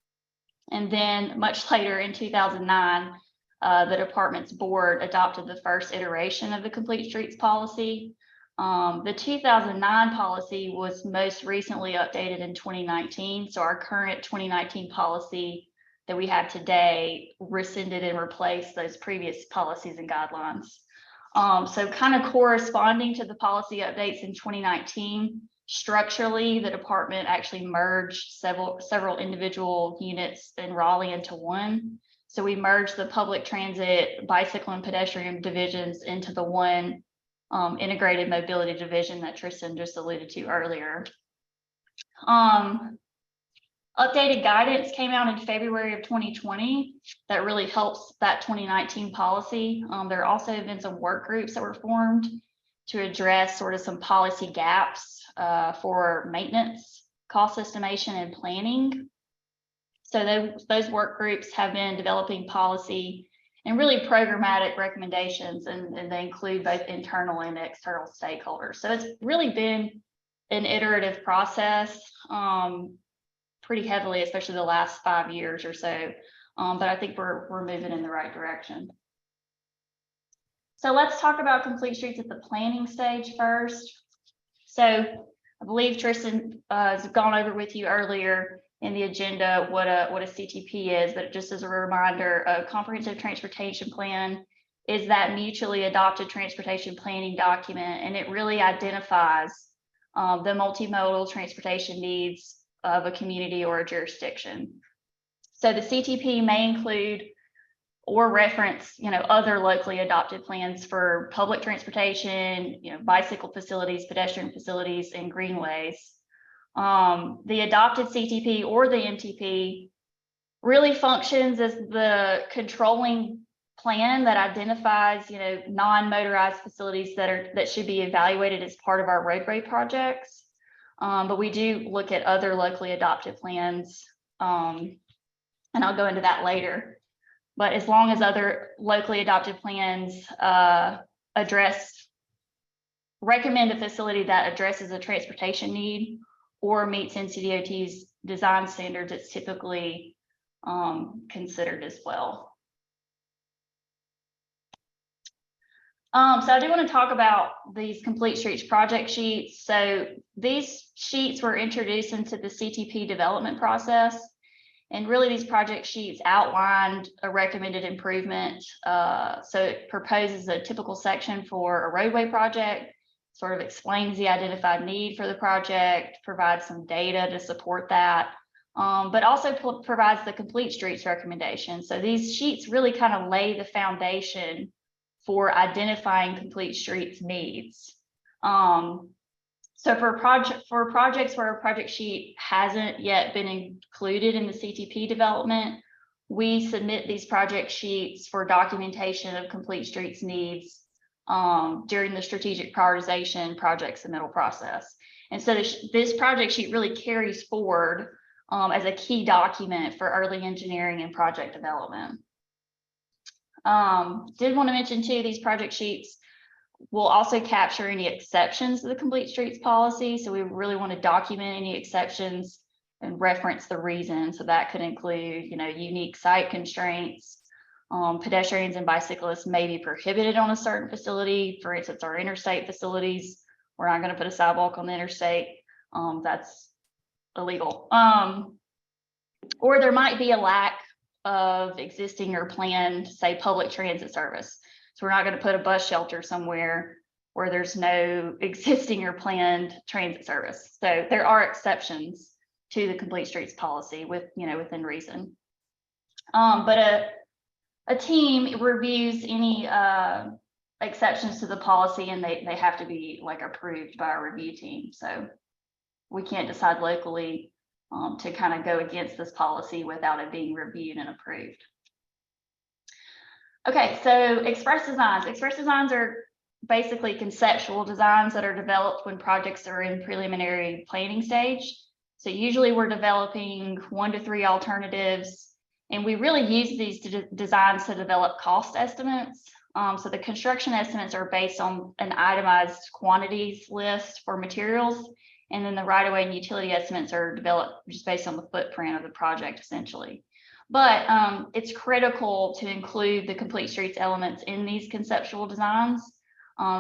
And then much later in 2009, the department's board adopted the first iteration of the Complete Streets policy. The 2009 policy was most recently updated in 2019. So our current 2019 policy that we have today rescinded and replaced those previous policies and guidelines. So kind of corresponding to the policy updates in 2019, structurally, the department actually merged several individual units in Raleigh into one. So we merged the public transit, bicycle, and pedestrian divisions into the one integrated mobility division that Tristan just alluded to earlier. Updated guidance came out in February of 2020 that really helps that 2019 policy. There also have been some work groups that were formed to address sort of some policy gaps for maintenance, cost estimation, and planning. So those work groups have been developing policy and really programmatic recommendations, and they include both internal and external stakeholders. So it's really been an iterative process, pretty heavily, especially the last 5 years or so. But I think we're moving in the right direction. So let's talk about Complete Streets at the planning stage first. So I believe Tristan has gone over with you earlier in the agenda what a CTP is, but just as a reminder, a comprehensive transportation plan is that mutually adopted transportation planning document, and it really identifies the multimodal transportation needs of a community or a jurisdiction. So the CTP may include or reference, other locally adopted plans for public transportation, bicycle facilities, pedestrian facilities, and greenways. The adopted CTP or the MTP really functions as the controlling plan that identifies, non-motorized facilities that should be evaluated as part of our roadway projects. But we do look at other locally adopted plans, and I'll go into that later. But as long as other locally adopted plans recommend a facility that addresses a transportation need or meets NCDOT's design standards, it's typically considered as well. So I do want to talk about these Complete Streets project sheets. So these sheets were introduced into the CTP development process. And really these project sheets outlined a recommended improvement. So it proposes a typical section for a roadway project, sort of explains the identified need for the project, provides some data to support that, but also provides the Complete Streets recommendation. So these sheets really kind of lay the foundation for identifying Complete Streets needs. So for projects where a project sheet hasn't yet been included in the CTP development, we submit these project sheets for documentation of Complete Streets needs during the strategic prioritization project submittal process. And so this project sheet really carries forward as a key document for early engineering and project development. Did want to mention too, these project sheets will also capture any exceptions to the Complete Streets policy. So we really want to document any exceptions and reference the reason. So that could include, you know, unique site constraints. Pedestrians and bicyclists may be prohibited on a certain facility. For instance, our interstate facilities, we're not going to put a sidewalk on the interstate. That's illegal. Or there might be a lack of existing or planned, say, public transit service. So we're not going to put a bus shelter somewhere where there's no existing or planned transit service. So there are exceptions to the Complete Streets policy with, you know, within reason. But a team reviews any exceptions to the policy, and they have to be like approved by our review team. So we can't decide locally to kind of go against this policy without it being reviewed and approved. Okay, so express designs. Express designs are basically conceptual designs that are developed when projects are in preliminary planning stage. So usually we're developing 1 to 3 alternatives, and we really use these designs to develop cost estimates. So the construction estimates are based on an itemized quantities list for materials, and then the right-of-way and utility estimates are developed just based on the footprint of the project, essentially. But it's critical to include the Complete Streets elements in these conceptual designs.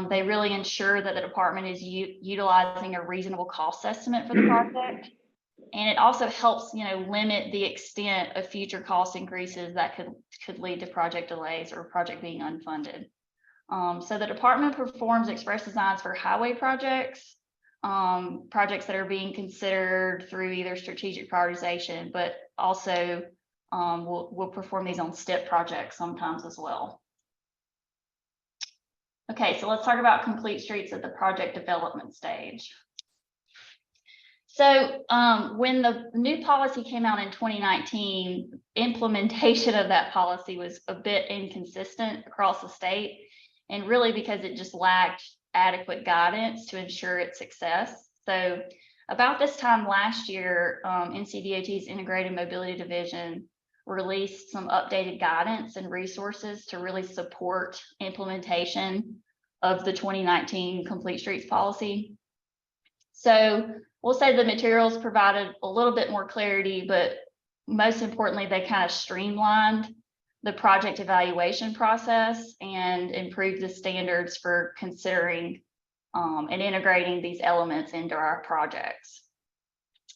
They really ensure that the department is utilizing a reasonable cost estimate for the project. And it also helps, you know, limit the extent of future cost increases that could lead to project delays or project being unfunded. So the department performs express designs for highway projects, projects that are being considered through either strategic prioritization, but also we'll perform these on STIP projects sometimes as well. Okay, so let's talk about Complete Streets at the project development stage. So when the new policy came out in 2019, implementation of that policy was a bit inconsistent across the state, and really because it just lacked adequate guidance to ensure its success. So about this time last year, NCDOT's Integrated Mobility Division released some updated guidance and resources to really support implementation of the 2019 Complete Streets policy. So we'll say the materials provided a little bit more clarity, but most importantly, they kind of streamlined the project evaluation process and improved the standards for considering and integrating these elements into our projects.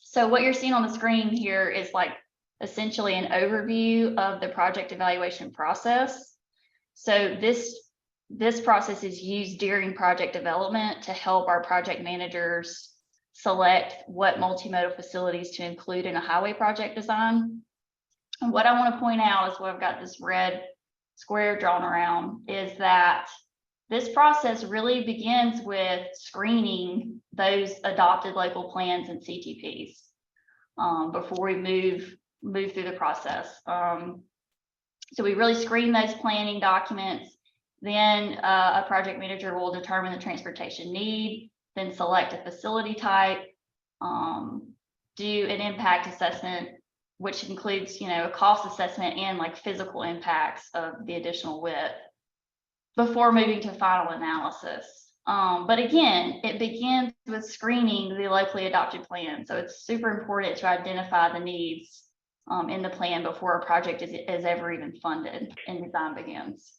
So what you're seeing on the screen here is like essentially an overview of the project evaluation process. So this process is used during project development to help our project managers select what multimodal facilities to include in a highway project design. And what I want to point out is what I've got this red square drawn around is that this process really begins with screening those adopted local plans and CTPs before we move through the process. So we really screen those planning documents. Then a project manager will determine the transportation need, then select a facility type, do an impact assessment, which includes, you know, a cost assessment and like physical impacts of the additional width before moving to final analysis. But again, it begins with screening the locally adopted plan. So it's super important to identify the needs in the plan before a project is ever even funded and design begins.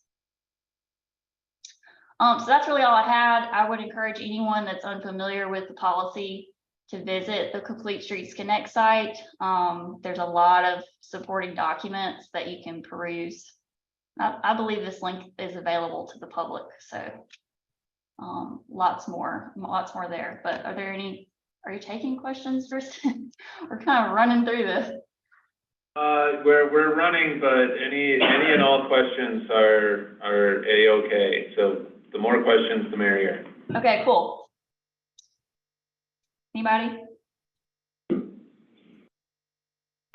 So that's really all I had. I would encourage anyone that's unfamiliar with the policy to visit the Complete Streets Connect site. There's a lot of supporting documents that you can peruse. I believe this link is available to the public, so lots more there. But are you taking questions first? We're kind of running through this. We're running, but any and all questions are A-okay. So the more questions, the merrier. Okay, cool. Anybody?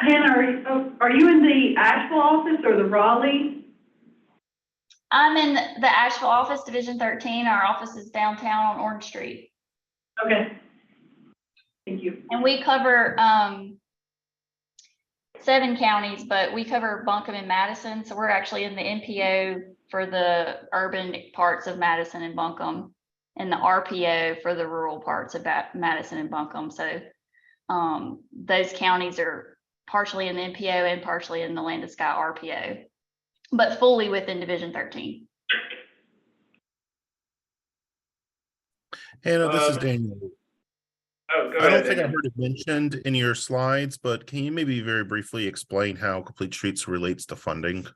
Hannah, are you in the Asheville office or the Raleigh? I'm in the Asheville office, Division 13. Our office is downtown on Orange Street. Okay. Thank you. And we cover, 7 counties, but we cover Buncombe and Madison. So we're actually in the MPO for the urban parts of Madison and Buncombe, and the RPO for the rural parts of Madison and Buncombe. So those counties are partially in the MPO and partially in the Land to Sky RPO, but fully within Division 13. Hannah, this is Daniel. Oh, go I don't ahead, think I Daniel. heard it mentioned in your slides, but can you maybe very briefly explain how Complete Streets relates to funding?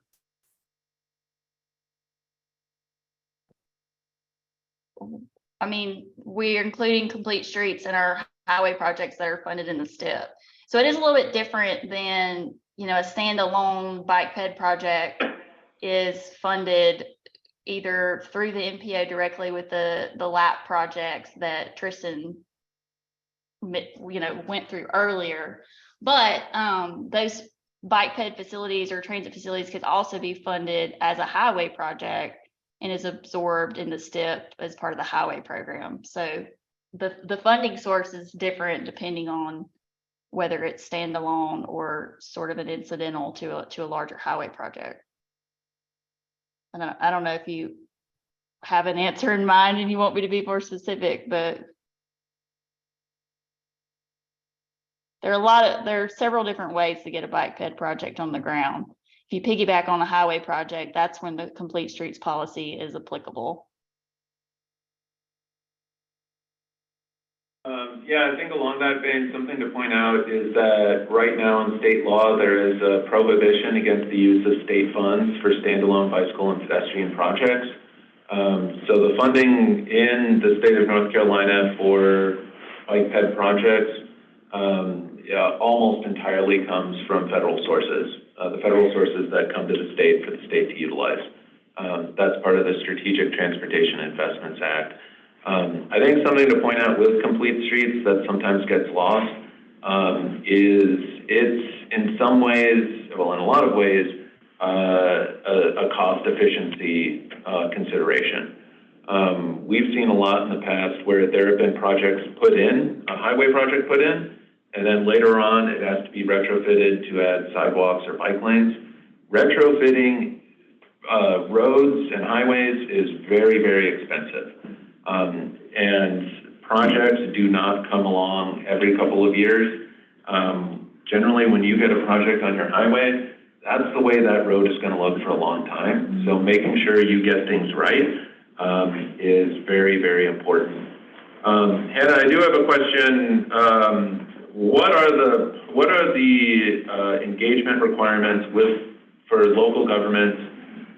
I mean, we're including Complete Streets in our highway projects that are funded in the STIP. So it is a little bit different than, you know, a standalone bike ped project is funded either through the MPO directly with the LAP projects that Tristan, you know, went through earlier. But those bike ped facilities or transit facilities could also be funded as a highway project and is absorbed in the STIP as part of the highway program. So the funding source is different depending on whether it's standalone or sort of an incidental to a larger highway project. I don't know if you have an answer in mind and you want me to be more specific, but there are several different ways to get a bike ped project on the ground. If you piggyback on a highway project, that's when the Complete Streets policy is applicable. Yeah, I think along that vein, something to point out is that right now in state law, there is a prohibition against the use of state funds for standalone bicycle and pedestrian projects. So the funding in the state of North Carolina for bike ped projects almost entirely comes from federal sources, the federal sources that come to the state for the state to utilize. That's part of the Strategic Transportation Investments Act. I think something to point out with Complete Streets that sometimes gets lost is it's in some ways, well, in a lot of ways, a cost efficiency consideration. We've seen a lot in the past where there have been projects put in, a highway project put in, and then later on it has to be retrofitted to add sidewalks or bike lanes. Retrofitting roads and highways is very, very expensive. And projects do not come along every couple of years. Generally, when you get a project on your highway, that's the way that road is going to look for a long time. So making sure you get things right is very, very important. Hannah, I do have a question. What are the engagement requirements for local governments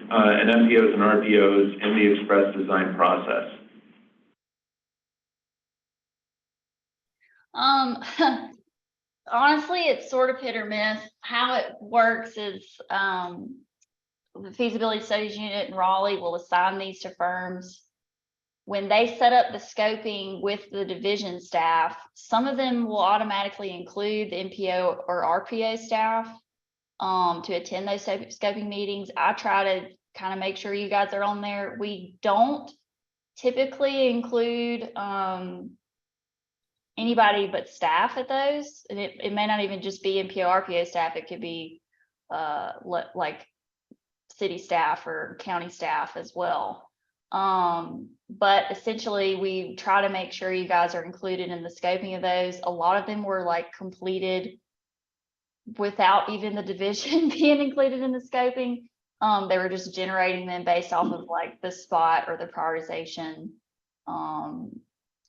and MPOs and RPOs in the express design process? Honestly, it's sort of hit or miss. How it works is the feasibility studies unit in Raleigh will assign these to firms. When they set up the scoping with the division staff, some of them will automatically include the MPO or RPO staff to attend those scoping meetings. I try to kind of make sure you guys are on there. We don't typically include anybody but staff at those, and it may not even just be MPO RPO staff. It could be like city staff or county staff as well. But essentially we try to make sure you guys are included in the scoping of those. A lot of them were like completed without even the division being included in the scoping. They were just generating them based off of like the spot or the prioritization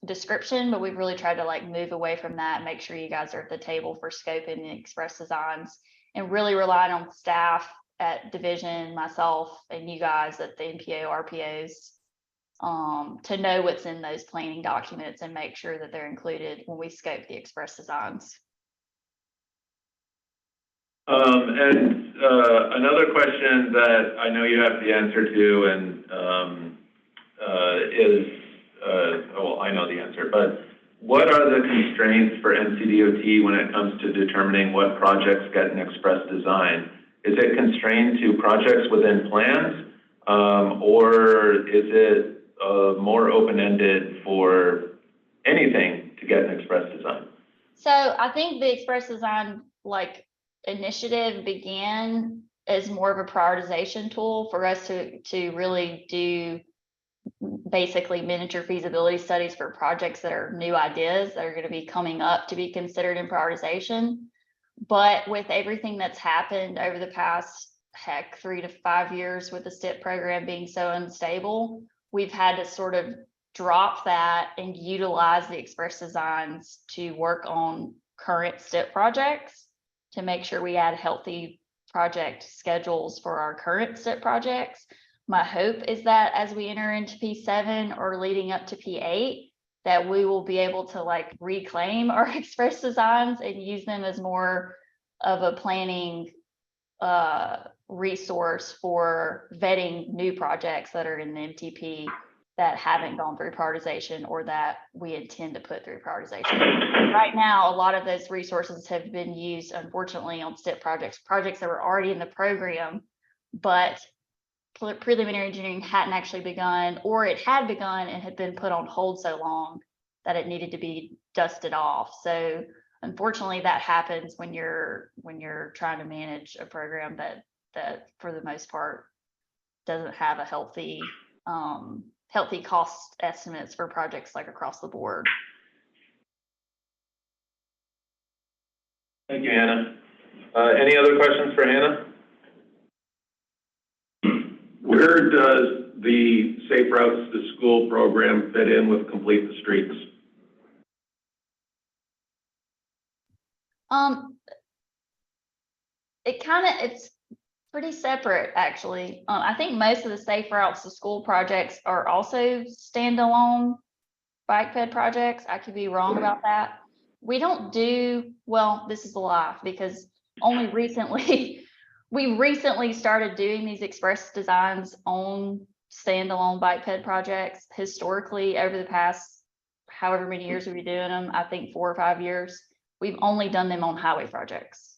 description, but we've really tried to like move away from that and make sure you guys are at the table for scoping and express designs, and really relying on staff at division, myself, and you guys at the MPO RPOs to know what's in those planning documents and make sure that they're included when we scope the express designs. And another question that I know you have the answer to, and well, I know the answer, but what are the constraints for NCDOT when it comes to determining what projects get an express design? Is it constrained to projects within plans, or is it more open-ended for anything to get an express design? So I think the express design like initiative began as more of a prioritization tool for us to really do basically miniature feasibility studies for projects that are new ideas that are going to be coming up to be considered in prioritization. But with everything that's happened over the past, 3 to 5 years with the STIP program being so unstable, we've had to sort of drop that and utilize the express designs to work on current STIP projects to make sure we had healthy project schedules for our current STIP projects. My hope is that as we enter into P7 or leading up to P8, that we will be able to like reclaim our express designs and use them as more of a planning resource for vetting new projects that are in the MTP that haven't gone through prioritization or that we intend to put through prioritization. Right now, a lot of those resources have been used, unfortunately, on STIP projects that were already in the program, but preliminary engineering hadn't actually begun, or it had begun and had been put on hold so long that it needed to be dusted off. So unfortunately, that happens when you're trying to manage a program that for the most part doesn't have a healthy cost estimates for projects like across the board. Thank you, Hannah. Any other questions for Hannah? Where does the Safe Routes to School program fit in with Complete the Streets? It's pretty separate, actually. I think most of the Safe Routes to School projects are also standalone bike ped projects. I could be wrong about that. We don't do, well, this is a lie, because only recently, we recently started doing these express designs on standalone bike ped projects. Historically, over the past however many years we've been doing them, I think 4 or 5 years, we've only done them on highway projects.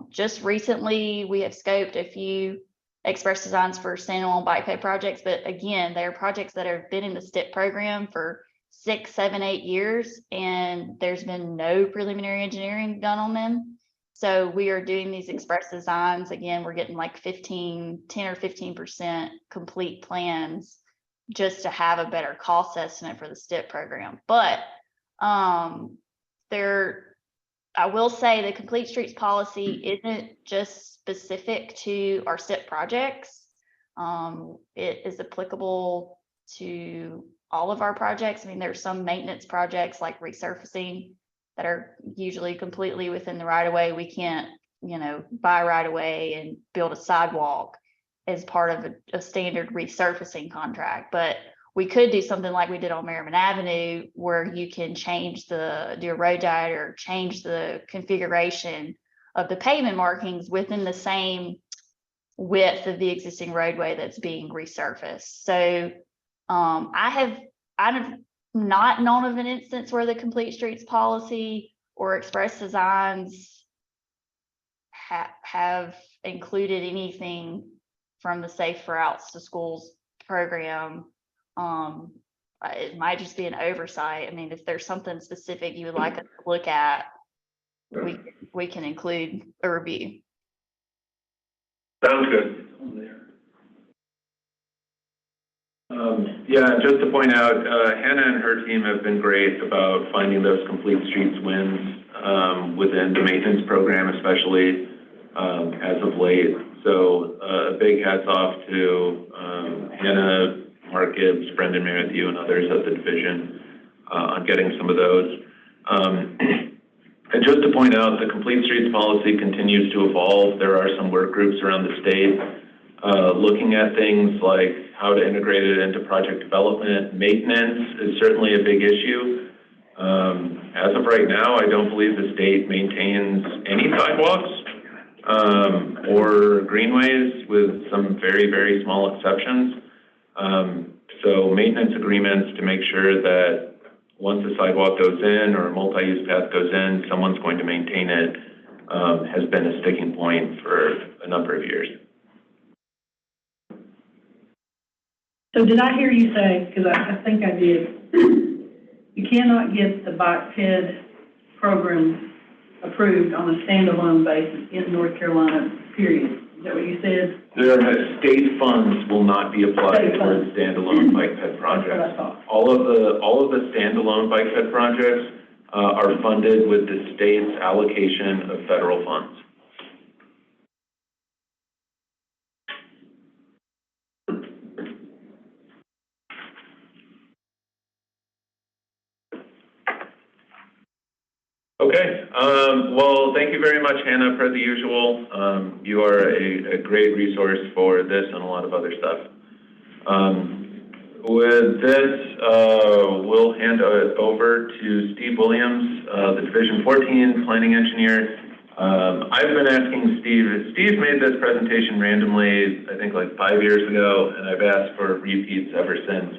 Just recently, we have scoped a few express designs for standalone bike ped projects, but again, they're projects that have been in the STIP program for 6, 7, 8 years, and there's been no preliminary engineering done on them. So we are doing these express designs. Again, we're getting like 10 or 15% complete plans just to have a better cost estimate for the STIP program. But I will say the Complete Streets policy isn't just specific to our STIP projects. It is applicable to all of our projects. I mean, there's some maintenance projects like resurfacing that are usually completely within the right of way. We can't, buy right of way and build a sidewalk as part of a standard resurfacing contract. But we could do something like we did on Merriman Avenue, where you can do a road diameter, change the configuration of the pavement markings within the same width of the existing roadway that's being resurfaced. So I have not known of an instance where the Complete Streets policy or express designs have included anything from the Safe Routes to Schools program. It might just be an oversight. I mean, if there's something specific you would like us to look at, we can include a review. Sounds good. Yeah, just to point out, Hannah and her team have been great about finding those Complete Streets wins within the maintenance program, especially as of late. So a big hats off to Hannah, Mark Gibbs, Brendan Matthew, and others at the division on getting some of those. And just to point out, the Complete Streets policy continues to evolve. There are some work groups around the state looking at things like how to integrate it into project development. Maintenance is certainly a big issue. As of right now, I don't believe the state maintains any sidewalks or greenways, with some very, very small exceptions. So maintenance agreements to make sure that once a sidewalk goes in or a multi-use path goes in, someone's going to maintain it, has been a sticking point for a number of years. So did I hear you say, because I think I did, you cannot get the bike ped program approved on a standalone basis in North Carolina, period. Is that what you said? State funds will not be applied State funds. towards standalone bike ped That's what I projects. thought. All of the standalone bike ped projects are funded with the state's allocation of federal funds. Okay, well, thank you very much, Hannah, per the usual. You are a great resource for this and a lot of other stuff. With this, we'll hand it over to Steve Williams, the Division 14 Planning Engineer. I've been asking Steve made this presentation randomly, I think like 5 years ago, and I've asked for repeats ever since.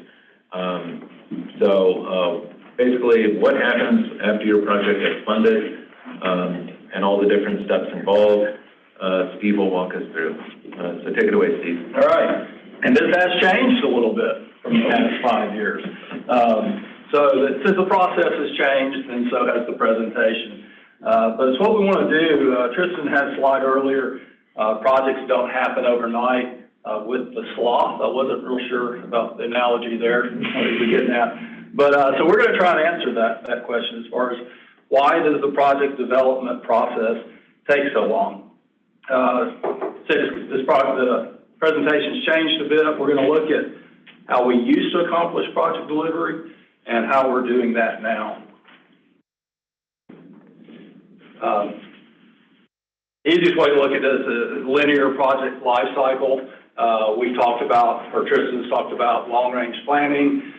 Basically, what happens after your project gets funded, and all the different steps involved, Steve will walk us through. So take it away, Steve. All right, and this has changed a little bit from the past 5 years. Since the process has changed, and so has the presentation. But it's what we want to do. Tristan had a slide earlier. Projects don't happen overnight with the sloth. I wasn't real sure about the analogy there, what he was getting at. But so we're going to try and answer that question as far as why does the project development process take so long? The presentation's changed a bit. We're going to look at how we used to accomplish project delivery and how we're doing that now. Easiest way to look at this is a linear project life cycle. We talked about, or Tristan's talked about, long-range planning,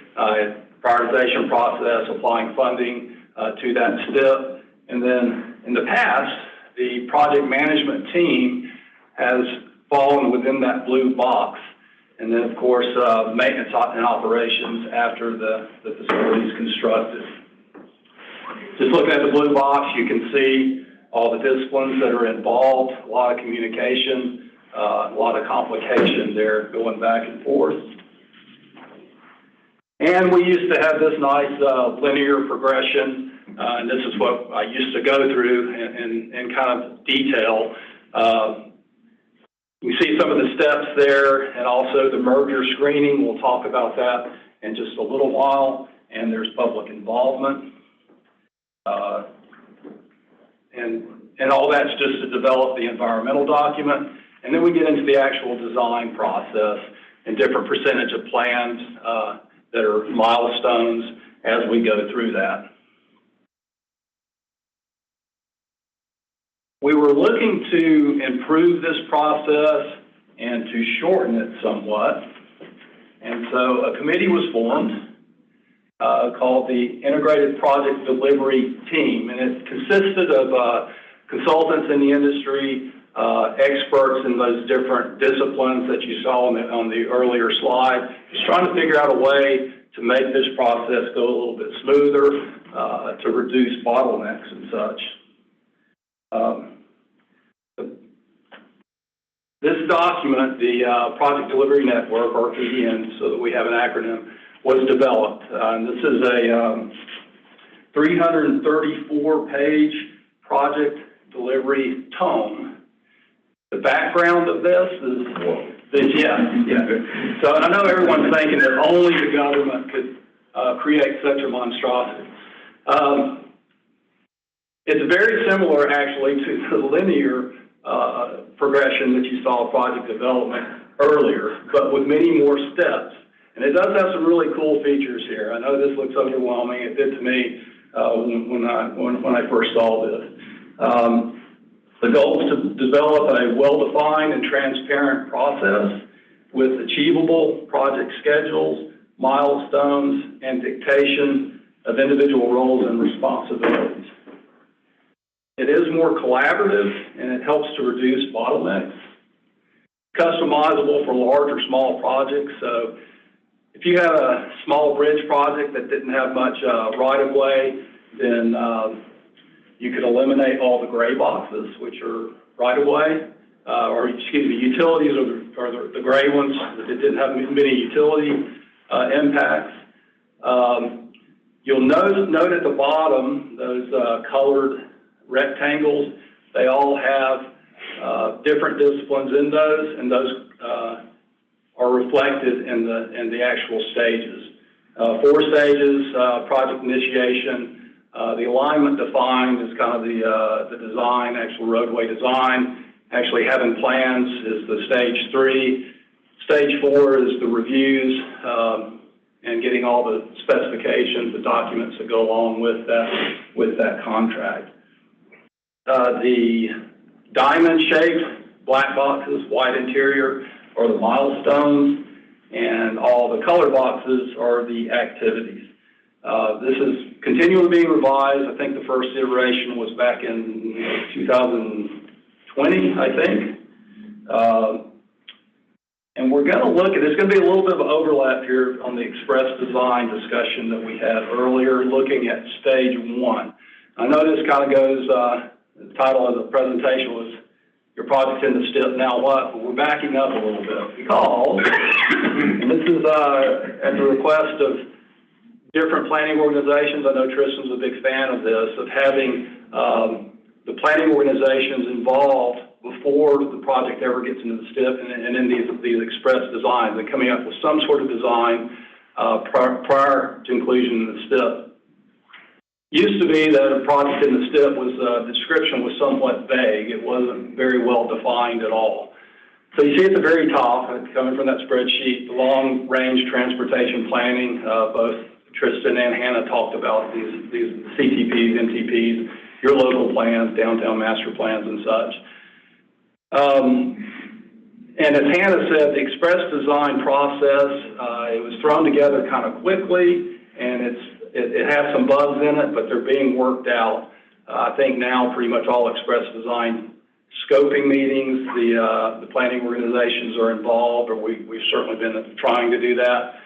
prioritization process, applying funding to that step. And then in the past, the project management team has fallen within that blue box. And then, of course, maintenance and operations after the facility is constructed. Just looking at the blue box, you can see all the disciplines that are involved, a lot of communication, a lot of complication there going back and forth. And we used to have this nice linear progression, and this is what I used to go through in kind of detail. You can see some of the steps there, and also the merger screening. We'll talk about that in just a little while. And there's public involvement. And all that's just to develop the environmental document. And then we get into the actual design process and different percentage of plans that are milestones as we go through that. We were looking to improve this process and to shorten it somewhat. And so a committee was formed called the Integrated Project Delivery Team. And it consisted of consultants in the industry, experts in those different disciplines that you saw on the earlier slide, just trying to figure out a way to make this process go a little bit smoother, to reduce bottlenecks and such. This document, the Project Delivery Network, or PDN, so that we have an acronym, was developed. And this is a 334-page project delivery tome. The background of this is, So I know everyone's thinking that only the government could create such a monstrosity. It's very similar, actually, to the linear progression that you saw project development earlier, but with many more steps. And it does have some really cool features here. I know this looks overwhelming. It did to me when I first saw this. The goal is to develop a well-defined and transparent process with achievable project schedules, milestones, and dictation of individual roles and responsibilities. It is more collaborative, and it helps to reduce bottlenecks. Customizable for large or small projects. So if you had a small bridge project that didn't have much right-of-way, then you could eliminate all the gray boxes, which are right-of-way, or excuse me, utilities are the gray ones that didn't have many utility impacts. You'll note at the bottom those colored rectangles. They all have different disciplines in those, and those are reflected in the actual stages. 4 stages, project initiation. The alignment defined is kind of the design, actual roadway design. Actually having plans is the stage 3. Stage 4 is the reviews and getting all the specifications, the documents that go along with that contract. The diamond-shaped black boxes, white interior, are the milestones, and all the color boxes are the activities. This is continually being revised. I think the first iteration was back in 2020, I think. And we're going to look at, there's going to be a little bit of overlap here on the express design discussion that we had earlier, looking at stage 1. I know this kind of goes, the title of the presentation was, your project's in the STIP, now what? But we're backing up a little bit because, and this is at the request of different planning organizations. I know Tristan's a big fan of this, of having the planning organizations involved before the project ever gets into the STIP and in these express designs, and coming up with some sort of design prior to inclusion in the STIP. Used to be that a project in the STIP was, the description was somewhat vague. It wasn't very well defined at all. So you see at the very top, coming from that spreadsheet, the long-range transportation planning, both Tristan and Hannah talked about these CTPs, MTPs, your local plans, downtown master plans and such. And as Hannah said, the express design process, it was thrown together kind of quickly, and it has some bugs in it, but they're being worked out. I think now pretty much all express design scoping meetings, the planning organizations are involved, or we've certainly been trying to do that.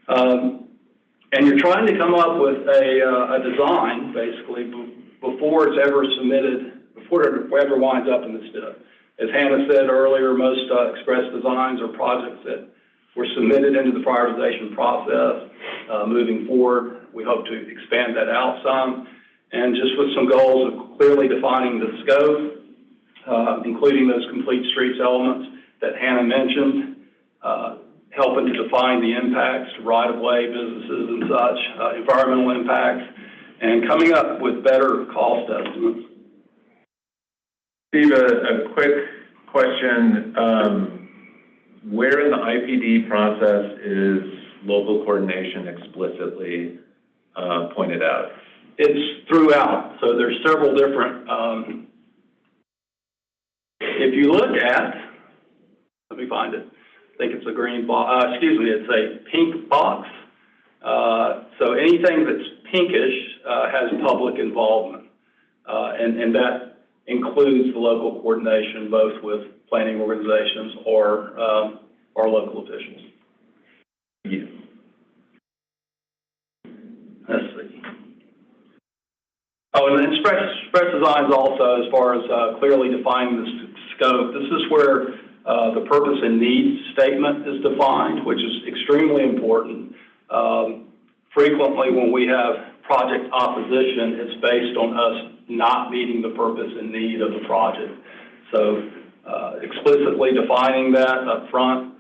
And you're trying to come up with a design, basically, before it's ever submitted, before it ever winds up in the STIP. As Hannah said earlier, most express designs are projects that were submitted into the prioritization process. Moving forward, we hope to expand that out some, and just with some goals of clearly defining the scope, including those complete streets elements that Hannah mentioned, helping to define the impacts to right-of-way, businesses and such, environmental impacts, and coming up with better cost estimates. Steve, a quick question. Where in the IPD process is local coordination explicitly pointed out? It's throughout. So there's several different, if you look at, let me find it. I think it's a green box, it's a pink box. So anything that's pinkish has public involvement. And that includes the local coordination, both with planning organizations or local officials. Yeah. Let's see. Oh, and then express designs also, as far as clearly defining the scope. This is where the purpose and needs statement is defined, which is extremely important. Frequently, when we have project opposition, it's based on us not meeting the purpose and need of the project. So explicitly defining that up front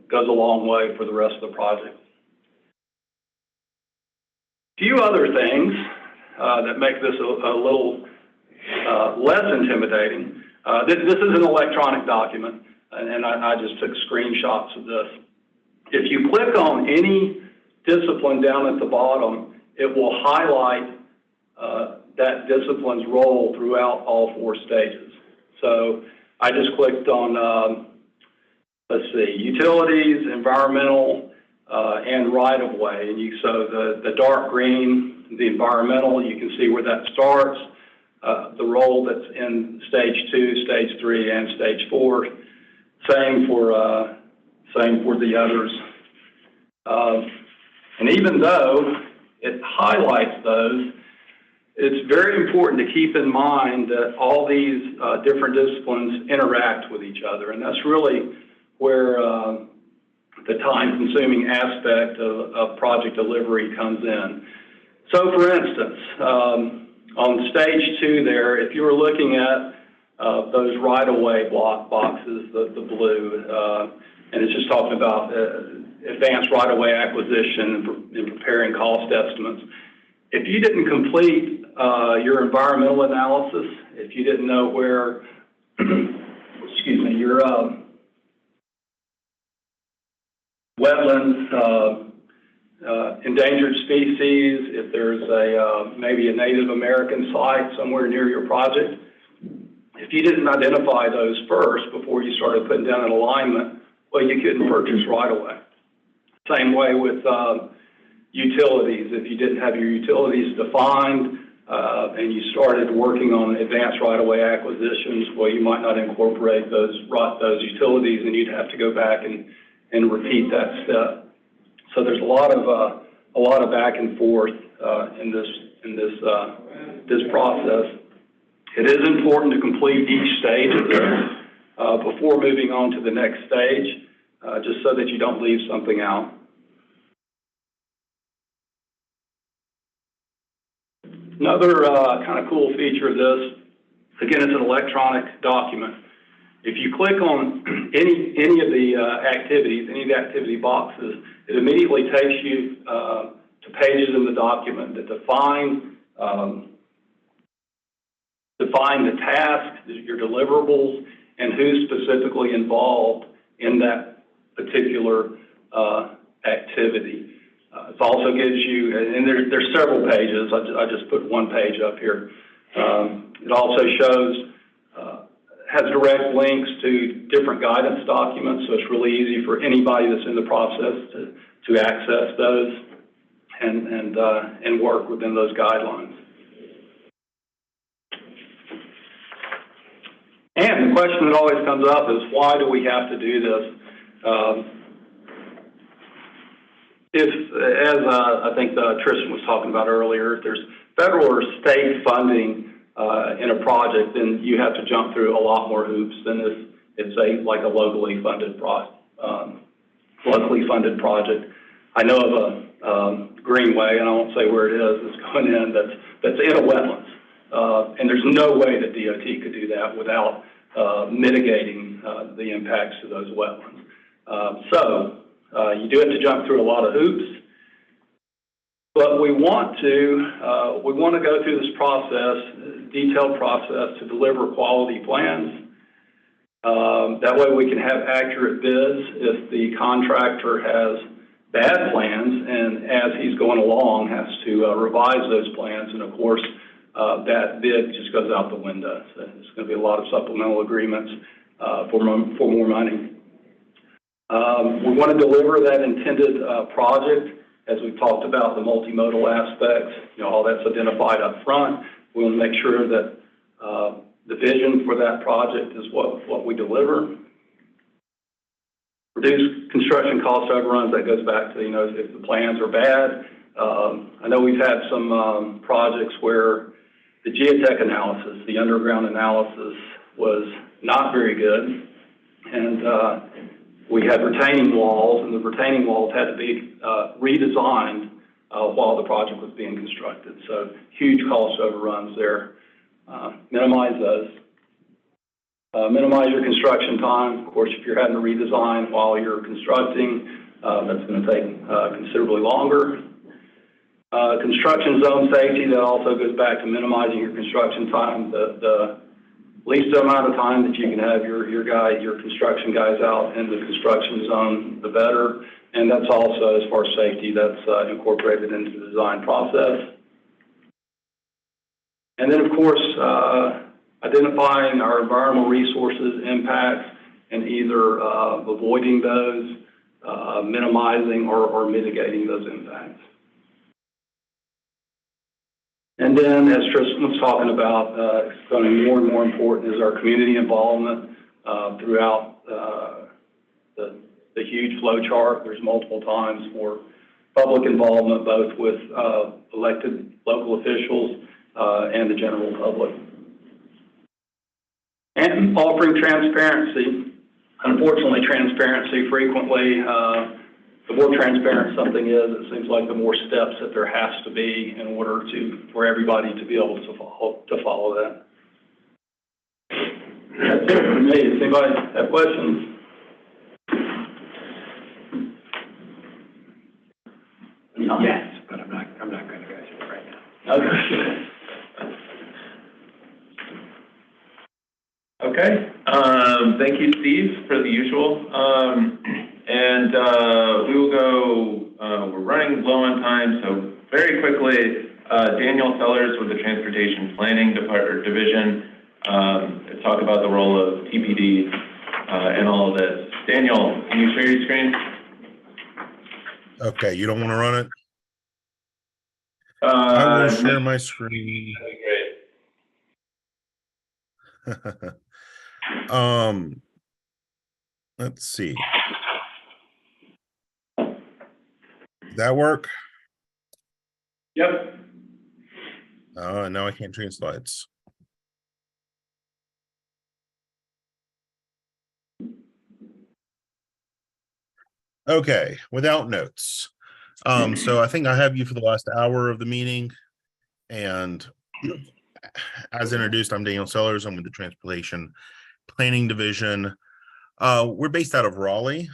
goes a long way for the rest of the project. A few other things that make this a little less intimidating. This is an electronic document, and I just took screenshots of this. If you click on any discipline down at the bottom, it will highlight that discipline's role throughout all 4 stages. So I just clicked on, let's see, utilities, environmental, and right-of-way. And so the dark green, the environmental, you can see where that starts, the role that's in stage 2, stage 3, and stage 4. Same for the others. And even though it highlights those, it's very important to keep in mind that all these different disciplines interact with each other, and that's really where the time-consuming aspect of project delivery comes in. So, for instance, On stage 2 there, if you were looking at those right-of-way block boxes, the blue, and it's just talking about advanced right-of-way acquisition and preparing cost estimates. If you didn't complete your environmental analysis, if you didn't know where, excuse me, your wetlands, endangered species, if there's maybe a Native American site somewhere near your project, if you didn't identify those first before you started putting down an alignment, well, you couldn't purchase right away. Same way with utilities. If you didn't have your utilities defined and you started working on advanced right-of-way acquisitions, well, you might not incorporate those utilities, and you'd have to go back and repeat that step. So there's a lot of back and forth in this process. It is important to complete each stage of this before moving on to the next stage, just so that you don't leave something out. Another kind of cool feature of this, again, it's an electronic document. If you click on any of the activities, any of the activity boxes, it immediately takes you to pages in the document that define the task, your deliverables, and who's specifically involved in that particular activity. It also gives you, and there's several pages. I just put one page up here. It also shows, has direct links to different guidance documents, so it's really easy for anybody that's in the process to access those and work within those guidelines. And the question that always comes up is, why do we have to do this? As I think Tristan was talking about earlier, if there's federal or state funding in a project, then you have to jump through a lot more hoops than if it's like a locally funded project. I know of a greenway, and I won't say where it is, it's going in, that's in a wetlands. And there's no way that DOT could do that without mitigating the impacts to those wetlands. So you do have to jump through a lot of hoops. But we want to go through this process, detailed process, to deliver quality plans. That way we can have accurate bids if the contractor has bad plans, and as he's going along has to revise those plans, and of course that bid just goes out the window. So there's going to be a lot of supplemental agreements for more money. We want to deliver that intended project. As we've talked about, the multimodal aspects, all that's identified up front. We want to make sure that the vision for that project is what we deliver. Reduce construction cost overruns. That goes back to, if the plans are bad. I know we've had some projects where the geotech analysis, the underground analysis, was not very good. And we had retaining walls, and the retaining walls had to be redesigned while the project was being constructed. So huge cost overruns there. Minimize those. Minimize your construction time. Of course, if you're having to redesign while you're constructing, that's going to take considerably longer. Construction zone safety, that also goes back to minimizing your construction time. The least amount of time that you can have your construction guys out in the construction zone, the better. And that's also, as far as safety, that's incorporated into the design process. And then, of course, identifying our environmental resources impacts and either avoiding those, minimizing or mitigating those impacts. And then, as Tristan was talking about, it's becoming more and more important is our community involvement throughout the huge flow chart. There's multiple times for public involvement, both with elected local officials and the general public. And offering transparency. Unfortunately, transparency frequently the more transparent something is, it seems like the more steps that there has to be in order for everybody to be able to follow that. That's it for me. Does anybody have questions? Yes, but I'm not gonna go through it right now. Okay. Okay, thank you, Steve, for the usual. We will go, we're running low on time, so very quickly, Daniel Sellers with the Transportation Planning Division, talk about the role of TPD and all of this. Daniel, can you share your screen? Okay, you don't want to run it? I will share my screen. That'd be great. Let's see. That work? Yep. Now I can't change slides. Okay, without notes. So I think I have you for the last hour of the meeting. And as introduced, I'm Daniel Sellers. I'm with the Transportation Planning Division. We're based out of Raleigh.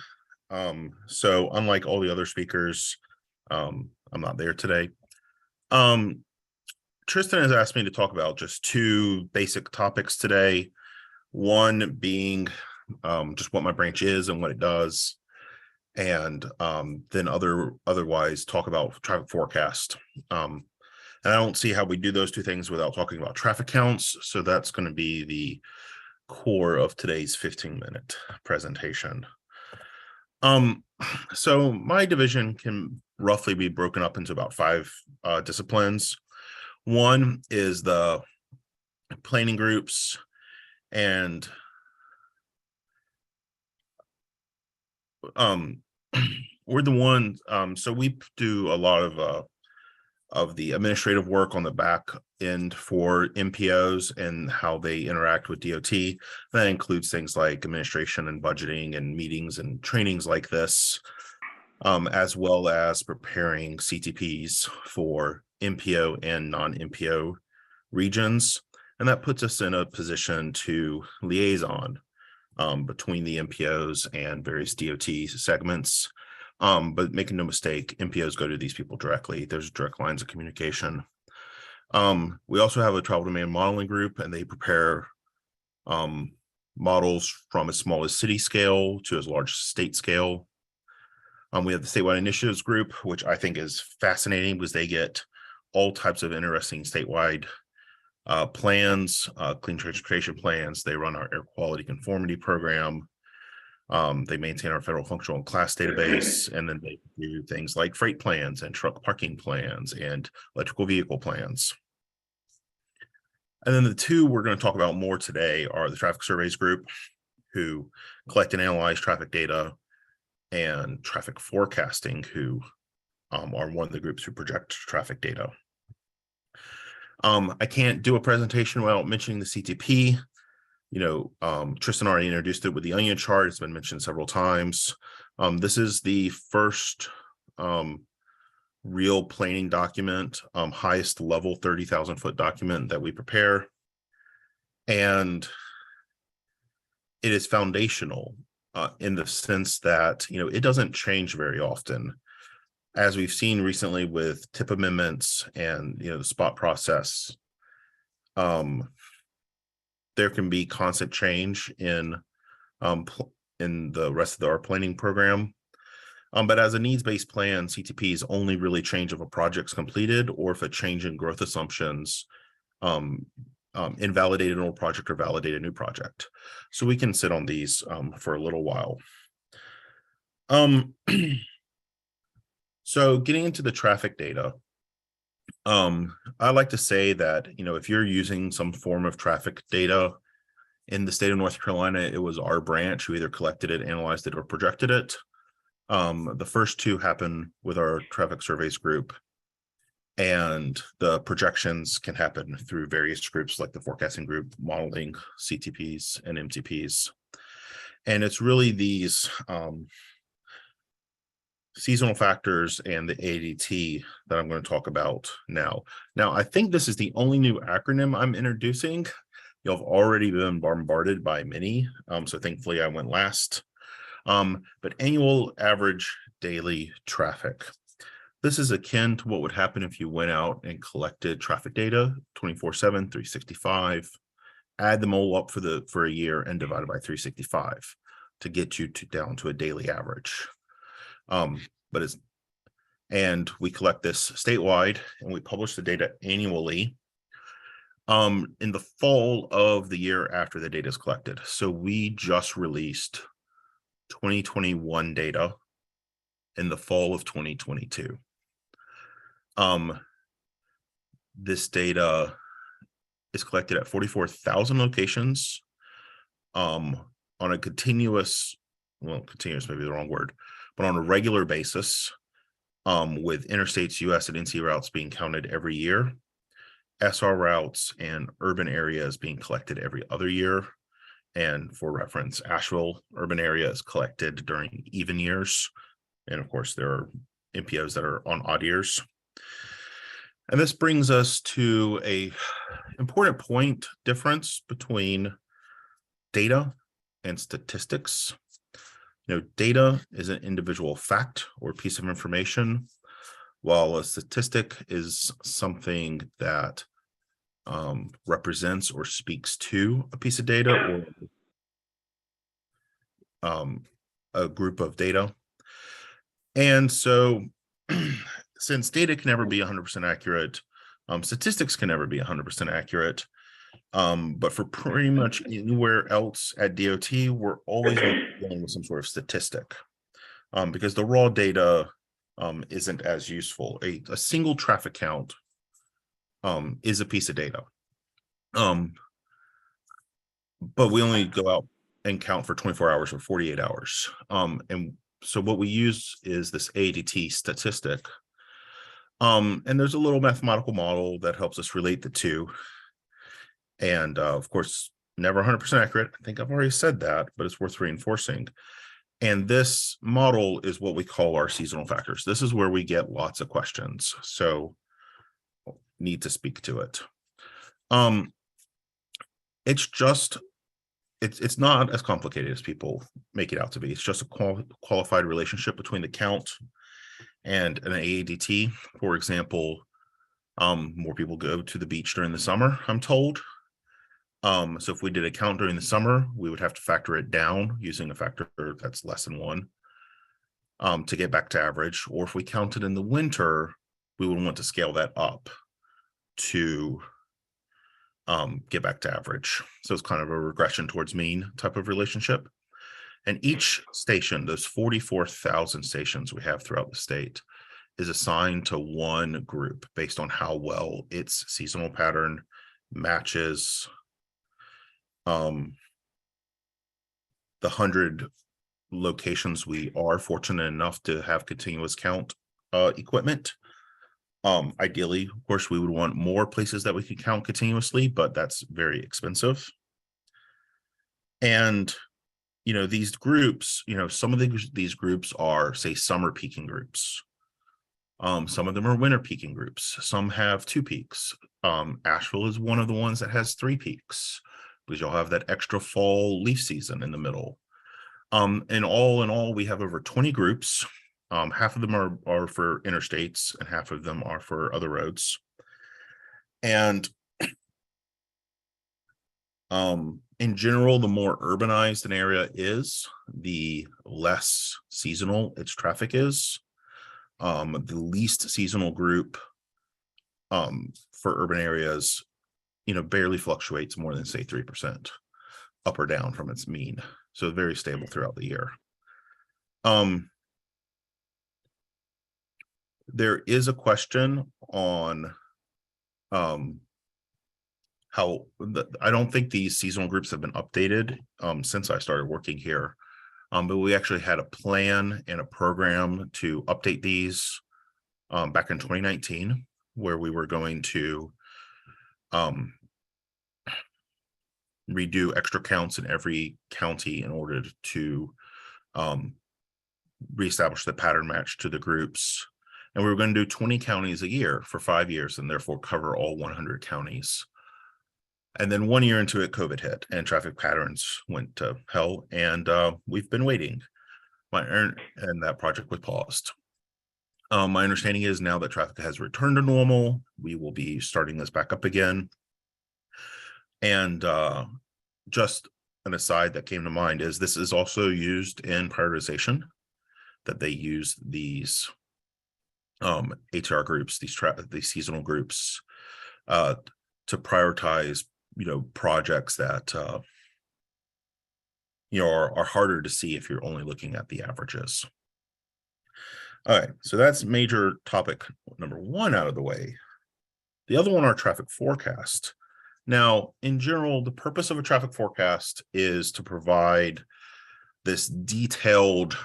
So unlike all the other speakers, I'm not there today. Tristan has asked me to talk about just two basic topics today. One being just what my branch is and what it does. And then otherwise talk about traffic forecast. And I don't see how we do those two things without talking about traffic counts. So that's going to be the core of today's 15-minute presentation. So my division can roughly be broken up into about 5 disciplines. One is the planning groups, and we're the ones, so we do a lot of the administrative work on the back end for MPOs and how they interact with DOT. That includes things like administration and budgeting and meetings and trainings like this, as well as preparing CTPs for MPO and non-MPO regions. And that puts us in a position to liaison between the MPOs and various DOT segments. But making no mistake, MPOs go to these people directly. There's direct lines of communication. We also have a travel demand modeling group, and they prepare models from as small as city scale to as large as state scale. We have the statewide initiatives group, which I think is fascinating because they get all types of interesting statewide plans, clean transportation plans. They run our air quality conformity program. They maintain our federal functional class database, and then they do things like freight plans and truck parking plans and electrical vehicle plans. And then the two we're going to talk about more today are the traffic surveys group, who collect and analyze traffic data, and traffic forecasting, who are one of the groups who project traffic data. I can't do a presentation without mentioning the CTP. Tristan already introduced it with the onion chart. It's been mentioned several times. This is the first real planning document, highest level 30,000 foot document that we prepare. And it is foundational in the sense that, it doesn't change very often. As we've seen recently with TIP amendments and, the spot process, there can be constant change in the rest of our planning program. But as a needs-based plan, CTPs only really change if a project's completed or if a change in growth assumptions invalidate an old project or validate a new project. So we can sit on these for a little while. So getting into the traffic data, I like to say that, if you're using some form of traffic data in the state of North Carolina, it was our branch who either collected it, analyzed it, or projected it. The first two happen with our traffic surveys group, and the projections can happen through various groups like the forecasting group, modeling, CTPs, and MTPs. And it's really these seasonal factors and the ADT that I'm going to talk about now. Now, I think this is the only new acronym I'm introducing. You've already been bombarded by many, so thankfully I went last. But annual average daily traffic. This is akin to what would happen if you went out and collected traffic data 24/7, 365, add them all up for a year and divide it by 365 to get you down to a daily average. And we collect this statewide and we publish the data annually in the fall of the year after the data is collected. So we just released 2021 data in the fall of 2022. This data is collected at 44,000 locations on a continuous may be the wrong word, but on a regular basis, with interstates, US and NC routes being counted every year, SR routes and urban areas being collected every other year. And for reference, Asheville urban area is collected during even years. And of course, there are MPOs that are on odd years. And this brings us to a important point difference between data and statistics. Data is an individual fact or piece of information, while a statistic is something that represents or speaks to a piece of data or a group of data. And so since data can never be 100% accurate, statistics can never be 100% accurate. But for pretty much anywhere else at DOT, we're always dealing with some sort of statistic because the raw data isn't as useful. A single traffic count is a piece of data. But we only go out and count for 24 hours or 48 hours. And so what we use is this ADT statistic. And there's a little mathematical model that helps us relate the two. And of course, never 100% accurate. I think I've already said that, but it's worth reinforcing. And this model is what we call our seasonal factors. This is where we get lots of questions. So need to speak to it. It's not as complicated as people make it out to be. It's just a qualified relationship between the count and an ADT. For example, more people go to the beach during the summer, I'm told. So if we did a count during the summer, we would have to factor it down using a factor that's less than 1 to get back to average. Or if we counted in the winter, we would want to scale that up to get back to average. So it's kind of a regression towards mean type of relationship. And each station, those 44,000 stations we have throughout the state, is assigned to one group based on how well its seasonal pattern matches the 100 locations we are fortunate enough to have continuous count equipment. Ideally, of course, we would want more places that we could count continuously, but that's very expensive. And these groups, some of these groups are, say, summer peaking groups. Some of them are winter peaking groups. Some have 2 peaks. Asheville is one of the ones that has 3 peaks because you'll have that extra fall leaf season in the middle. And in all, we have over 20 groups. Half of them are for interstates and half of them are for other roads. And in general, the more urbanized an area is, the less seasonal its traffic is. The least seasonal group for urban areas, barely fluctuates more than, say, 3% up or down from its mean. So very stable throughout the year. There is a question on how I don't think these seasonal groups have been updated since I started working here. But we actually had a plan and a program to update these back in 2019, where we were going to redo extra counts in every county in order to reestablish the pattern match to the groups. And we were going to do 20 counties a year for 5 years and therefore cover all 100 counties. And then 1 year into it, COVID hit and traffic patterns went to hell. And we've been waiting. And that project was paused. My understanding is now that traffic has returned to normal, we will be starting this back up again. And just an aside that came to mind is this is also used in prioritization, that they use these ATR groups, these seasonal groups, to prioritize, projects that are harder to see if you're only looking at the averages. All right, so that's major topic number 1 out of the way. The other one, our traffic forecast. Now, in general, the purpose of a traffic forecast is to provide this detailed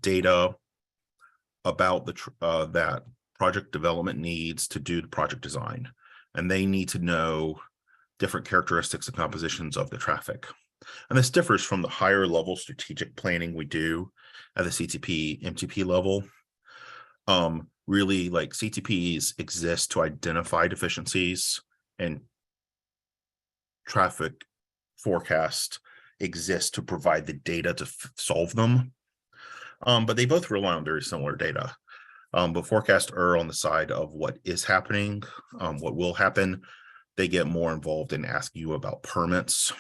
data about that project development needs to do the project design. And they need to know different characteristics and compositions of the traffic. And this differs from the higher level strategic planning we do at the CTP, MTP level. Really, like, CTPs exist to identify deficiencies, and traffic forecast exists to provide the data to solve them. But they both rely on very similar data. But forecasts err on the side of what is happening, what will happen. They get more involved in asking you about permits.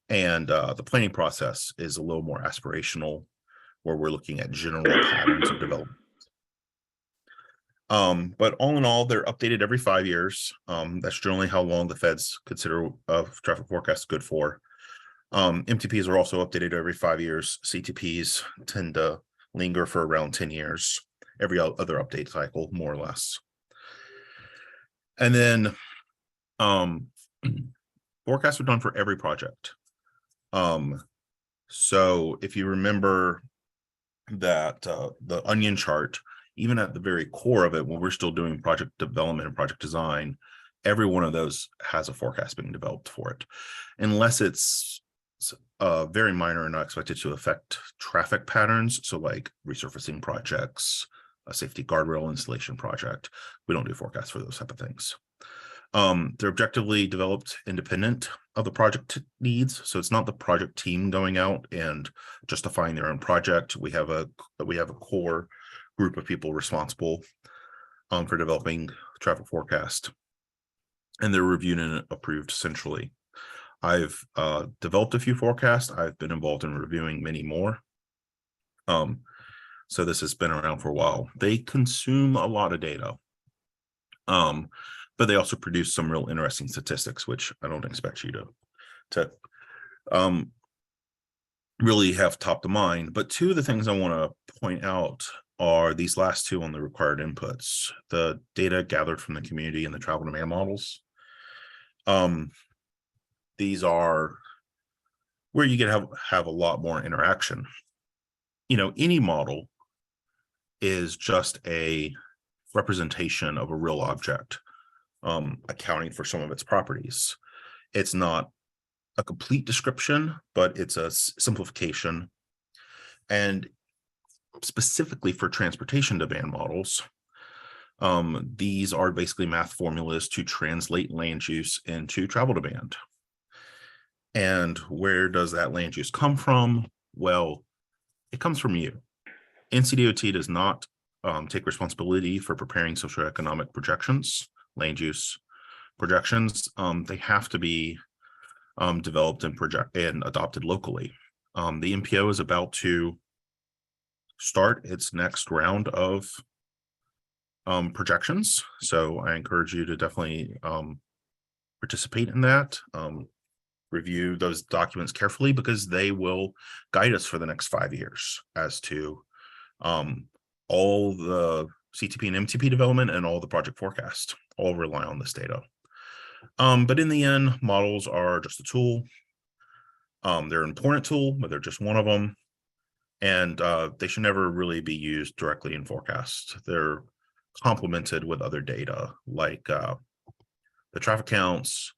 And the planning process is a little more aspirational, where we're looking at general patterns of development. But all in all, they're updated every 5 years. That's generally how long the feds consider a traffic forecast good for. MTPs are also updated every 5 years. CTPs tend to linger for around 10 years, every other update cycle, more or less. And then forecasts are done for every project. So if you remember that the onion chart, even at the very core of it, when we're still doing project development and project design, every one of those has a forecast being developed for it, unless it's very minor and not expected to affect traffic patterns. So like resurfacing projects, a safety guardrail installation project, we don't do forecasts for those type of things. They're objectively developed independent of the project needs. So it's not the project team going out and justifying their own project. We have a core group of people responsible for developing traffic forecast, and they're reviewed and approved centrally. I've developed a few forecasts. I've been involved in reviewing many more. So this has been around for a while. They consume a lot of data, but they also produce some real interesting statistics, which I don't expect you to really have top of mind. But 2 of the things I want to point out are these last 2 on the required inputs, the data gathered from the community and the travel demand models. These are where you can have a lot more interaction. Any model is just a representation of a real object, accounting for some of its properties. It's not a complete description, but it's a simplification. And specifically for transportation demand models, these are basically math formulas to translate land use into travel demand. And where does that land use come from? Well, it comes from you. NCDOT does not take responsibility for preparing socioeconomic projections, land use projections. They have to be developed and adopted locally. The MPO is about to start its next round of projections, so I encourage you to definitely participate in that. Review those documents carefully, because they will guide us for the next 5 years as to all the CTP and MTP development and all the project forecast all rely on this data. But in the end, models are just a tool. They're an important tool, but they're just one of them. And they should never really be used directly in forecast. They're complemented with other data, like the traffic counts.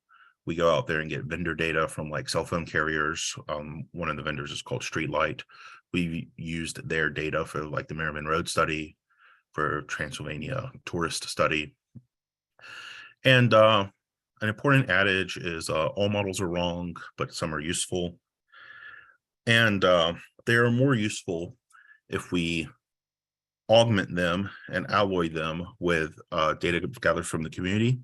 We go out there and get vendor data from like cell phone carriers. One of the vendors is called Streetlight. We used their data for like the Merriman Road study, for Transylvania tourist study. And an important adage is all models are wrong, but some are useful. And they are more useful if we augment them and alloy them with data gathered from the community.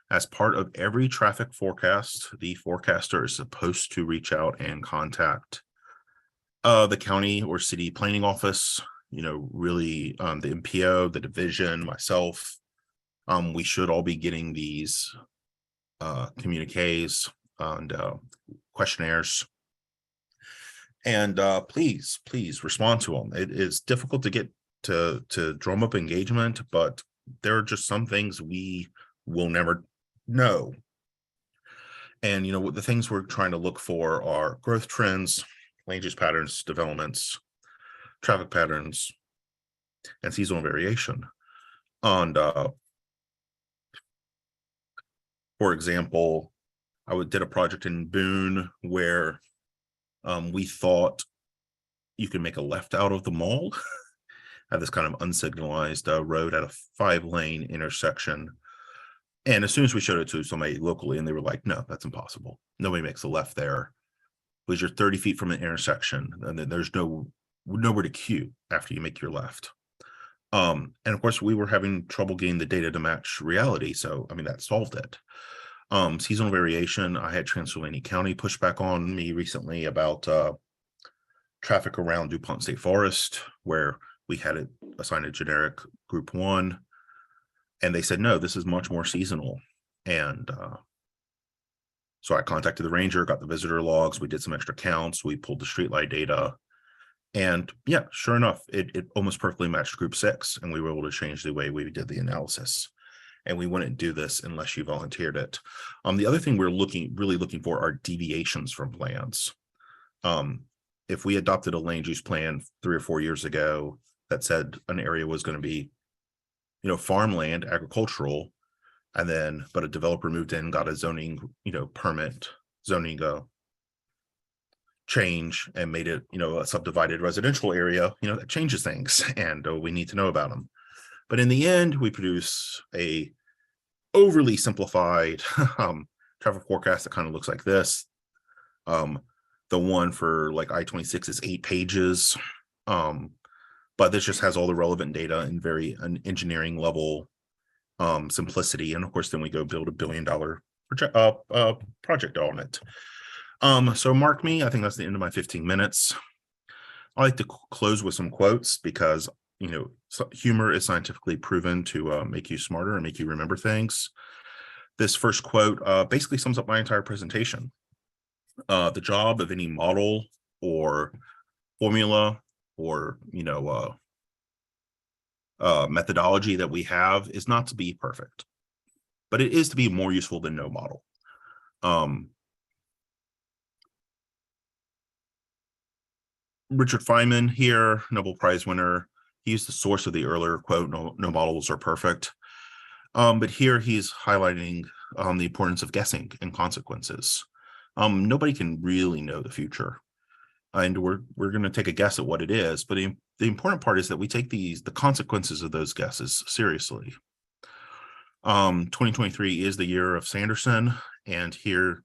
As part of every traffic forecast, the forecaster is supposed to reach out and contact the county or city planning office, really the MPO, the division, myself. We should all be getting these communiques and questionnaires. And please respond to them. It is difficult to get to drum up engagement, but there are just some things we will never know. And what the things we're trying to look for are growth trends, land use patterns, developments, traffic patterns, and seasonal variation. And for example, I did a project in Boone where we thought you could make a left out of the mall at this kind of unsignalized road at a 5-lane intersection. And as soon as we showed it to somebody locally, and they were like, no, that's impossible. Nobody makes a left there. Because you're 30 feet from an intersection, and then there's nowhere to queue after you make your left. And of course, we were having trouble getting the data to match reality. So, that solved it. Seasonal variation, I had Transylvania County push back on me recently about traffic around DuPont State Forest, where we had it assigned a generic group 1. And they said, no, this is much more seasonal. And so I contacted the ranger, got the visitor logs. We did some extra counts. We pulled the streetlight data. And yeah, sure enough, it almost perfectly matched group 6. And we were able to change the way we did the analysis. And we wouldn't do this unless you volunteered it. The other thing we're really looking for are deviations from plans. If we adopted a land use plan 3 or 4 years ago that said an area was going to be, farmland, agricultural, but a developer moved in, got a zoning, permit, zoning change, and made it, a subdivided residential area, that changes things, and we need to know about them. But in the end, we produce a overly simplified traffic forecast that kind of looks like this. The one for like I-26 is 8 pages. But this just has all the relevant data in an engineering level simplicity. And of course, then we go build $1 billion project on it. So mark me, I think that's the end of my 15 minutes. I like to close with some quotes because, humor is scientifically proven to make you smarter and make you remember things. This first quote basically sums up my entire presentation. The job of any model or formula or methodology that we have is not to be perfect, but it is to be more useful than no model. Richard Feynman here, Nobel Prize winner, he used the source of the earlier quote, no models are perfect. But here he's highlighting the importance of guessing and consequences. Nobody can really know the future. And we're going to take a guess at what it is, but the important part is that we take the consequences of those guesses seriously. 2023 is the year of Sanderson, and here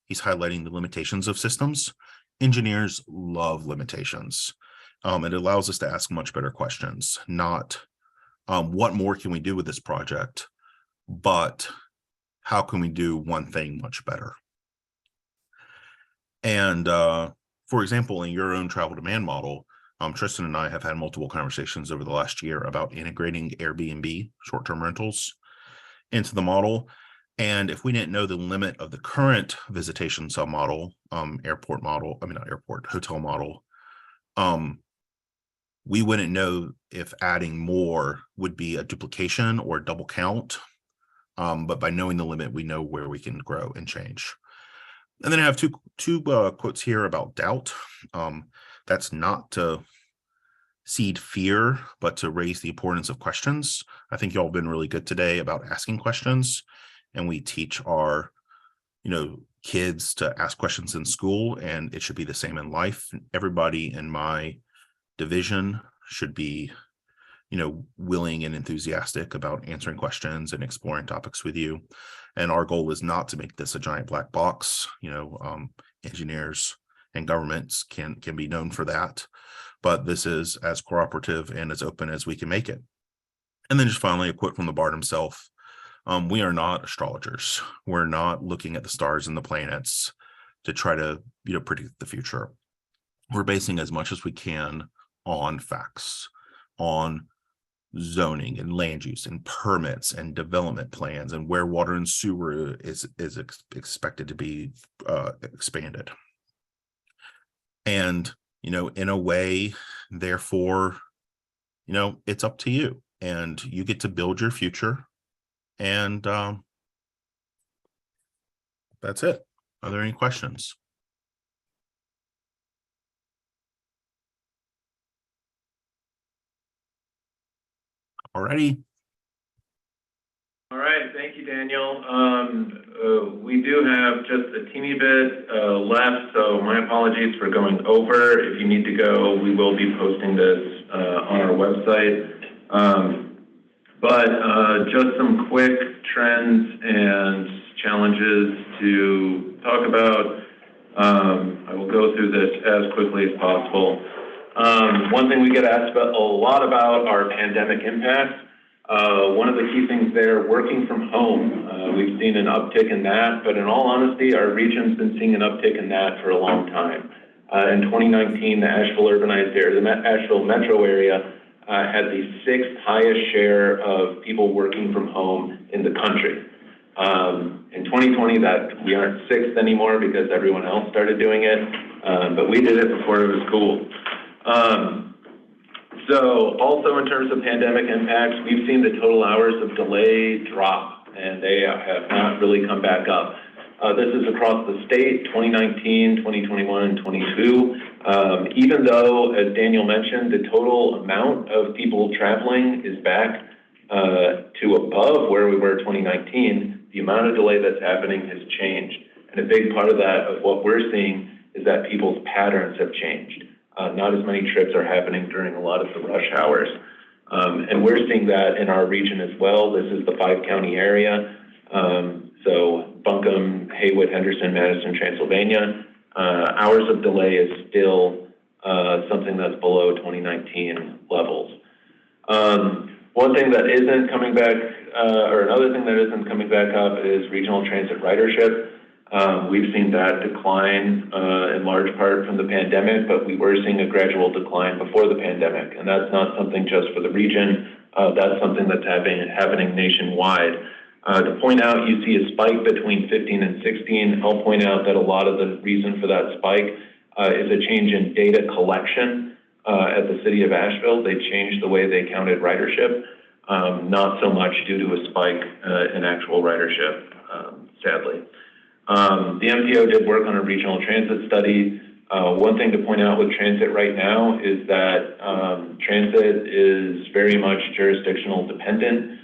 he's highlighting the limitations of systems. Engineers love limitations. It allows us to ask much better questions, not what more can we do with this project, but how can we do one thing much better? And for example, in your own travel demand model, Tristan and I have had multiple conversations over the last year about integrating Airbnb short-term rentals into the model. And if we didn't know the limit of the current visitation submodel, hotel model, we wouldn't know if adding more would be a duplication or a double count. But by knowing the limit, we know where we can grow and change. And then I have two quotes here about doubt. That's not to seed fear, but to raise the importance of questions. I think y'all have been really good today about asking questions, and we teach our, kids to ask questions in school, and it should be the same in life. Everybody in my division should be, willing and enthusiastic about answering questions and exploring topics with you. And our goal is not to make this a giant black box. Engineers and governments can be known for that, but this is as cooperative and as open as we can make it. And then just finally, a quote from the Bard himself. We are not astrologers. We're not looking at the stars and the planets to try to, predict the future. We're basing as much as we can on facts, on zoning and land use and permits and development plans and where water and sewer is expected to be expanded. And, in a way, therefore, it's up to you and you get to build your future. And that's it. Are there any questions? Alrighty. All right, thank you, Daniel. We do have just a teeny bit left, so my apologies for going over. If you need to go, we will be posting this on our website. But just some quick trends and challenges to talk about. I will go through this as quickly as possible. One thing we get asked about a lot about are pandemic impacts. One of the key things there, working from home. We've seen an uptick in that, but in all honesty, our region's been seeing an uptick in that for a long time. In 2019, the Asheville urbanized area, the Asheville metro area, had the 6th highest share of people working from home in the country. In 2020, that we aren't 6th anymore because everyone else started doing it, but we did it before it was cool. So also in terms of pandemic impacts, we've seen the total hours of delay drop, and they have not really come back up. This is across the state, 2019, 2021, and 22. Even though, as Daniel mentioned, the total amount of people traveling is back to above where we were 2019, the amount of delay that's happening has changed. And a big part of that, of what we're seeing, is that people's patterns have changed. Not as many trips are happening during a lot of the rush hours. And we're seeing that in our region as well. This is the 5-county area. So Buncombe, Haywood, Henderson, Madison, Transylvania. Hours of delay is still something that's below 2019 levels. One thing that isn't coming back, or another thing that isn't coming back up is regional transit ridership. We've seen that decline in large part from the pandemic, but we were seeing a gradual decline before the pandemic. And that's not something just for the region. That's something that's happening nationwide. To point out, you see a spike between 15 and 16. I'll point out that a lot of the reason for that spike is a change in data collection at the city of Asheville. They changed the way they counted ridership, not so much due to a spike in actual ridership, sadly. The MPO did work on a regional transit study. One thing to point out with transit right now is that transit is very much jurisdictional dependent.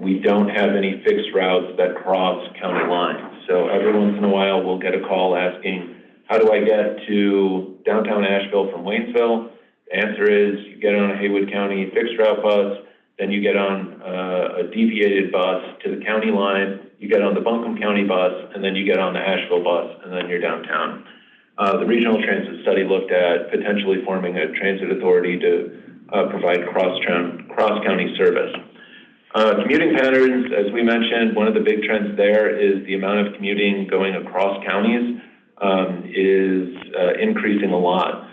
We don't have any fixed routes that cross county lines. So every once in a while, we'll get a call asking, how do I get to downtown Asheville from Waynesville? The answer is you get on a Haywood County fixed route bus, then you get on a deviated bus to the county line, you get on the Buncombe County bus, and then you get on the Asheville bus, and then you're downtown. The regional transit study looked at potentially forming a transit authority to provide cross-county service. Commuting patterns, as we mentioned, one of the big trends there is the amount of commuting going across counties is increasing a lot.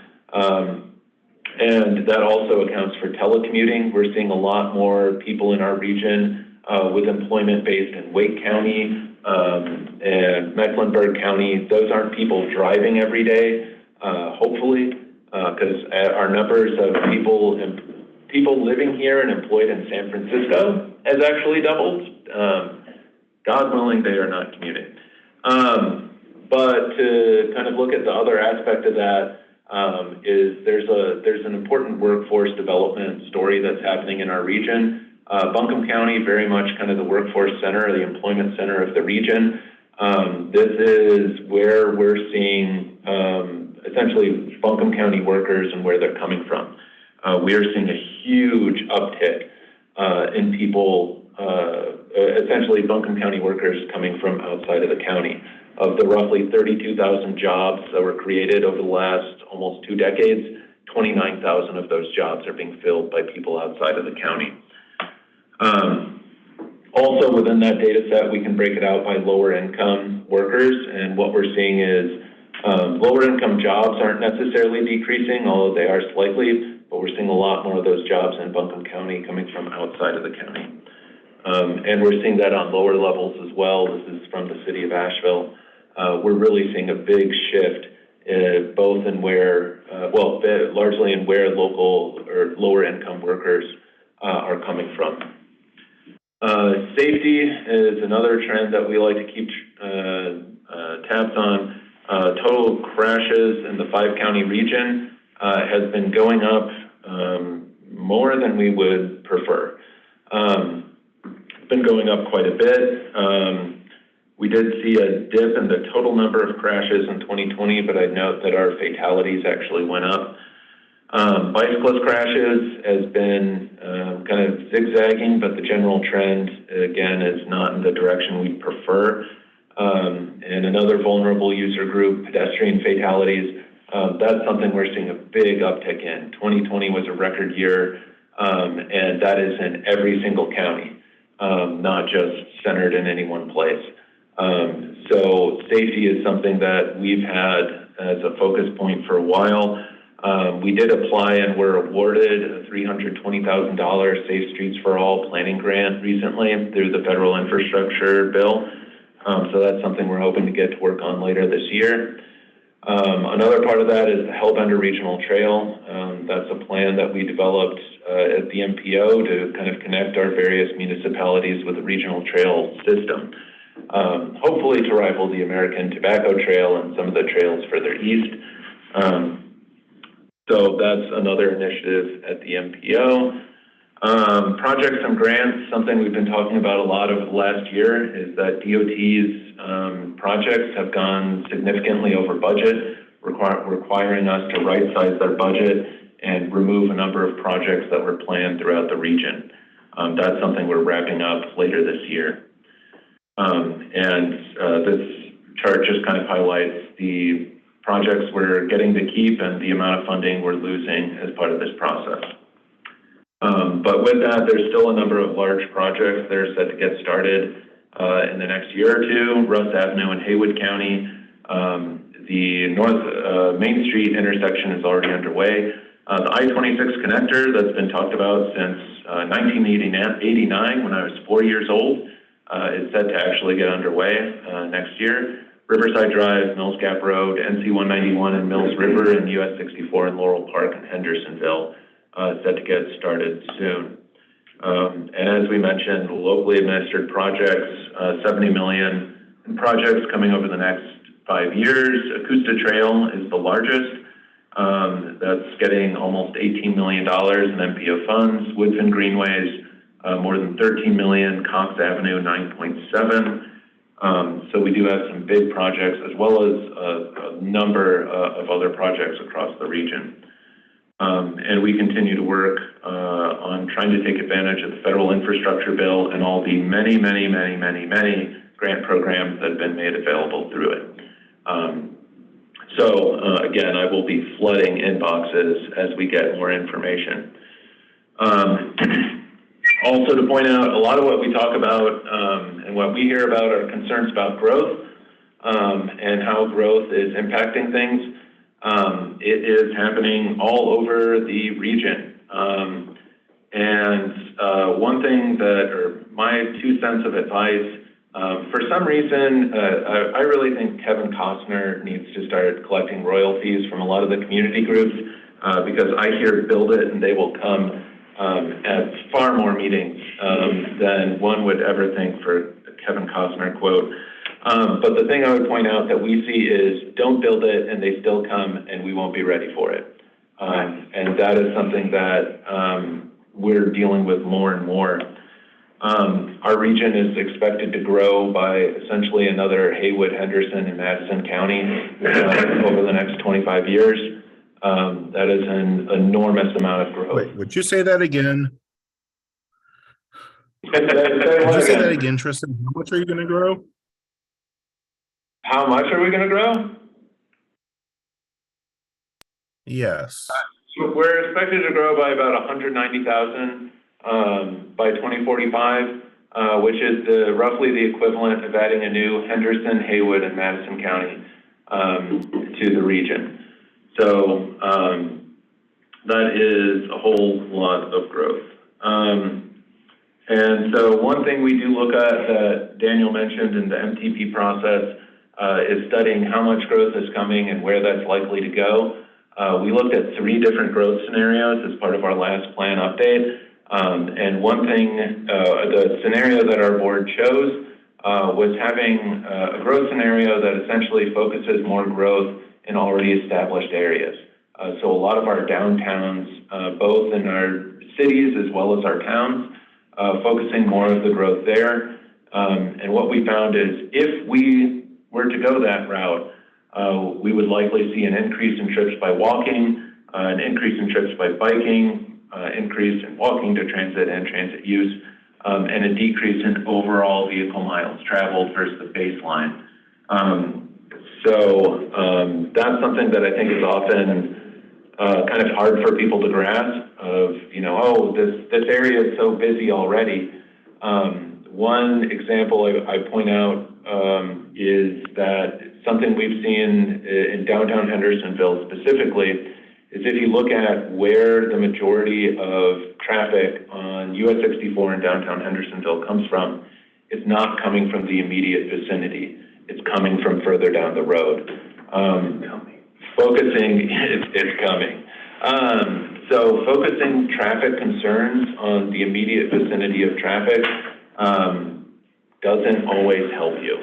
And that also accounts for telecommuting. We're seeing a lot more people in our region with employment based in Wake County and Mecklenburg County. Those aren't people driving every day, hopefully, because our numbers of people living here and employed in San Francisco has actually doubled. God willing, they are not commuting. But to kind of look at the other aspect of that is there's an important workforce development story that's happening in our region. Buncombe County, very much kind of the workforce center, the employment center of the region. This is where we're seeing essentially Buncombe County workers and where they're coming from. We are seeing a huge uptick in people, essentially Buncombe County workers coming from outside of the county. Of the roughly 32,000 jobs that were created over the last almost 2 decades, 29,000 of those jobs are being filled by people outside of the county. Also within that data set, we can break it out by lower income workers, and what we're seeing is lower income jobs aren't necessarily decreasing, although they are slightly, but we're seeing a lot more of those jobs in Buncombe County coming from outside of the county. And we're seeing that on lower levels as well. This is from the city of Asheville. We're really seeing a big shift both in where, largely in where local or lower income workers are coming from. Safety is another trend that we like to keep tabs on. Total crashes in the 5-county region has been going up more than we would prefer. It's been going up quite a bit. We did see a dip in the total number of crashes in 2020, but I'd note that our fatalities actually went up. Bicyclist crashes has been kind of zigzagging, but the general trend, again, is not in the direction we prefer. And another vulnerable user group, pedestrian fatalities, that's something we're seeing a big uptick in. 2020 was a record year, and that is in every single county, not just centered in any one place. So safety is something that we've had as a focus point for a while. We did apply and were awarded a $320,000 Safe Streets for All planning grant recently through the federal infrastructure bill. So that's something we're hoping to get to work on later this year. Another part of that is the Hellbender Regional Trail. That's a plan that we developed at the MPO to kind of connect our various municipalities with the regional trail system. Hopefully to rival the American Tobacco Trail and some of the trails further east. So that's another initiative at the MPO. Projects and grants, something we've been talking about a lot over the last year, is that DOT's projects have gone significantly over budget, requiring us to right-size their budget and remove a number of projects that were planned throughout the region. That's something we're wrapping up later this year. This chart just kind of highlights the projects we're getting to keep and the amount of funding we're losing as part of this process. But with that, there's still a number of large projects that are set to get started in the next year or two. Russ Avenue in Haywood County, the North Main Street intersection is already underway. The I-26 connector that's been talked about since 1989, when I was 4 years old, is set to actually get underway next year. Riverside Drive, Mills Gap Road, NC 191 in Mills River, and US 64 in Laurel Park and Hendersonville, set to get started soon. And as we mentioned, locally administered projects, $70 million in projects coming over the next 5 years. Acosta Trail is the largest. That's getting almost $18 million in MPO funds. Woodfin Greenways, more than $13 million. Cox Avenue, 9.7. So we do have some big projects as well as a number of other projects across the region. And we continue to work on trying to take advantage of the federal infrastructure bill and all the many grant programs that have been made available through it. Again, I will be flooding inboxes as we get more information. Also to point out, a lot of what we talk about and what we hear about are concerns about growth and how growth is impacting things. It is happening all over the region. One thing that, or my 2 cents of advice, for some reason, I really think Kevin Costner needs to start collecting royalties from a lot of the community groups because I hear build it and they will come at far more meetings than one would ever think for a Kevin Costner quote. But the thing I would point out that we see is don't build it and they still come and we won't be ready for it. And that is something that we're dealing with more and more. Our region is expected to grow by essentially another Haywood, Henderson, and Madison County over the next 25 years. That is an enormous amount of growth. Wait, would you say that again? Say Would you say that again, Tristan? How much are you going to grow? How much are we going to grow? Yes. We're expected to grow by about 190,000 by 2045, which is roughly the equivalent of adding a new Henderson, Haywood, and Madison County to the region. So that is a whole lot of growth. And so one thing we do look at that Daniel mentioned in the MTP process is studying how much growth is coming and where that's likely to go. We looked at 3 different growth scenarios as part of our last plan update. And one thing, the scenario that our board chose was having a growth scenario that essentially focuses more growth in already established areas. So a lot of our downtowns, both in our cities as well as our towns, focusing more of the growth there. And what we found is if we were to go that route, we would likely see an increase in trips by walking, an increase in trips by biking, increase in walking to transit and transit use, and a decrease in overall vehicle miles traveled versus the baseline. So that's something that I think is often kind of hard for people to grasp of, you know, oh, this area is so busy already. One example I point out is that something we've seen in downtown Hendersonville specifically is if you look at where the majority of traffic on US 64 in downtown Hendersonville comes from, it's not coming from the immediate vicinity. It's coming from further down the road. Focusing, it's coming. So focusing traffic concerns on the immediate vicinity of traffic doesn't always help you.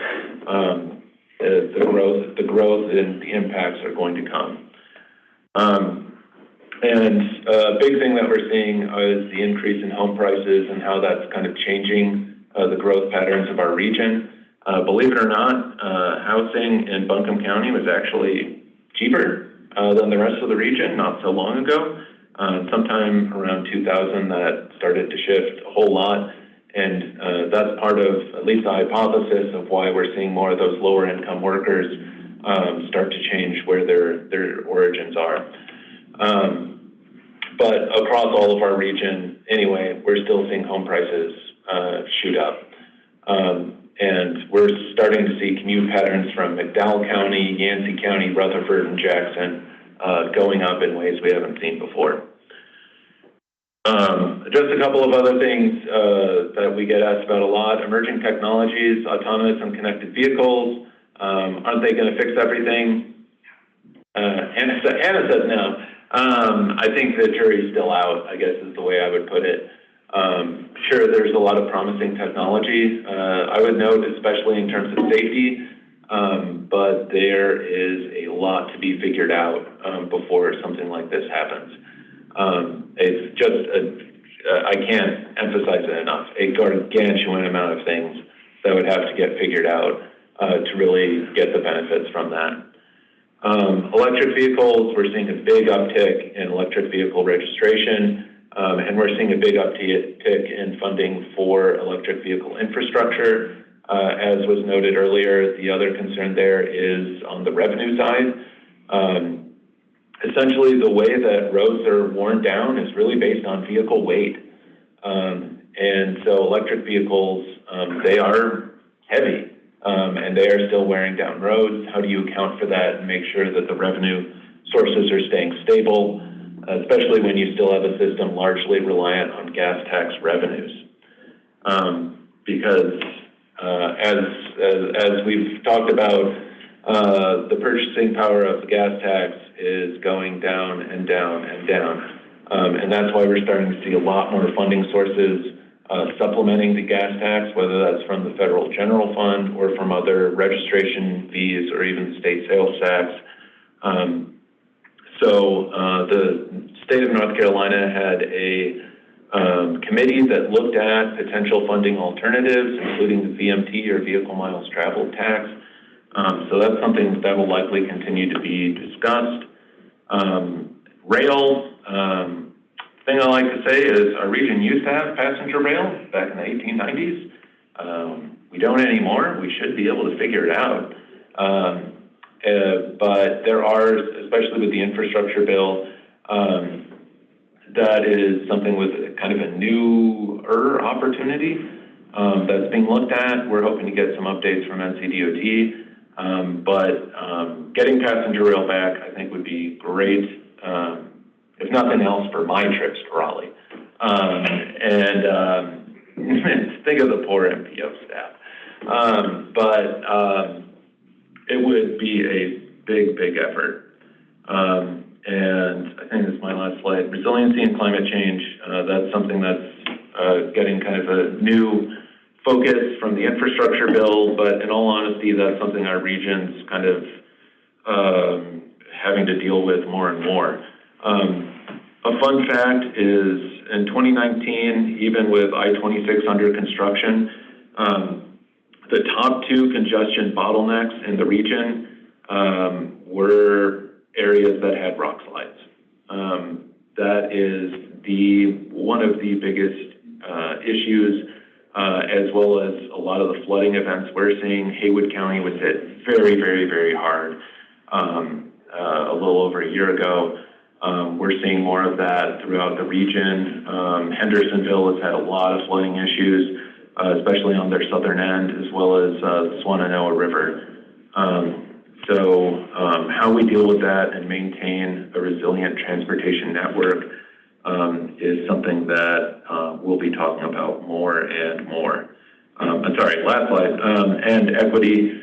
The growth and the impacts are going to come. And a big thing that we're seeing is the increase in home prices and how that's kind of changing the growth patterns of our region. Believe it or not, housing in Buncombe County was actually cheaper than the rest of the region not so long ago. Sometime around 2000, that started to shift a whole lot. And that's part of at least the hypothesis of why we're seeing more of those lower income workers start to change where their origins are. But across all of our region, anyway, we're still seeing home prices shoot up. And we're starting to see commute patterns from McDowell County, Yancey County, Rutherford, and Jackson going up in ways we haven't seen before. Just a couple of other things that we get asked about a lot. Emerging technologies, autonomous and connected vehicles. Aren't they going to fix everything? Anna says no. I think the jury's still out, I guess is the way I would put it. Sure, there's a lot of promising technology. I would note, especially in terms of safety, but there is a lot to be figured out before something like this happens. It's just, I can't emphasize it enough, a gargantuan amount of things that would have to get figured out to really get the benefits from that. Electric vehicles, we're seeing a big uptick in electric vehicle registration, and we're seeing a big uptick in funding for electric vehicle infrastructure. As was noted earlier, the other concern there is on the revenue side. Essentially, the way that roads are worn down is really based on vehicle weight. And so electric vehicles, they are heavy, and they are still wearing down roads. How do you account for that and make sure that the revenue sources are staying stable, especially when you still have a system largely reliant on gas tax revenues? Because as we've talked about, the purchasing power of the gas tax is going down and down and down. And that's why we're starting to see a lot more funding sources supplementing the gas tax, whether that's from the federal general fund or from other registration fees or even state sales tax. So the state of North Carolina had a committee that looked at potential funding alternatives, including the VMT or vehicle miles traveled tax. So that's something that will likely continue to be discussed. Rail, thing I like to say is our region used to have passenger rail back in the 1890s. We don't anymore. We should be able to figure it out. But there are, especially with the infrastructure bill, that is something with kind of a newer opportunity that's being looked at. We're hoping to get some updates from NCDOT. But getting passenger rail back, I think, would be great, if nothing else, for my trips to Raleigh. Think of the poor MPO staff. It would be a big, big effort. And I think this is my last slide. Resiliency and climate change, that's something that's getting kind of a new focus from the infrastructure bill, but in all honesty, that's something our region's kind of having to deal with more and more. A fun fact is in 2019, even with I-26 under construction, the top 2 congestion bottlenecks in the region were areas that had rock slides. That is one of the biggest issues, as well as a lot of the flooding events we're seeing. Haywood County was hit very, very, very hard a little over a year ago. We're seeing more of that throughout the region. Hendersonville has had a lot of flooding issues, especially on their southern end, as well as the Swannanoa River. So how we deal with that and maintain a resilient transportation network is something that we'll be talking about more and more. I'm sorry, last slide. And equity,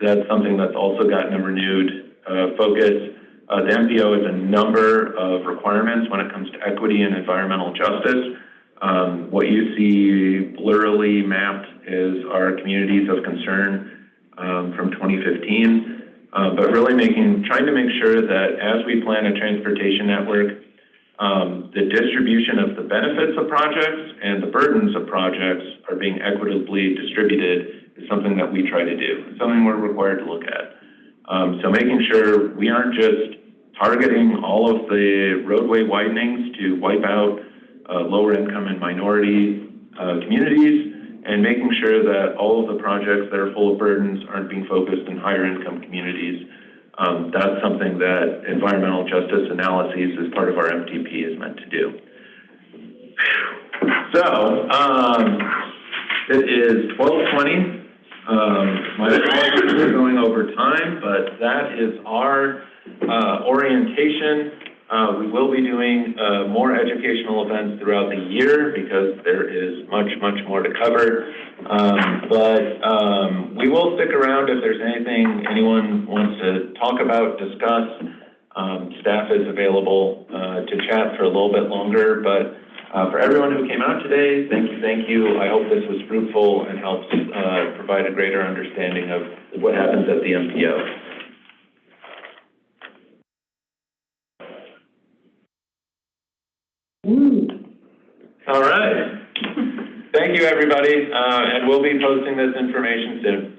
that's something that's also gotten a renewed focus. The MPO has a number of requirements when it comes to equity and environmental justice. What you see blurrily mapped is our communities of concern from 2015, but really trying to make sure that as we plan a transportation network, the distribution of the benefits of projects and the burdens of projects are being equitably distributed is something that we try to do. It's something we're required to look at. So making sure we aren't just targeting all of the roadway widenings to wipe out lower income and minority communities, and making sure that all of the projects that are full of burdens aren't being focused in higher income communities. That's something that environmental justice analyses as part of our MTP is meant to do. So, it is 12:20. My apologies for going over time, but that is our orientation. We will be doing more educational events throughout the year because there is much, much more to cover. But we will stick around if there's anything anyone wants to talk about, discuss. Staff is available to chat for a little bit longer. But for everyone who came out today, thank you. I hope this was fruitful and helps provide a greater understanding of what happens at the MPO. All right. Thank you, everybody. And we'll be posting this information soon.